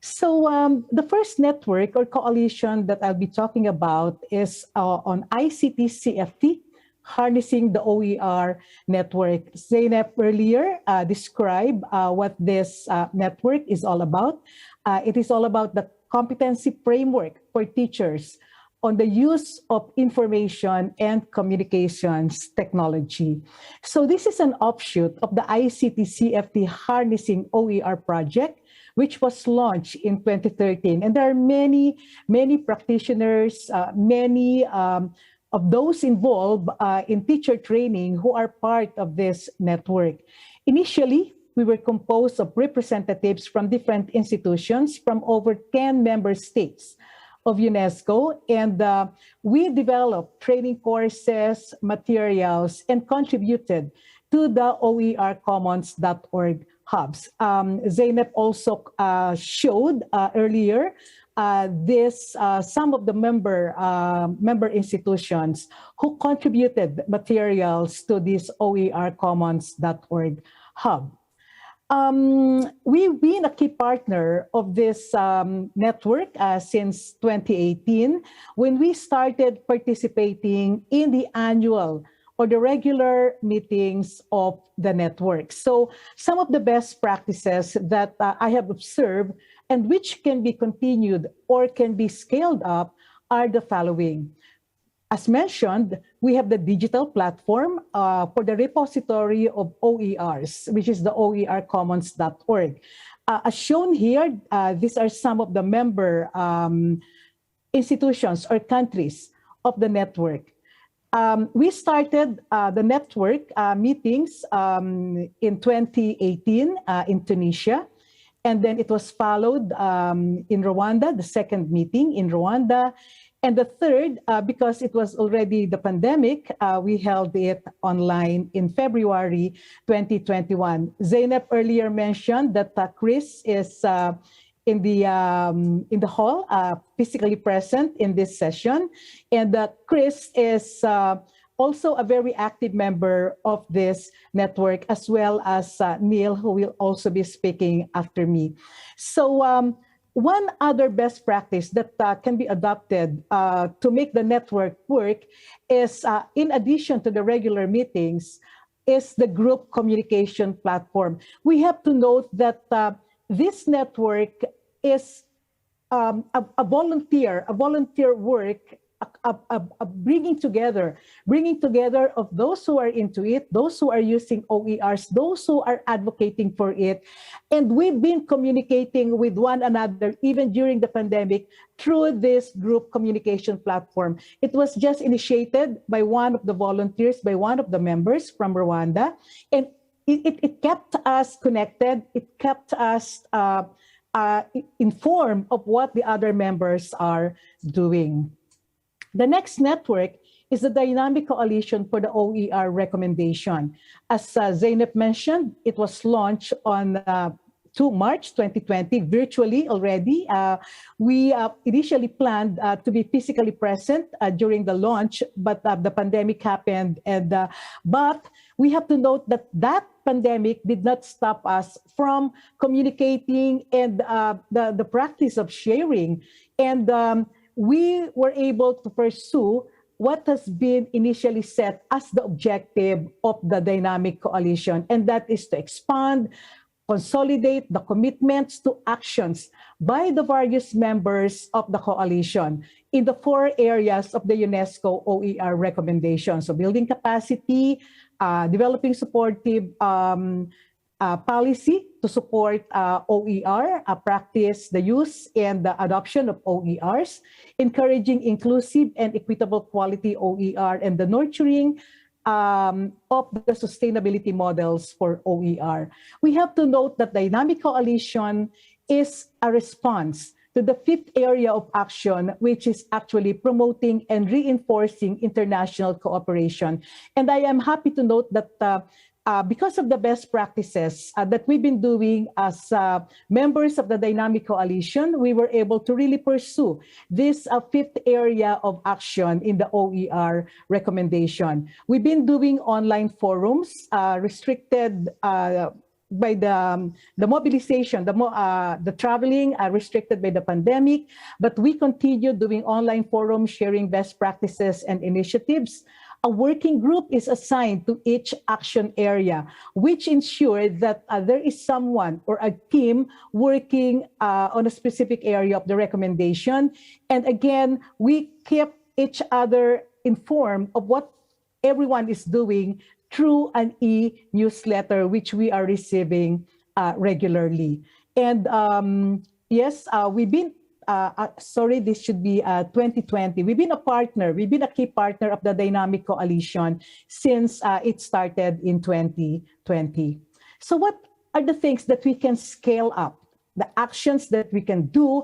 So the first network or coalition that I'll be talking about is on ICT CFT, harnessing the OER network. Zeynep earlier described what this network is all about. It is all about the competency framework for teachers on the use of information and communications technology. So this is an offshoot of the ICT CFT Harnessing OER project, which was launched in 2013. And there are many, many practitioners, many of those involved in teacher training who are part of this network. Initially, we were composed of representatives from different institutions from over 10 member states of UNESCO, and we developed training courses, materials, and contributed to the oercommons.org hubs. Zeynep also showed earlier some of the member institutions who contributed materials to this oercommons.org hub. We've been a key partner of this network since 2018 when we started participating in the annual or the regular meetings of the network. So some of the best practices that I have observed and which can be continued or can be scaled up are the following. As mentioned, we have the digital platform for the repository of OERs, which is the oercommons.org. As shown here, these are some of the member institutions or countries of the network. We started the network meetings in 2018 in Tunisia, and then it was followed in Rwanda, the second meeting in Rwanda. And the third, because it was already the pandemic, we held it online in February 2021. Zeynep earlier mentioned that Chris is in the hall, physically present in this session, and Chris is also a very active member of this network, as well as Neil, who will also be speaking after me. So. One other best practice that can be adopted to make the network work is, in addition to the regular meetings, is the group communication platform. We have to note that this network is a volunteer work, a bringing together of those who are into it, those who are using OERs, those who are advocating for it. And we've been communicating with one another even during the pandemic through this group communication platform. It was just initiated by one of the volunteers, by one of the members from Rwanda, and it kept us connected. It kept us informed of what the other members are doing. The next network is the Dynamic Coalition for the OER Recommendation. As Zeynep mentioned, it was launched on March 2020, virtually already. We initially planned to be physically present during the launch, but the pandemic happened. But we have to note that that pandemic did not stop us from communicating and the practice of sharing. And we were able to pursue what has been initially set as the objective of the Dynamic Coalition, and that is to expand, consolidate the commitments to actions by the various members of the coalition in the 4 areas of the UNESCO OER recommendation. So building capacity, developing supportive policy to support OER, practice the use and the adoption of OERs, encouraging inclusive and equitable quality OER, and the nurturing of the sustainability models for OER. We have to note that Dynamic Coalition is a response to the 5th area of action, which is actually promoting and reinforcing international cooperation. And I am happy to note that because of the best practices that we've been doing as members of the Dynamic Coalition, we were able to really pursue this 5th area of action in the OER recommendation. We've been doing online forums restricted by the mobilization, the traveling restricted by the pandemic, but we continue doing online forums, sharing best practices and initiatives. A working group is assigned to each action area, which ensures that there is someone or a team working on a specific area of the recommendation. And again, we keep each other informed of what everyone is doing through an e-newsletter, which we are receiving regularly. And yes, we've been, sorry, this should be 2020. We've been a partner, we've been a key partner of the Dynamic Coalition since it started in 2020. So what are the things that we can scale up? The actions that we can do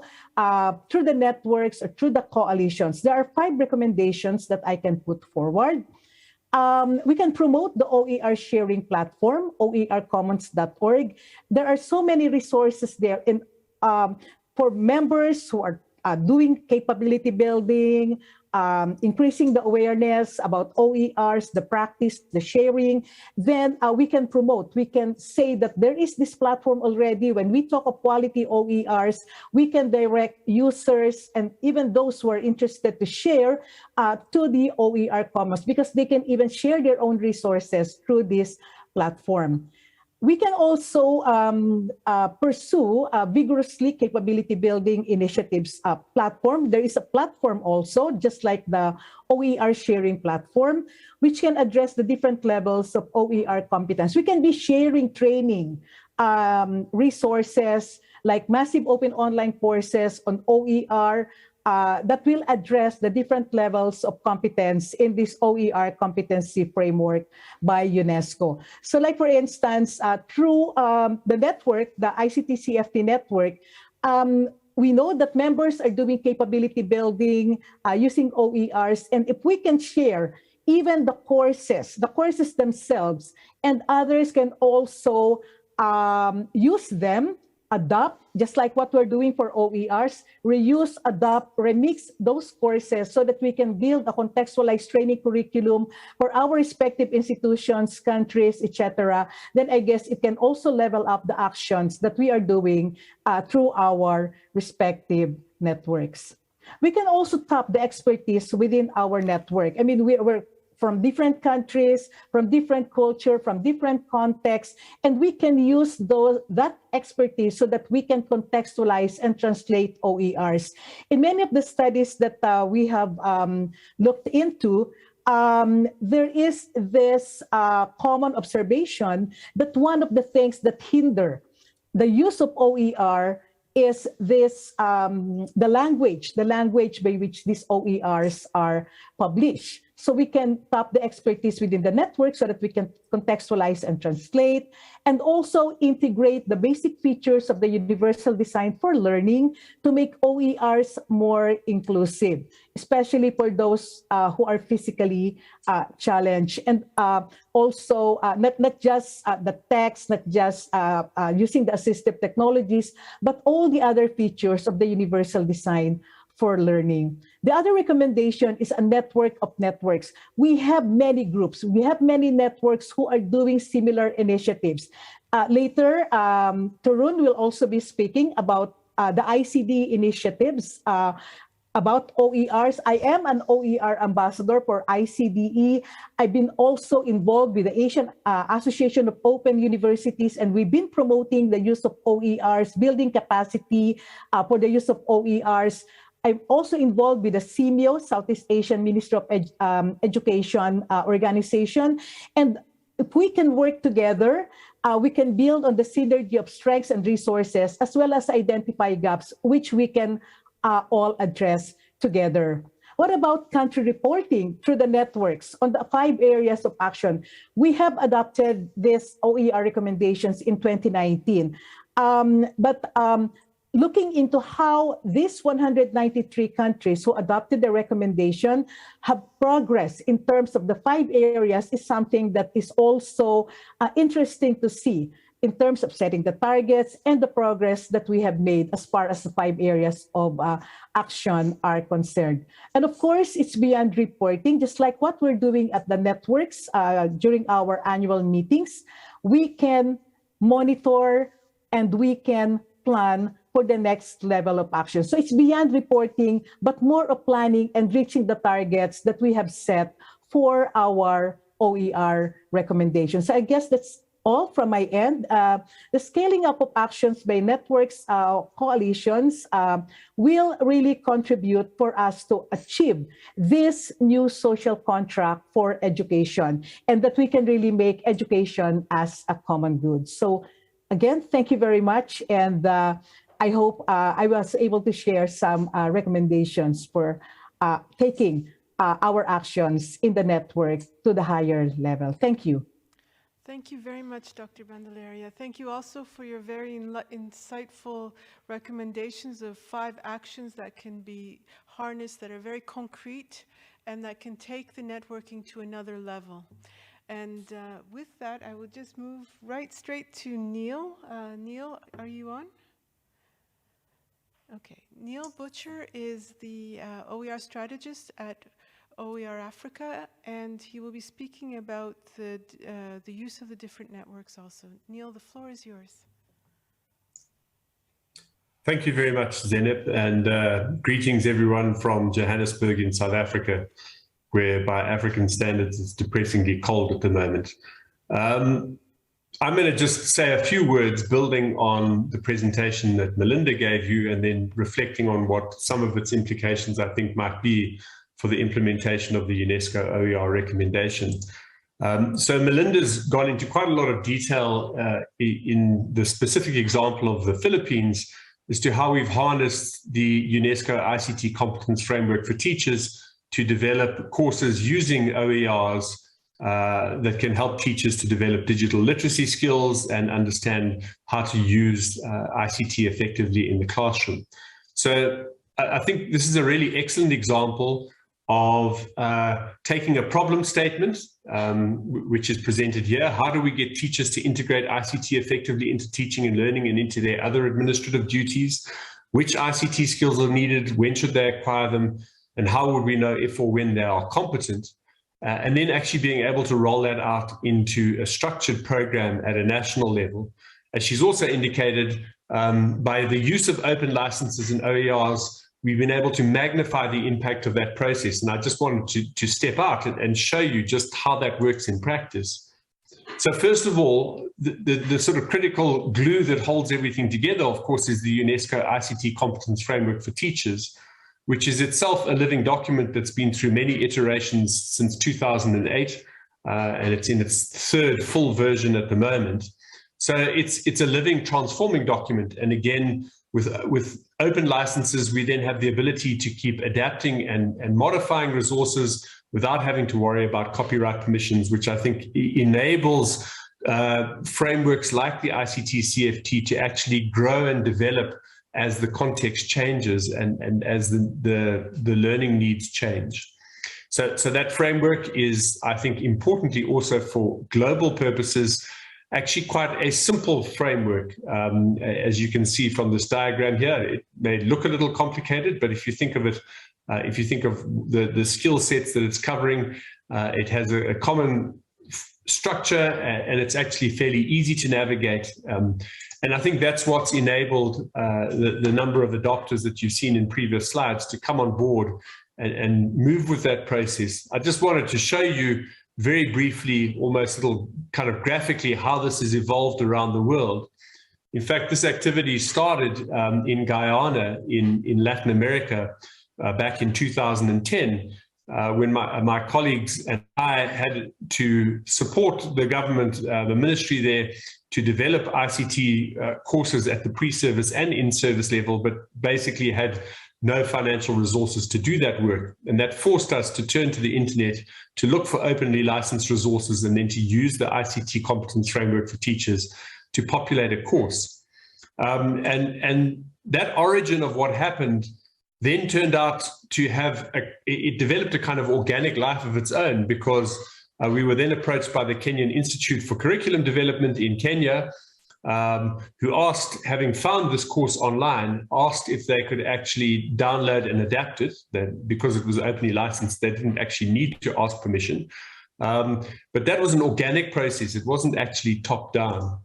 through the networks or through the coalitions. There are 5 recommendations that I can put forward. We can promote the OER sharing platform, oercommons.org. There are so many resources there for members who are doing capability building, increasing the awareness about OERs, the practice, the sharing. Then we can promote, we can say that there is this platform already. When we talk of quality OERs, we can direct users and even those who are interested to share to the OER Commons, because they can even share their own resources through this platform. We can also pursue vigorously capability building initiatives platform. There is a platform also, just like the OER sharing platform, which can address the different levels of OER competence. We can be sharing training resources like massive open online courses on OER that will address the different levels of competence in this OER competency framework by UNESCO. So like for instance, through the network, the ICT-CFT network, we know that members are doing capability building using OERs, and if we can share even the courses themselves, and others can also use them, adopt, just like what we're doing for OERs, reuse, adopt, remix those courses so that we can build a contextualized training curriculum for our respective institutions, countries, etc. Then I guess it can also level up the actions that we are doing through our respective networks. We can also tap the expertise within our network. I mean, we're from different countries, from different culture, from different contexts, and we can use that expertise so that we can contextualize and translate OERs. In many of the studies that we have looked into, there is this common observation that one of the things that hinder the use of OER is this the language by which these OERs are published. So we can tap the expertise within the network so that we can contextualize and translate, and also integrate the basic features of the universal design for learning to make OERs more inclusive, especially for those who are physically challenged. And also not just the text, not just using the assistive technologies, but all the other features of the universal design for learning. The other recommendation is a network of networks. We have many groups, we have many networks who are doing similar initiatives. Later, Tarun will also be speaking about the ICD initiatives about OERs. I am an OER ambassador for ICDE. I've been also involved with the Asian Association of Open Universities, and we've been promoting the use of OERs, building capacity for the use of OERs. I'm also involved with the CMEO, Southeast Asian Ministry of Education organization. And if we can work together, we can build on the synergy of strengths and resources, as well as identify gaps, which we can all address together. What about country reporting through the networks on the 5 areas of action? We have adopted these OER recommendations in 2019. Looking into how these 193 countries who adopted the recommendation have progressed in terms of the 5 areas is something that is also interesting to see in terms of setting the targets and the progress that we have made as far as the 5 areas of action are concerned. And of course, it's beyond reporting, just like what we're doing at the networks during our annual meetings. We can monitor and we can plan for the next level of action. So it's beyond reporting, but more of planning and reaching the targets that we have set for our OER recommendations. So I guess that's all from my end. The scaling up of actions by networks, coalitions will really contribute for us to achieve this new social contract for education, and that we can really make education as a common good. So again, thank you very much. And I hope I was able to share some recommendations for taking our actions in the network to the higher level. Thank you.
Thank you very much, Dr. Bandelaria. Thank you also for your very insightful recommendations of 5 actions that can be harnessed, that are very concrete, and that can take the networking to another level. And with that, I will just move right straight to Neil. Neil, are you on? Okay. Neil Butcher is the OER strategist at OER Africa, and he will be speaking about the use of the different networks also. Neil, the floor is yours.
Thank you very much, Zeynep, and greetings everyone from Johannesburg in South Africa, where by African standards it's depressingly cold at the moment. I'm going to just say a few words building on the presentation that Melinda gave you, and then reflecting on what some of its implications I think might be for the implementation of the UNESCO OER recommendation. So Melinda's gone into quite a lot of detail in the specific example of the Philippines as to how we've harnessed the UNESCO ICT competence framework for teachers to develop courses using OERs that can help teachers to develop digital literacy skills and understand how to use ICT effectively in the classroom. So I think this is a really excellent example of taking a problem statement, which is presented here. How do we get teachers to integrate ICT effectively into teaching and learning and into their other administrative duties? Which ICT skills are needed? When should they acquire them? And how would we know if or when they are competent? And then actually being able to roll that out into a structured program at a national level. As she's also indicated, by the use of open licenses and OERs, we've been able to magnify the impact of that process. And I just wanted to step out and show you just how that works in practice. So first of all, the sort of critical glue that holds everything together, of course, is the UNESCO ICT Competence Framework for Teachers, which is itself a living document that's been through many iterations since 2008, and it's in its 3rd full version at the moment. So it's a living, transforming document. And again, with open licenses, we then have the ability to keep adapting and modifying resources without having to worry about copyright permissions, which I think enables frameworks like the ICT CFT to actually grow and develop as the context changes and as the learning needs change. So that framework is, I think, importantly also for global purposes, actually quite a simple framework. As you can see from this diagram here, it may look a little complicated, but if you think of it, if you think of the skill sets that it's covering, it has a common structure, and it's actually fairly easy to navigate. And I think that's what's enabled the number of adopters that you've seen in previous slides to come on board and move with that process. I just wanted to show you very briefly, almost a little kind of graphically, how this has evolved around the world. In fact, this activity started in Guyana in Latin America back in 2010, when my colleagues and I had to support the government, the ministry there, to develop ICT courses at the pre-service and in-service level, but basically had no financial resources to do that work. And that forced us to turn to the internet to look for openly licensed resources and then to use the ICT competence framework for teachers to populate a course. And that origin of what happened then turned out to have, it developed a kind of organic life of its own, because we were then approached by the Kenyan Institute for Curriculum Development in Kenya, who asked, having found this course online, asked if they could actually download and adapt it. Because it was openly licensed, they didn't actually need to ask permission. But that was an organic process. It wasn't actually top down.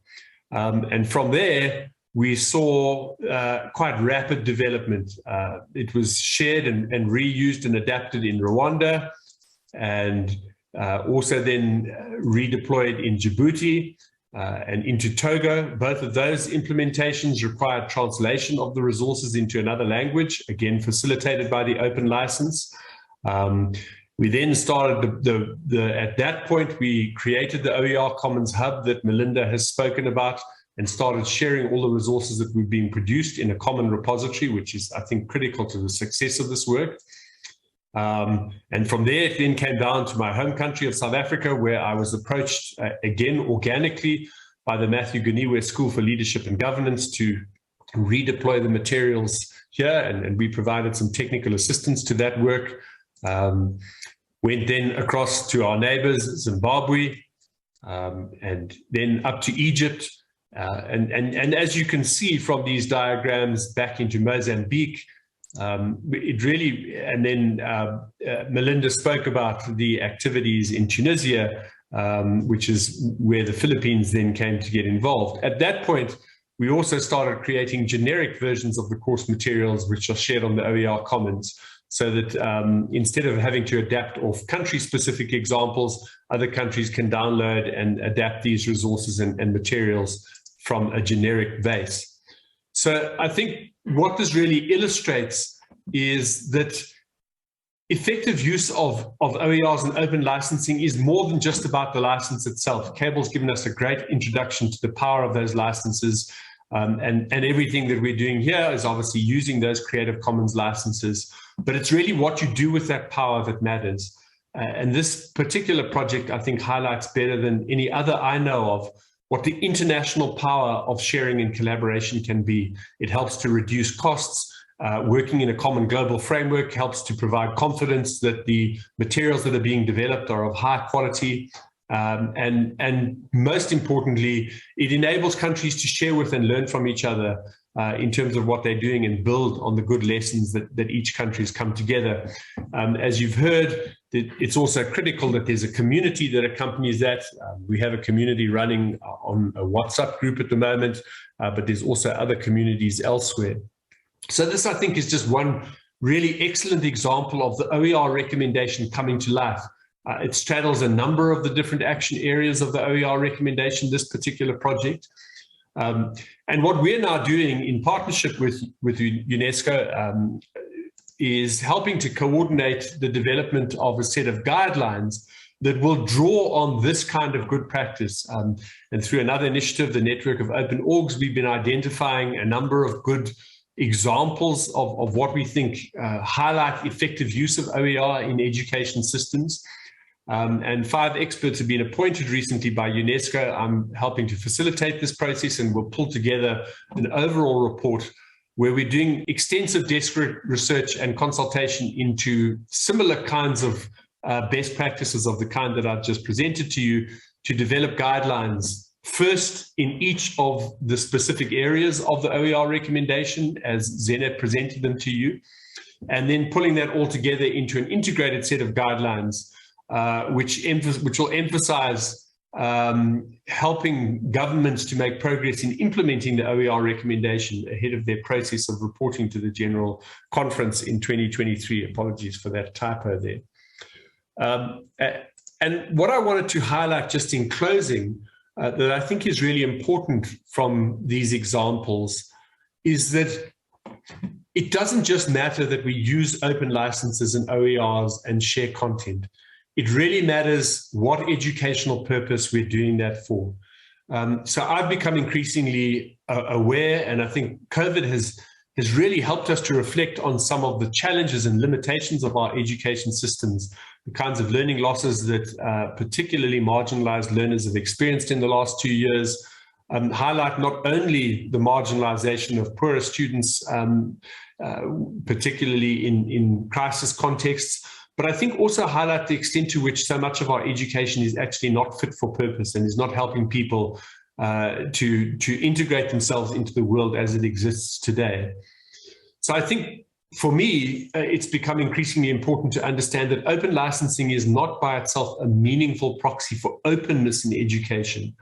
And from there, we saw quite rapid development. It was shared and reused and adapted in Rwanda, and also then redeployed in Djibouti and into Togo. Both of those implementations required translation of the resources into another language, again facilitated by the open license. We then started at that point, we created the OER Commons Hub that Melinda has spoken about, and started sharing all the resources that were being produced in a common repository, which is, I think, critical to the success of this work. And from there, it then came down to my home country of South Africa, where I was approached again organically by the Matthew Ganiwe School for Leadership and Governance to redeploy the materials here, and we provided some technical assistance to that work. Went then across to our neighbors, Zimbabwe, and then up to Egypt. And as you can see from these diagrams, back into Mozambique, it really, and then Melinda spoke about the activities in Tunisia, which is where the Philippines then came to get involved. At that point, we also started creating generic versions of the course materials, which are shared on the OER Commons, so that instead of having to adapt off country-specific examples, other countries can download and adapt these resources and materials from a generic base. So I think what this really illustrates is that effective use of OERs and open licensing is more than just about the license itself. Cable's given us a great introduction to the power of those licenses, and everything that we're doing here is obviously using those Creative Commons licenses, but it's really what you do with that power that matters. And this particular project, I think, highlights better than any other I know of what the international power of sharing and collaboration can be. It helps to reduce costs. Working in a common global framework helps to provide confidence that the materials that are being developed are of high quality. And most importantly, it enables countries to share with and learn from each other in terms of what they're doing and build on the good lessons that each country has come together. As you've heard, it's also critical that there's a community that accompanies that. We have a community running on a WhatsApp group at the moment, but there's also other communities elsewhere. So this, I think, is just one really excellent example of the OER recommendation coming to life. It straddles a number of the different action areas of the OER recommendation, this particular project. And what we're now doing in partnership with UNESCO is helping to coordinate the development of a set of guidelines that will draw on this kind of good practice. And through another initiative, the Network of Open Orgs, we've been identifying a number of good examples of what we think highlight effective use of OER in education systems. And 5 experts have been appointed recently by UNESCO. I'm helping to facilitate this process, and we'll pull together an overall report where we're doing extensive desk research and consultation into similar kinds of best practices of the kind that I've just presented to you, to develop guidelines first in each of the specific areas of the OER recommendation as Zeynep presented them to you, and then pulling that all together into an integrated set of guidelines which will emphasize helping governments to make progress in implementing the OER recommendation ahead of their process of reporting to the General Conference in 2023. Apologies for that typo there. And what I wanted to highlight just in closing that I think is really important from these examples is that it doesn't just matter that we use open licenses and OERs and share content. It really matters what educational purpose we're doing that for. So I've become increasingly aware, and I think COVID has really helped us to reflect on some of the challenges and limitations of our education systems, the kinds of learning losses that particularly marginalized learners have experienced in the last 2 years, highlight not only the marginalization of poorer students, particularly in crisis contexts, but I think also highlight the extent to which so much of our education is actually not fit for purpose and is not helping people to integrate themselves into the world as it exists today. So I think for me, it's become increasingly important to understand that open licensing is not by itself a meaningful proxy for openness in education.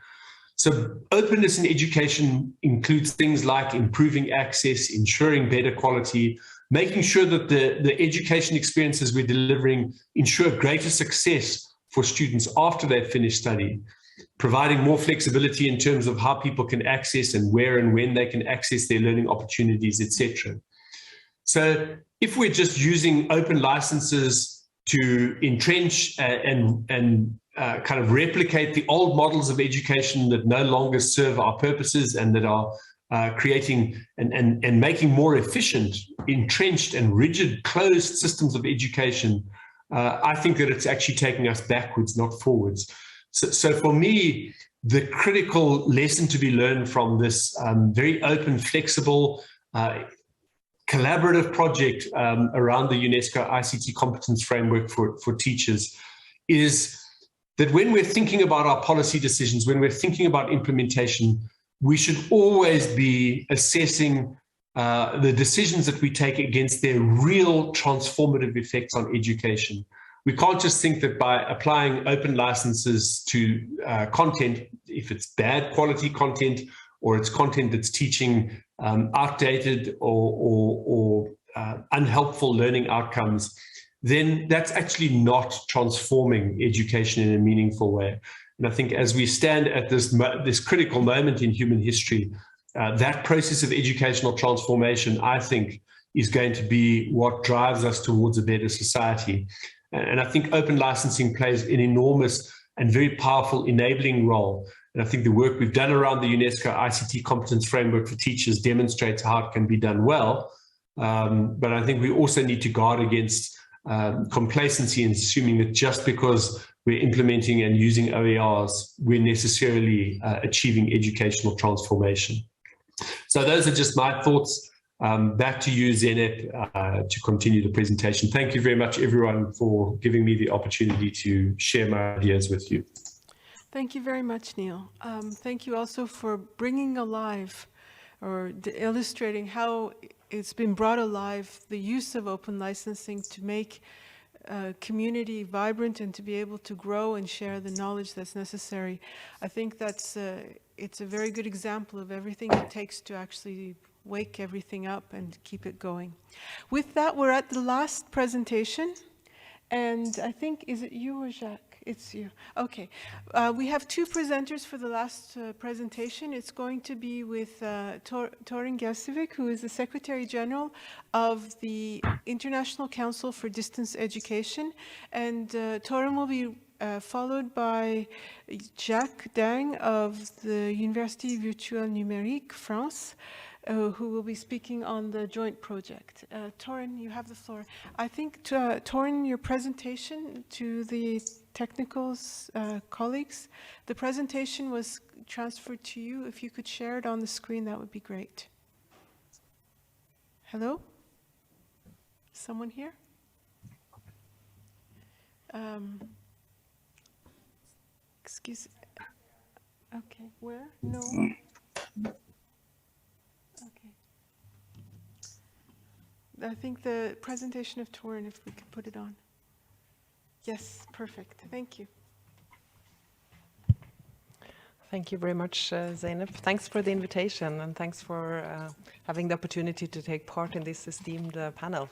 So openness in education includes things like improving access, ensuring better quality, making sure that the education experiences we're delivering ensure greater success for students after they've finished study, providing more flexibility in terms of how people can access and where and when they can access their learning opportunities, etc. So if we're just using open licenses to entrench and kind of replicate the old models of education that no longer serve our purposes and that are creating and making more efficient, entrenched and rigid, closed systems of education, I think that it's actually taking us backwards, not forwards. So for me, the critical lesson to be learned from this very open, flexible, collaborative project around the UNESCO ICT competence framework for teachers is that when we're thinking about our policy decisions, when we're thinking about implementation, we should always be assessing the decisions that we take against their real transformative effects on education. We can't just think that by applying open licenses to content, if it's bad quality content or it's content that's teaching outdated or unhelpful learning outcomes, then that's actually not transforming education in a meaningful way. And I think as we stand at this critical moment in human history, that process of educational transformation, I think, is going to be what drives us towards a better society. And I think open licensing plays an enormous and very powerful enabling role. And I think the work we've done around the UNESCO ICT competence framework for teachers demonstrates how it can be done well. But I think we also need to guard against complacency and assuming that just because we're implementing and using OERs, we're necessarily achieving educational transformation. So those are just my thoughts. Back to you, Zeynep, to continue the presentation. Thank you very much, everyone, for giving me the opportunity to share my ideas with you.
Thank you very much, Neil. Thank you also for bringing alive or illustrating how it's been brought alive, the use of open licensing to make community vibrant and to be able to grow and share the knowledge that's necessary. I think that's it's a very good example of everything it takes to actually wake everything up and keep it going. With that, we're at the last presentation, and I think, is it you or Jacques? It's you. Okay. We have two presenters for the last presentation. It's going to be with Torin Gersevic, who is the Secretary General of the International Council for Distance Education. And Torin will be followed by Jacques Dang of the Université Virtuelle Numérique, France, who will be speaking on the joint project. Torin, you have the floor. I think, Torin, your presentation to the technical colleagues, the presentation was transferred to you. If you could share it on the screen, that would be great. Hello? Someone here? Excuse me. Okay, where? No. Okay. I think the presentation of Torin, if we could put it on. Yes, perfect. Thank you.
Thank you very much, Zeynep. Thanks for the invitation and thanks for having the opportunity to take part in this esteemed panel.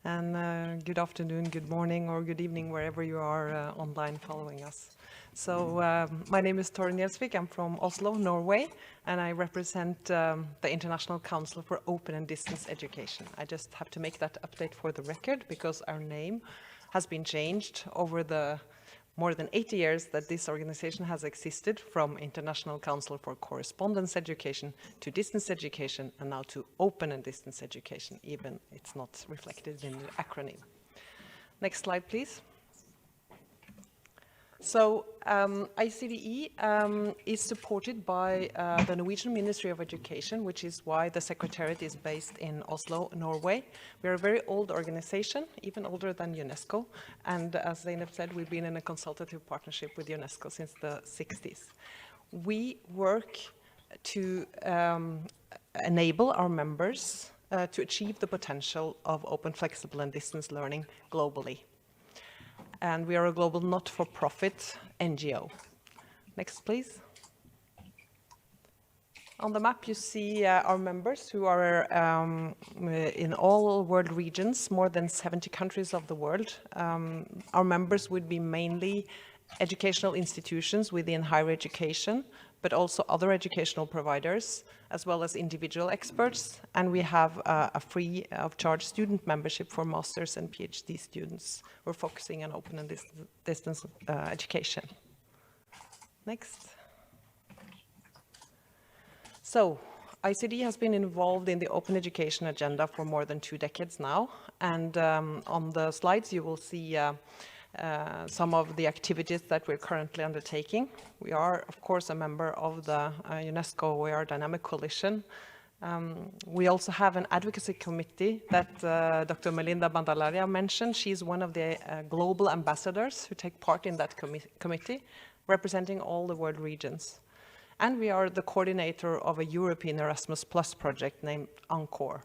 And good afternoon, good morning, or good evening, wherever you are online following us. So my name is Torin Gjelsvik. I'm from Oslo, Norway, and I represent the International Council for Open and Distance Education. I just have to make that update for the record because our name has been changed over the more than 80 years that this organization has existed, from International Council for Correspondence Education to Distance Education, and now to Open and Distance Education, even it's not reflected in the acronym. Next slide, please. So ICDE is supported by the Norwegian Ministry of Education, which is why the Secretariat is based in Oslo, Norway. We're a very old organization, even older than UNESCO. And as Zeynep said, we've been in a consultative partnership with UNESCO since the 60s. We work to enable our members to achieve the potential of open, flexible, and distance learning globally. And we are a global not-for-profit NGO. Next, please. On the map, you see our members who are in all world regions, more than 70 countries of the world. Our members would be mainly educational institutions within higher education, but also other educational providers, as well as individual experts. And we have a free of charge student membership for master's and PhD students. We're focusing on open and distance education. Next. So, ICD has been involved in the open education agenda for more than 2 decades now. And on the slides, you will see some of the activities that we're currently undertaking. We are, of course, a member of the UNESCO Oer Dynamic Coalition. We also have an advocacy committee that Dr. Melinda Bandalaria mentioned. She's one of the global ambassadors who take part in that committee, representing all the world regions. And we are the coordinator of a European Erasmus Plus project named Encore.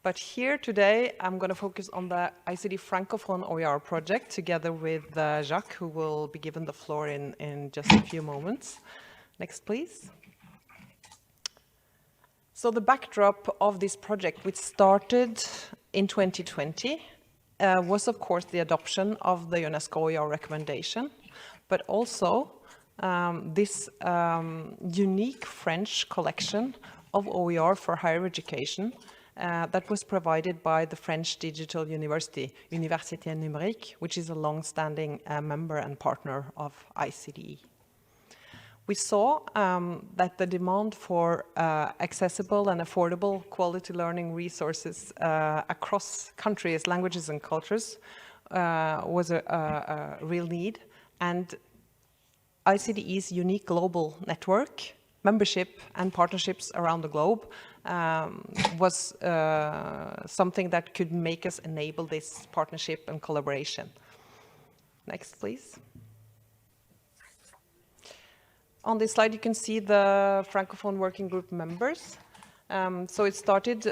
But here today, I'm going to focus on the ICD Francophone OER project together with Jacques, who will be given the floor in just a few moments. Next, please. So the backdrop of this project, which started in 2020, was of course the adoption of the UNESCO OER recommendation, but also this unique French collection of OER for higher education that was provided by the French digital university, Université Numérique, which is a long-standing member and partner of ICDE. We saw that the demand for accessible and affordable quality learning resources across countries, languages, and cultures was a real need, and ICDE's unique global network, membership, and partnerships around the globe was something that could make us enable this partnership and collaboration. Next, please. On this slide, you can see the Francophone Working Group members. So it started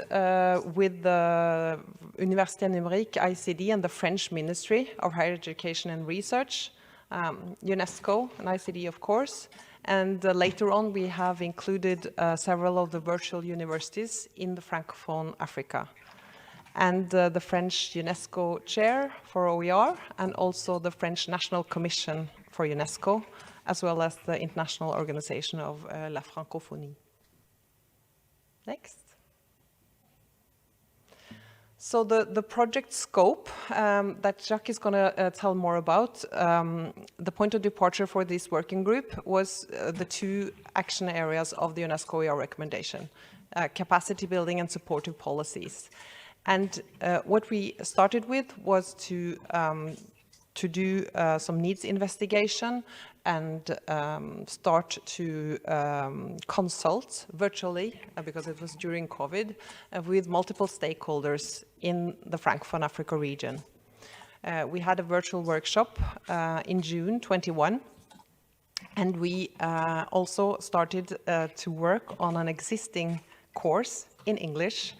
with the Université Numérique, ICD, and the French Ministry of Higher Education and Research, UNESCO and ICD, of course. And later on, we have included several of the virtual universities in the Francophone Africa. And the French UNESCO chair for OER, and also the French National Commission for UNESCO, as well as the International Organization of La Francophonie. Next. So the project scope that Jacques is going to tell more about, the point of departure for this working group was the 2 action areas of the UNESCO OER recommendation, capacity building and supportive policies. And what we started with was to do some needs investigation and start to consult virtually, because it was during COVID, with multiple stakeholders in the Francophone Africa region. We had a virtual workshop in June 21, and we also started to work on an existing course in English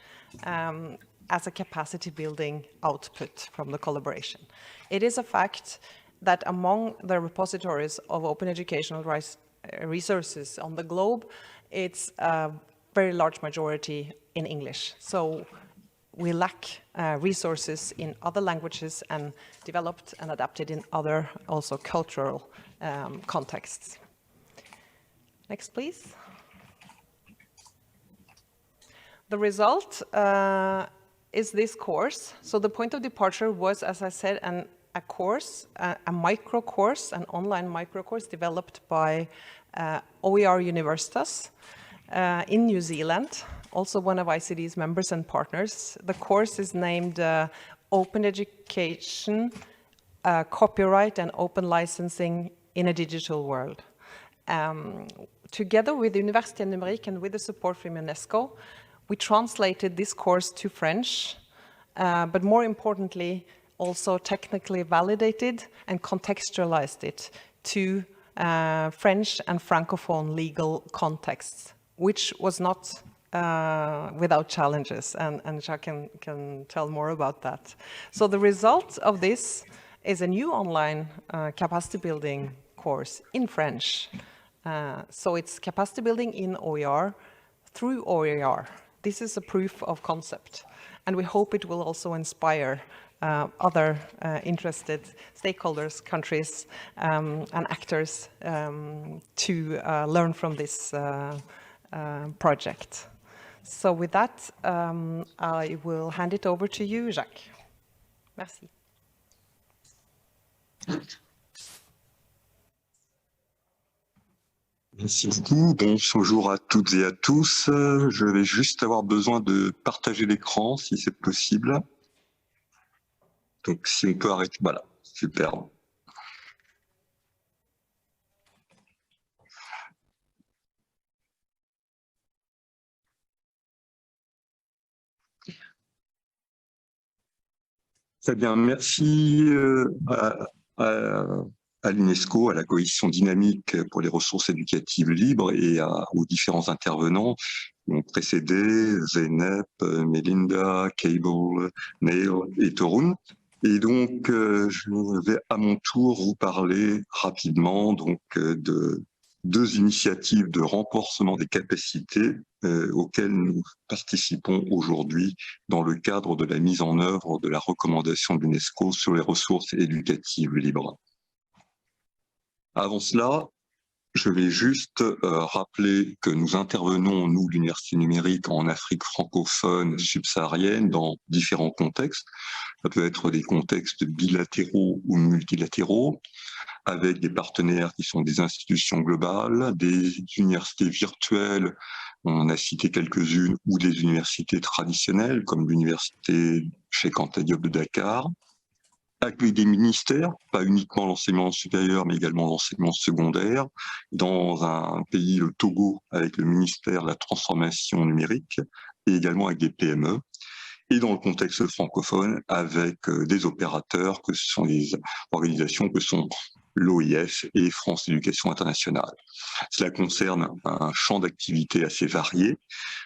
as a capacity building output from the collaboration. It is a fact that among the repositories of open educational resources on the globe, it's a very large majority in English. So we lack resources in other languages and developed and adapted in other also cultural contexts. Next, please. The result is this course. So the point of departure was, as I said, a course, a micro course, an online micro course developed by OER Universitas in New Zealand, also one of ICD's members and partners. The course is named Open Education, Copyright and Open Licensing in a Digital World. Together with the Université Numérique and with the support from UNESCO, we translated this course to French, but more importantly, also technically validated and contextualized it to French and Francophone legal contexts, which was not without challenges, and Jacques can tell more about that. So the result of this is a new online capacity building course in French. So it's capacity building in OER through OER. This is a proof of concept, and we hope it will also inspire other interested stakeholders, countries, and actors to learn from this project. So with that, I will hand it over to you, Jacques. Merci.
Merci beaucoup. Bonjour à toutes et à tous. Je vais juste avoir besoin de partager l'écran si c'est possible. Donc si on peut arrêter, voilà, super. Très bien, merci à l'UNESCO, à la coalition dynamique pour les ressources éducatives libres et aux différents intervenants qui ont précédé, Zeynep, Melinda, Cable, Neil et Torun. Et donc, je vais à mon tour vous parler rapidement donc, de 2 initiatives de renforcement des capacités auxquelles nous participons aujourd'hui dans le cadre de la mise en œuvre de la recommandation de l'UNESCO sur les ressources éducatives libres. Avant cela, je vais juste rappeler que nous intervenons, nous, l'Université numérique, en Afrique francophone subsaharienne, dans différents contextes. Ça peut être des contextes bilatéraux ou multilatéraux, avec des partenaires qui sont des institutions globales, des universités virtuelles, on en a cité quelques-unes, ou des universités traditionnelles, comme l'université Cheikh Anta Diop de Dakar, avec des ministères, pas uniquement l'enseignement supérieur, mais également l'enseignement secondaire, dans un pays, le Togo, avec le ministère de la Transformation numérique, et également avec des PME, et dans le contexte francophone, avec des opérateurs, que ce sont des organisations que sont l'OIF et France Éducation Internationale. Cela concerne un champ d'activité assez varié,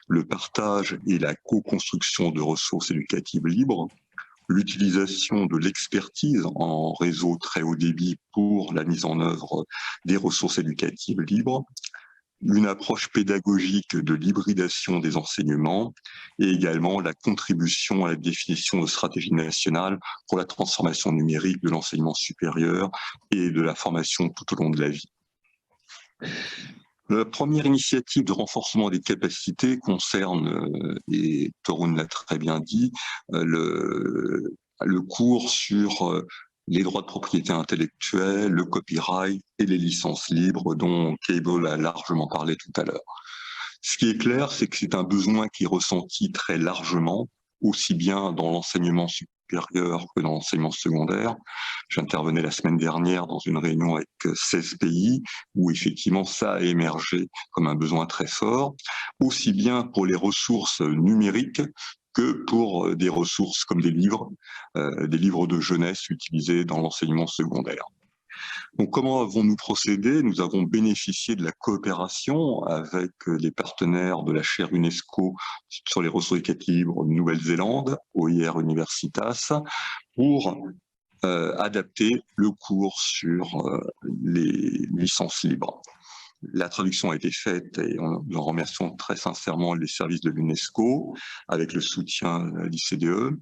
le partage et la co-construction de ressources éducatives libres, l'utilisation de l'expertise en réseau très haut débit pour la mise en œuvre des ressources éducatives libres, une approche pédagogique de l'hybridation des enseignements et également la contribution à la définition de stratégies nationales pour la transformation numérique de l'enseignement supérieur et de la formation tout au long de la vie. La première initiative de renforcement des capacités concerne, et Torun l'a très bien dit, le cours sur les droits de propriété intellectuelle, le copyright et les licences libres dont Cable a largement parlé tout à l'heure. Ce qui est clair, c'est que c'est un besoin qui est ressenti très largement, aussi bien dans l'enseignement supérieur que dans l'enseignement secondaire. J'intervenais la semaine dernière dans une réunion avec 16 pays où effectivement ça a émergé comme un besoin très fort, aussi bien pour les ressources numériques que pour des ressources comme des livres de jeunesse utilisés dans l'enseignement secondaire. Donc, comment avons-nous procédé? Nous avons bénéficié de la coopération avec les partenaires de la chaire UNESCO sur les ressources éducatives de Nouvelle-Zélande, Oer Universitas, pour adapter le cours sur les licences libres. La traduction a été faite et nous en remercions très sincèrement les services de l'UNESCO avec le soutien du CDE.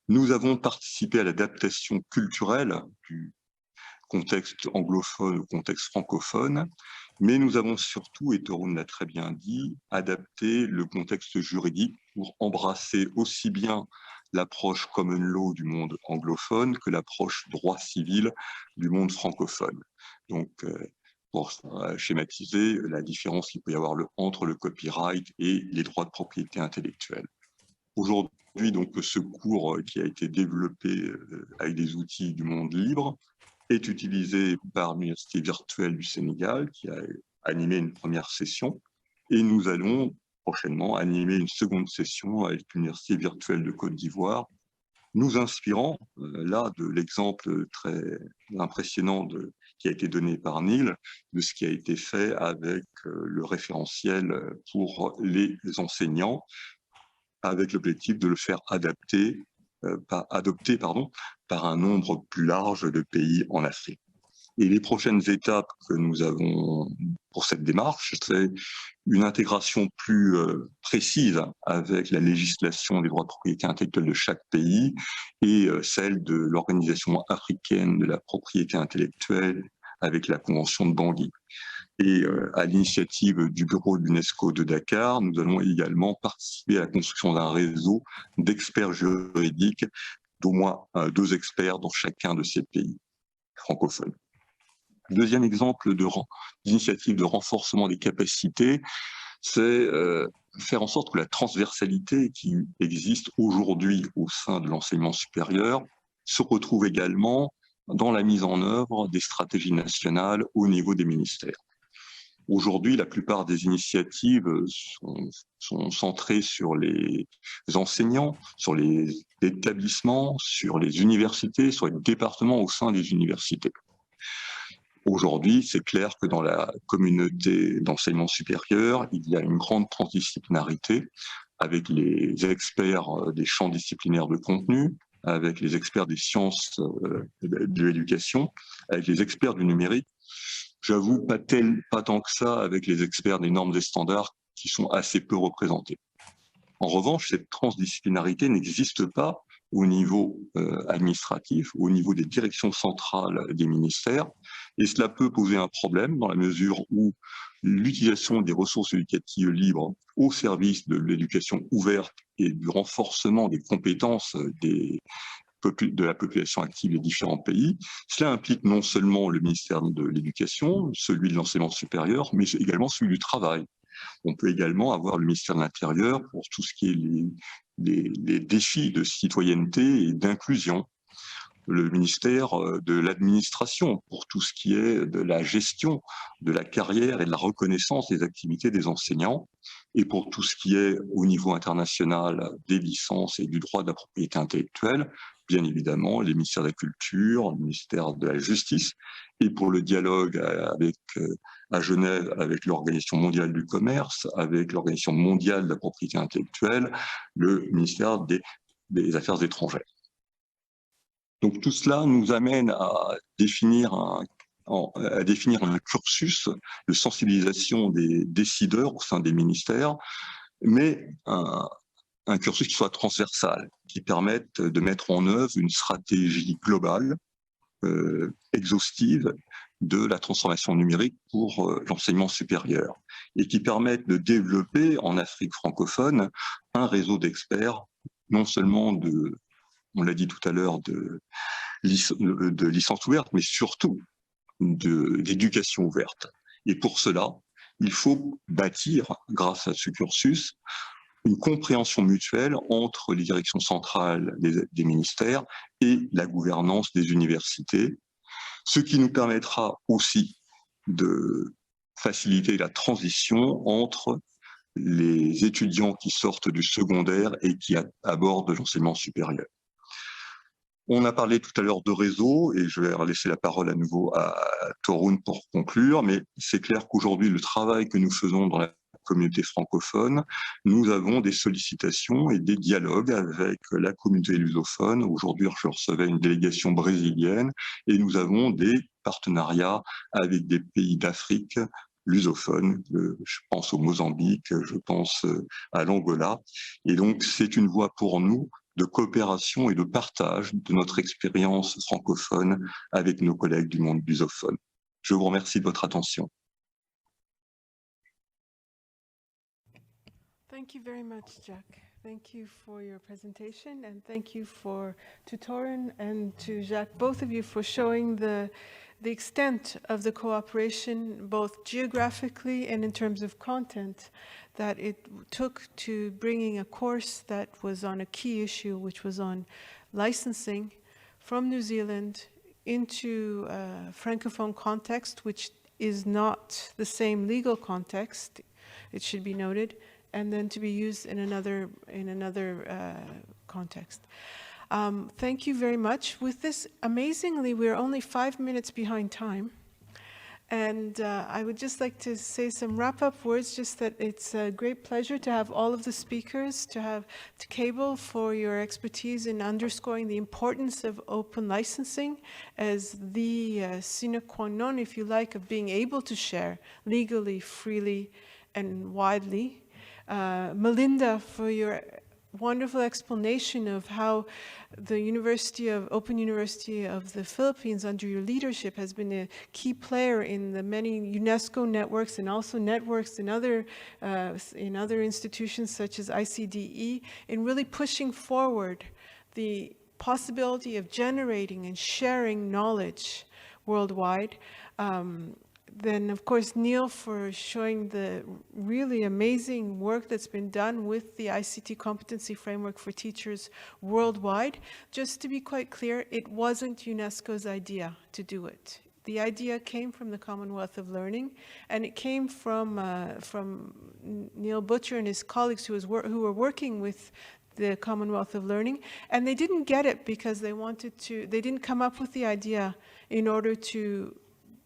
Nous avons participé à l'adaptation culturelle du contexte anglophone au contexte francophone, mais nous avons surtout, et Torun l'a très bien dit, adapté le contexte juridique pour embrasser aussi bien l'approche common law du monde anglophone que l'approche droit civil du monde francophone. Donc, pour schématiser la différence qu'il peut y avoir entre le copyright et les droits de propriété intellectuelle. Aujourd'hui, donc, ce cours qui a été développé avec des outils du monde libre est utilisé par l'Université virtuelle du Sénégal qui a animé une première session et nous allons prochainement animer une seconde session avec l'Université virtuelle de Côte d'Ivoire, nous inspirant là de l'exemple très impressionnant qui a été donné par Neil, de ce qui a été fait avec le référentiel pour les enseignants, avec l'objectif de le faire adopter par un nombre plus large de pays en Afrique. Et les prochaines étapes que nous avons pour cette démarche, c'est une intégration plus précise avec la législation des droits de propriété intellectuelle de chaque pays et celle de l'Organisation africaine de la propriété intellectuelle avec la Convention de Bangui. Et à l'initiative du bureau de l'UNESCO de Dakar, nous allons également participer à la construction d'un réseau d'experts juridiques, d'au moins 2 experts dans chacun de ces pays francophones. Deuxième exemple d'initiative de renforcement des capacités, c'est faire en sorte que la transversalité qui existe aujourd'hui au sein de l'enseignement supérieur se retrouve également dans la mise en œuvre des stratégies nationales au niveau des ministères. Aujourd'hui, la plupart des initiatives sont centrées sur les enseignants, sur les établissements, sur les universités, sur les départements au sein des universités. Aujourd'hui, c'est clair que dans la communauté d'enseignement supérieur, il y a une grande transdisciplinarité avec les experts des champs disciplinaires de contenu, avec les experts des sciences de l'éducation, avec les experts du numérique. J'avoue, pas tant que ça avec les experts des normes et standards qui sont assez peu représentés. En revanche, cette transdisciplinarité n'existe pas au niveau administratif, au niveau des directions centrales des ministères, et cela peut poser un problème dans la mesure où l'utilisation des ressources éducatives libres au service de l'éducation ouverte et du renforcement des compétences de la population active des différents pays, cela implique non seulement le ministère de l'Éducation, celui de l'enseignement supérieur, mais également celui du travail. On peut également avoir le ministère de l'Intérieur pour tout ce qui est les défis de citoyenneté et d'inclusion, le ministère de l'administration pour tout ce qui est de la gestion de la carrière et de la reconnaissance des activités des enseignants, et pour tout ce qui est au niveau international des licences et du droit de la propriété intellectuelle, bien évidemment les ministères de la Culture, le ministère de la Justice, et pour le dialogue à Genève avec l'Organisation mondiale du commerce, avec l'Organisation mondiale de la propriété intellectuelle, le ministère des Affaires étrangères. Donc tout cela nous amène à définir un cursus de sensibilisation des décideurs au sein des ministères, mais un cursus qui soit transversal, qui permette de mettre en œuvre une stratégie globale, exhaustive, de la transformation numérique pour l'enseignement supérieur, et qui permette de développer en Afrique francophone un réseau d'experts, non seulement on l'a dit tout à l'heure, de licence ouverte, mais surtout d'éducation ouverte. Et pour cela, il faut bâtir, grâce à ce cursus, une compréhension mutuelle entre les directions centrales des ministères et la gouvernance des universités, ce qui nous permettra aussi de faciliter la transition entre les étudiants qui sortent du secondaire et qui abordent l'enseignement supérieur. On a parlé tout à l'heure de réseau, et je vais laisser la parole à nouveau à Torun pour conclure, mais c'est clair qu'aujourd'hui, le travail que nous faisons dans la communauté francophone, nous avons des sollicitations et des dialogues avec la communauté lusophone. Aujourd'hui, je recevais une délégation brésilienne, et nous avons des partenariats avec des pays d'Afrique lusophones. Je pense au Mozambique, je pense à l'Angola. Et donc, c'est une voie pour nous de coopération et de partage de notre expérience francophone avec nos collègues du monde lusophone. Je vous remercie de votre attention.
Thank you very much, Jack. Thank you for your presentation, and thank you to Torun and to Jacques, both of you, for showing the extent of the cooperation, both geographically and in terms of content, that it took to bringing a course that was on a key issue, which was on licensing from New Zealand into a Francophone context, which is not the same legal context, it should be noted, and then to be used in another context. Thank you very much. With this, amazingly, we're only 5 minutes behind time. And I would just like to say some wrap-up words, just that it's a great pleasure to have all of the speakers, to Cable for your expertise in underscoring the importance of open licensing as the sine qua non, if you like, of being able to share legally, freely, and widely. Melinda, for your wonderful explanation of how the Open University of the Philippines, under your leadership, has been a key player in the many UNESCO networks and also networks in other institutions such as ICDE, in really pushing forward the possibility of generating and sharing knowledge worldwide. Then, of course, Neil, for showing the really amazing work that's been done with the ICT competency framework for teachers worldwide. Just to be quite clear, it wasn't UNESCO's idea to do it. The idea came from the Commonwealth of Learning, and it came from Neil Butcher and his colleagues who were working with the Commonwealth of Learning, and they didn't get it because they didn't come up with the idea in order to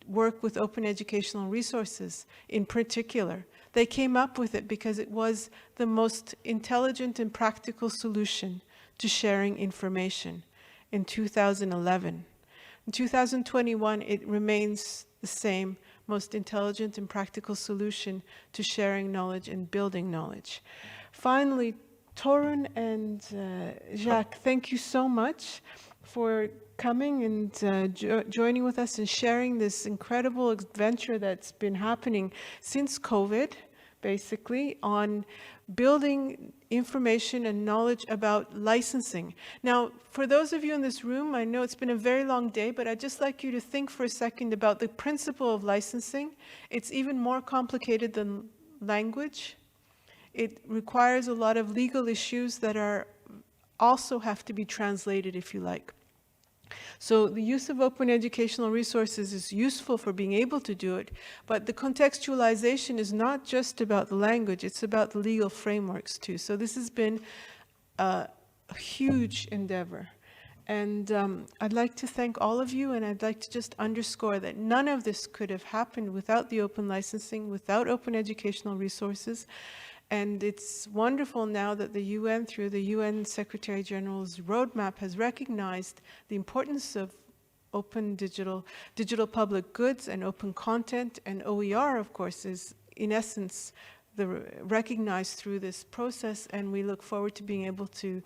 work with open educational resources in particular. They came up with it because it was the most intelligent and practical solution to sharing information in 2011. In 2021, it remains the same most intelligent and practical solution to sharing knowledge and building knowledge. Finally, Torun and Jacques, thank you so much for coming and joining with us and sharing this incredible adventure that's been happening since COVID, basically, on building information and knowledge about licensing. Now, for those of you in this room, I know it's been a very long day, but I'd just like you to think for a second about the principle of licensing. It's even more complicated than language. It requires a lot of legal issues that also have to be translated, if you like. So the use of open educational resources is useful for being able to do it, but the contextualization is not just about the language, it's about the legal frameworks too. So this has been a huge endeavor. And I'd like to thank all of you, and I'd like to just underscore that none of this could have happened without the open licensing, without open educational resources. And it's wonderful now that the UN, through the UN Secretary General's roadmap, has recognized the importance of open digital public goods and open content. And OER, of course, is in essence recognized through this process. And we look forward to being able to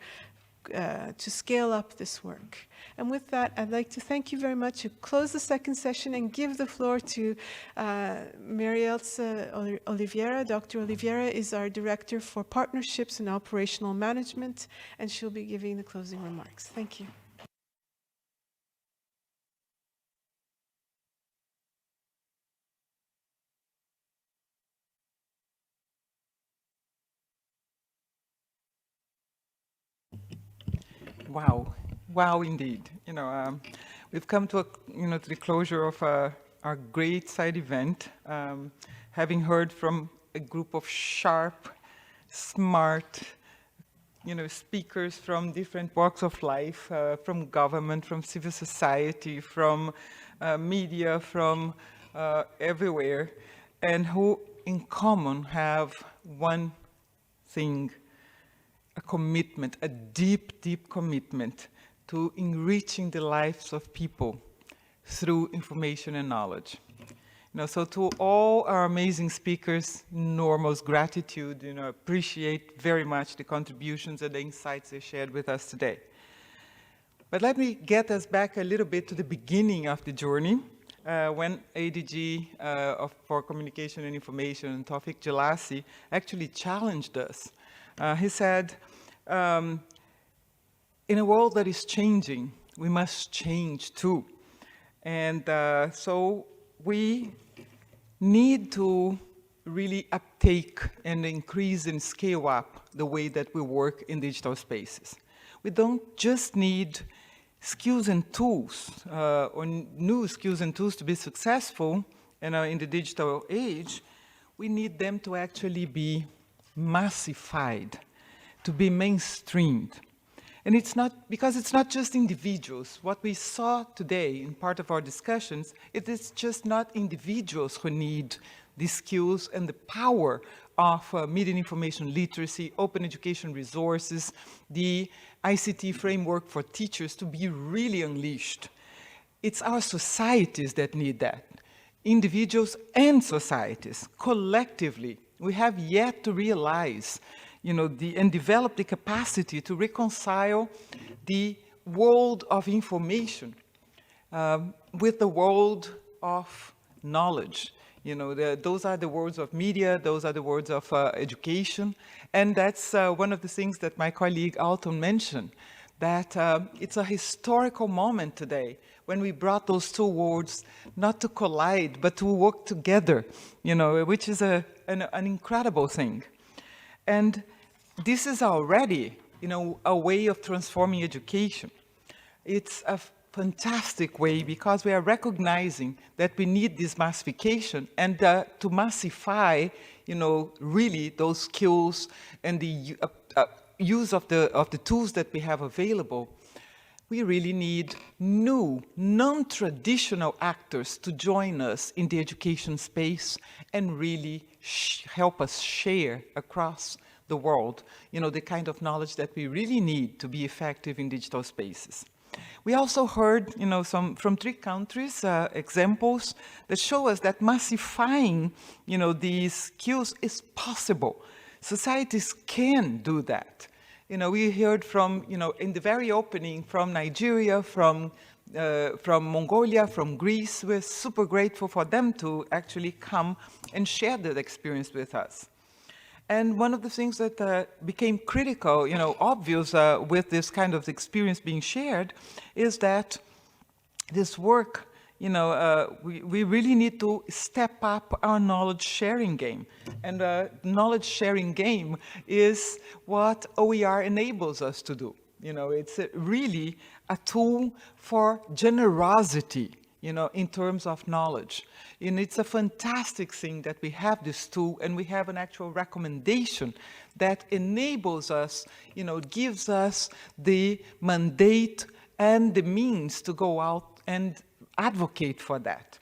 scale up this work. And with that, I'd like to thank you very much, to close the second session and give the floor to Marielsa Oliveira. Dr. Oliveira is our Director for Partnerships and Operational Management, and she'll be giving the closing remarks. Thank you.
Wow, wow, indeed. We've come to to the closure of our great side event, having heard from a group of sharp, smart, speakers from different walks of life, from government, from civil society, from media, from everywhere, and who in common have one thing: a commitment, a deep, deep commitment to enriching the lives of people through information and knowledge. So to all our amazing speakers, enormous gratitude, appreciate very much the contributions and the insights they shared with us today. But let me get us back a little bit to the beginning of the journey, when ADG for Communication and Information, Taufik Jelassi, actually challenged us. He said, in a world that is changing, we must change too. And so we need to really uptake and increase and scale up the way that we work in digital spaces. We don't just need skills and tools, or new skills and tools to be successful in the digital age. We need them to actually be massified, to be mainstreamed. And it's not, because it's not just individuals. What we saw today in part of our discussions, it is just not individuals who need these skills and the power of media and information literacy, open education resources, the ICT framework for teachers to be really unleashed. It's our societies that need that. Individuals and societies, collectively, we have yet to realize, and develop the capacity to reconcile the world of information with the world of knowledge. Those are the words of media, those are the words of education, and that's one of the things that my colleague Alton mentioned, that it's a historical moment today when we brought those two worlds not to collide, but to work together, which is an incredible thing. And this is already, a way of transforming education. It's a fantastic way because we are recognizing that we need this massification and to massify, really those skills and the use of the tools that we have available. We really need new, non-traditional actors to join us in the education space and really help us share across the world, the kind of knowledge that we really need to be effective in digital spaces. We also heard, from 3 countries, examples that show us that massifying, these skills is possible. Societies can do that. We heard from, in the very opening, from Nigeria, from Mongolia, from Greece. We're super grateful for them to actually come and share that experience with us. And one of the things that became critical, obvious with this kind of experience being shared is that this work, we really need to step up our knowledge sharing game. And knowledge sharing game is what OER enables us to do. It's really a tool for generosity, in terms of knowledge. And it's a fantastic thing that we have this tool and we have an actual recommendation that enables us, gives us the mandate and the means to go out and advocate for that.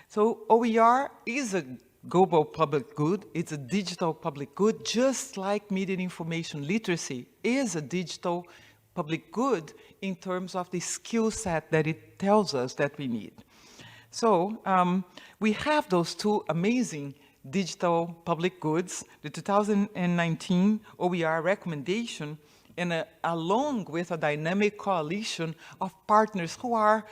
So OER is a global public good. It's a digital public good, just like media and information literacy is a digital public good in terms of the skill set that it tells us that we need. So we have those 2 amazing digital public goods, the 2019 OER recommendation, and along with a dynamic coalition of partners who are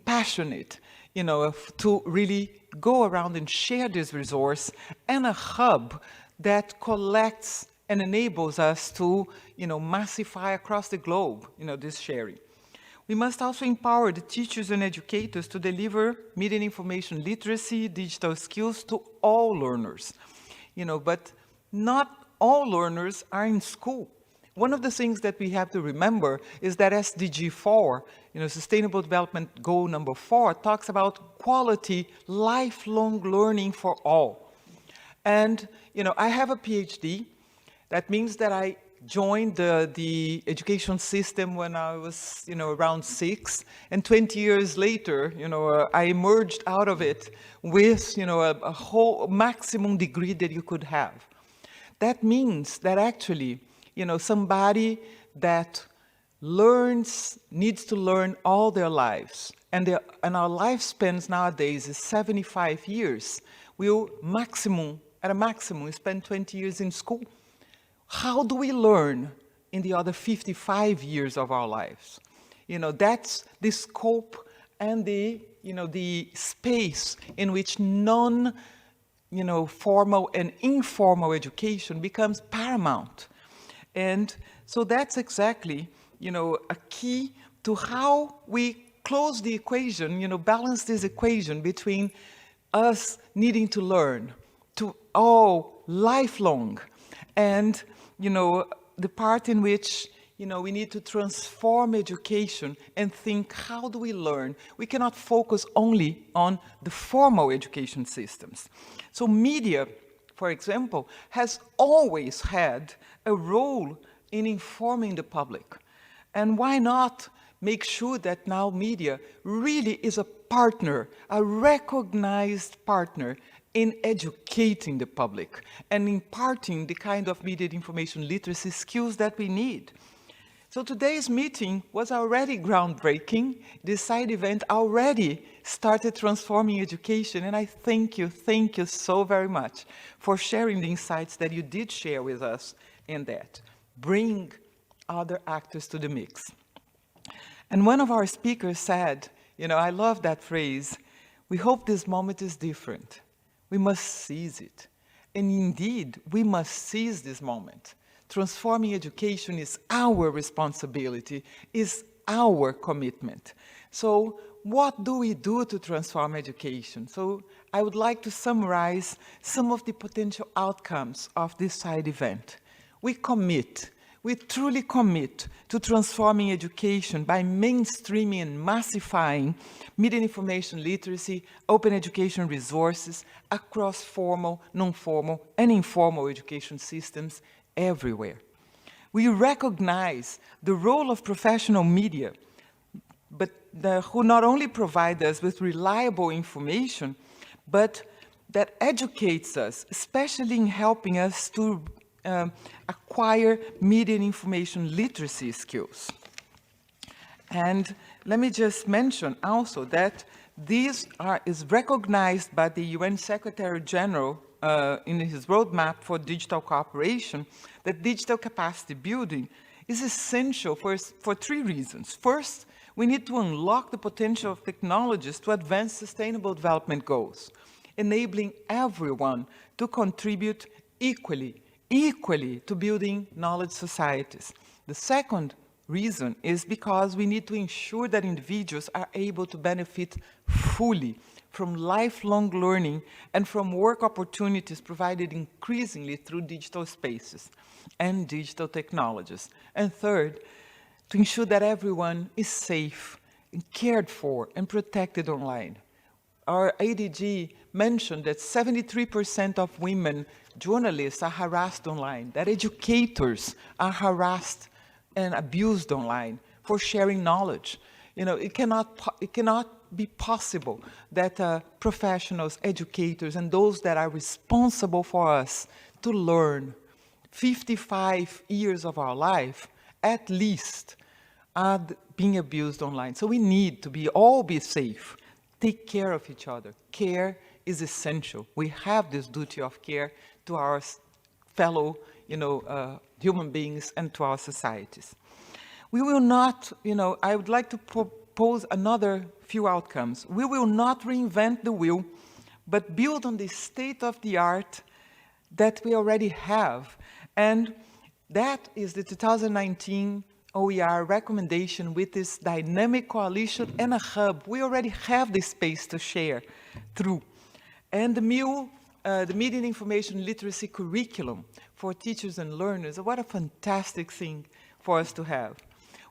passionate, to really go around and share this resource, and a hub that collects and enables us to, massify across the globe, this sharing. We must also empower the teachers and educators to deliver media and information literacy, digital skills to all learners, but not all learners are in school. One of the things that we have to remember is that SDG 4, Sustainable Development Goal number 4, talks about quality, lifelong learning for all. And, I have a PhD. That means that I joined the education system when I was, around 6, and 20 years later, I emerged out of it with, a whole maximum degree that you could have. That means that actually, somebody that needs to learn all their lives, and our lifespans nowadays is 75 years, will at a maximum, spend 20 years in school. How do we learn in the other 55 years of our lives? That's the scope and the space in which formal and informal education becomes paramount. And so that's exactly, a key to how we close the equation, balance this equation between us needing to learn to all lifelong, and the part in which we need to transform education and think, how do we learn? We cannot focus only on the formal education systems. So media, for example, has always had a role in informing the public. And why not make sure that now media really is a partner, a recognized partner in educating the public and imparting the kind of media information literacy skills that we need. So today's meeting was already groundbreaking. This side event already started transforming education, and I thank you so very much for sharing the insights that you did share with us in that. Bring other actors to the mix. And one of our speakers said, I love that phrase, we hope this moment is different. We must seize it. And indeed, we must seize this moment. Transforming education is our responsibility, is our commitment. So what do we do to transform education? So I would like to summarize some of the potential outcomes of this side event. We truly commit to transforming education by mainstreaming and massifying media information literacy, open education resources across formal, non-formal, and informal education systems everywhere. We recognize the role of professional media, but who not only provide us with reliable information, but that educates us, especially in helping us to acquire media and information literacy skills. And let me just mention also that this is recognized by the UN Secretary General in his roadmap for digital cooperation, that digital capacity building is essential for three reasons. First, we need to unlock the potential of technologies to advance sustainable development goals, enabling everyone to contribute equally to building knowledge societies. The second reason is because we need to ensure that individuals are able to benefit fully from lifelong learning and from work opportunities provided increasingly through digital spaces and digital technologies. And third, to ensure that everyone is safe, and cared for, and protected online. Our ADG mentioned that 73% of women journalists are harassed online, that educators are harassed and abused online for sharing knowledge. It cannot be possible that professionals, educators, and those that are responsible for us to learn 55 years of our life, at least, are being abused online. So we need to all be safe, take care of each other. Care is essential. We have this duty of care to our fellow, human beings and to our societies. We will not, I would like to propose another few outcomes. We will not reinvent the wheel, but build on the state-of-the-art that we already have. And that is the 2019 OER recommendation with this dynamic coalition and a hub. We already have the space to share through. And the Media and Information Literacy curriculum for teachers and learners, what a fantastic thing for us to have.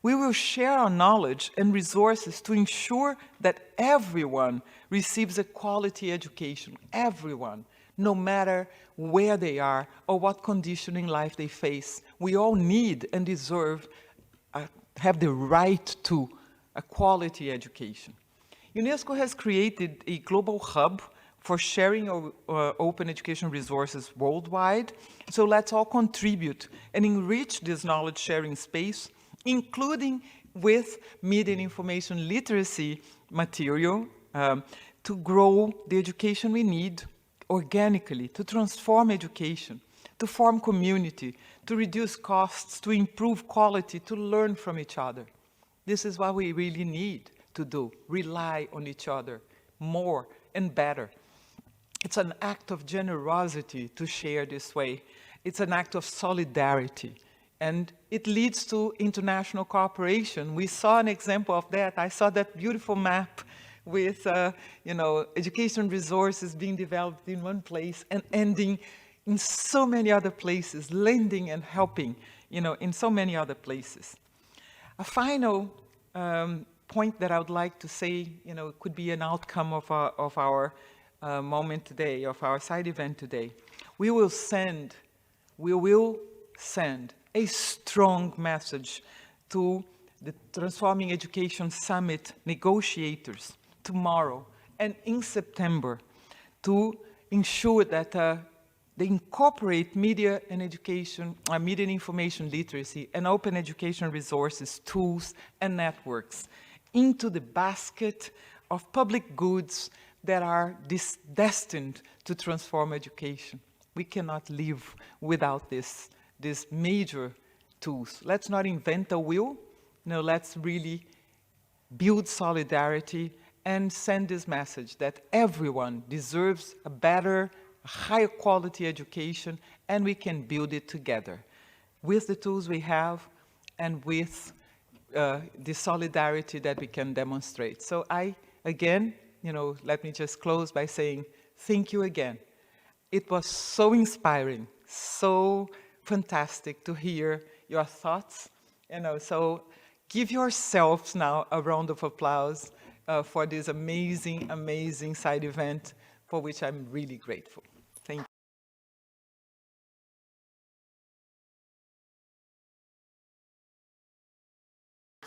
We will share our knowledge and resources to ensure that everyone receives a quality education, everyone, no matter where they are or what condition in life they face. We all need and deserve, have the right to a quality education. UNESCO has created a global hub for sharing open education resources worldwide. So let's all contribute and enrich this knowledge sharing space, including with media and information literacy material to grow the education we need organically, to transform education, to form community, to reduce costs, to improve quality, to learn from each other. This is what we really need to do, rely on each other more and better. It's an act of generosity to share this way. It's an act of solidarity. And it leads to international cooperation. We saw an example of that. I saw that beautiful map with education resources being developed in one place and ending in so many other places, lending and helping, in so many other places. A final point that I would like to say, could be an outcome of our moment today, of our side event today. We will send a strong message to the Transforming Education Summit negotiators tomorrow and in September to ensure that they incorporate media and education, media and information literacy and open education resources, tools, and networks into the basket of public goods that are destined to transform education. We cannot live without these major tools. Let's not invent a wheel. No, let's really build solidarity and send this message that everyone deserves a better, higher quality education, and we can build it together with the tools we have and with the solidarity that we can demonstrate. So again, let me just close by saying thank you again. It was so inspiring, so fantastic to hear your thoughts. So give yourselves now a round of applause for this amazing, amazing side event for which I'm really grateful.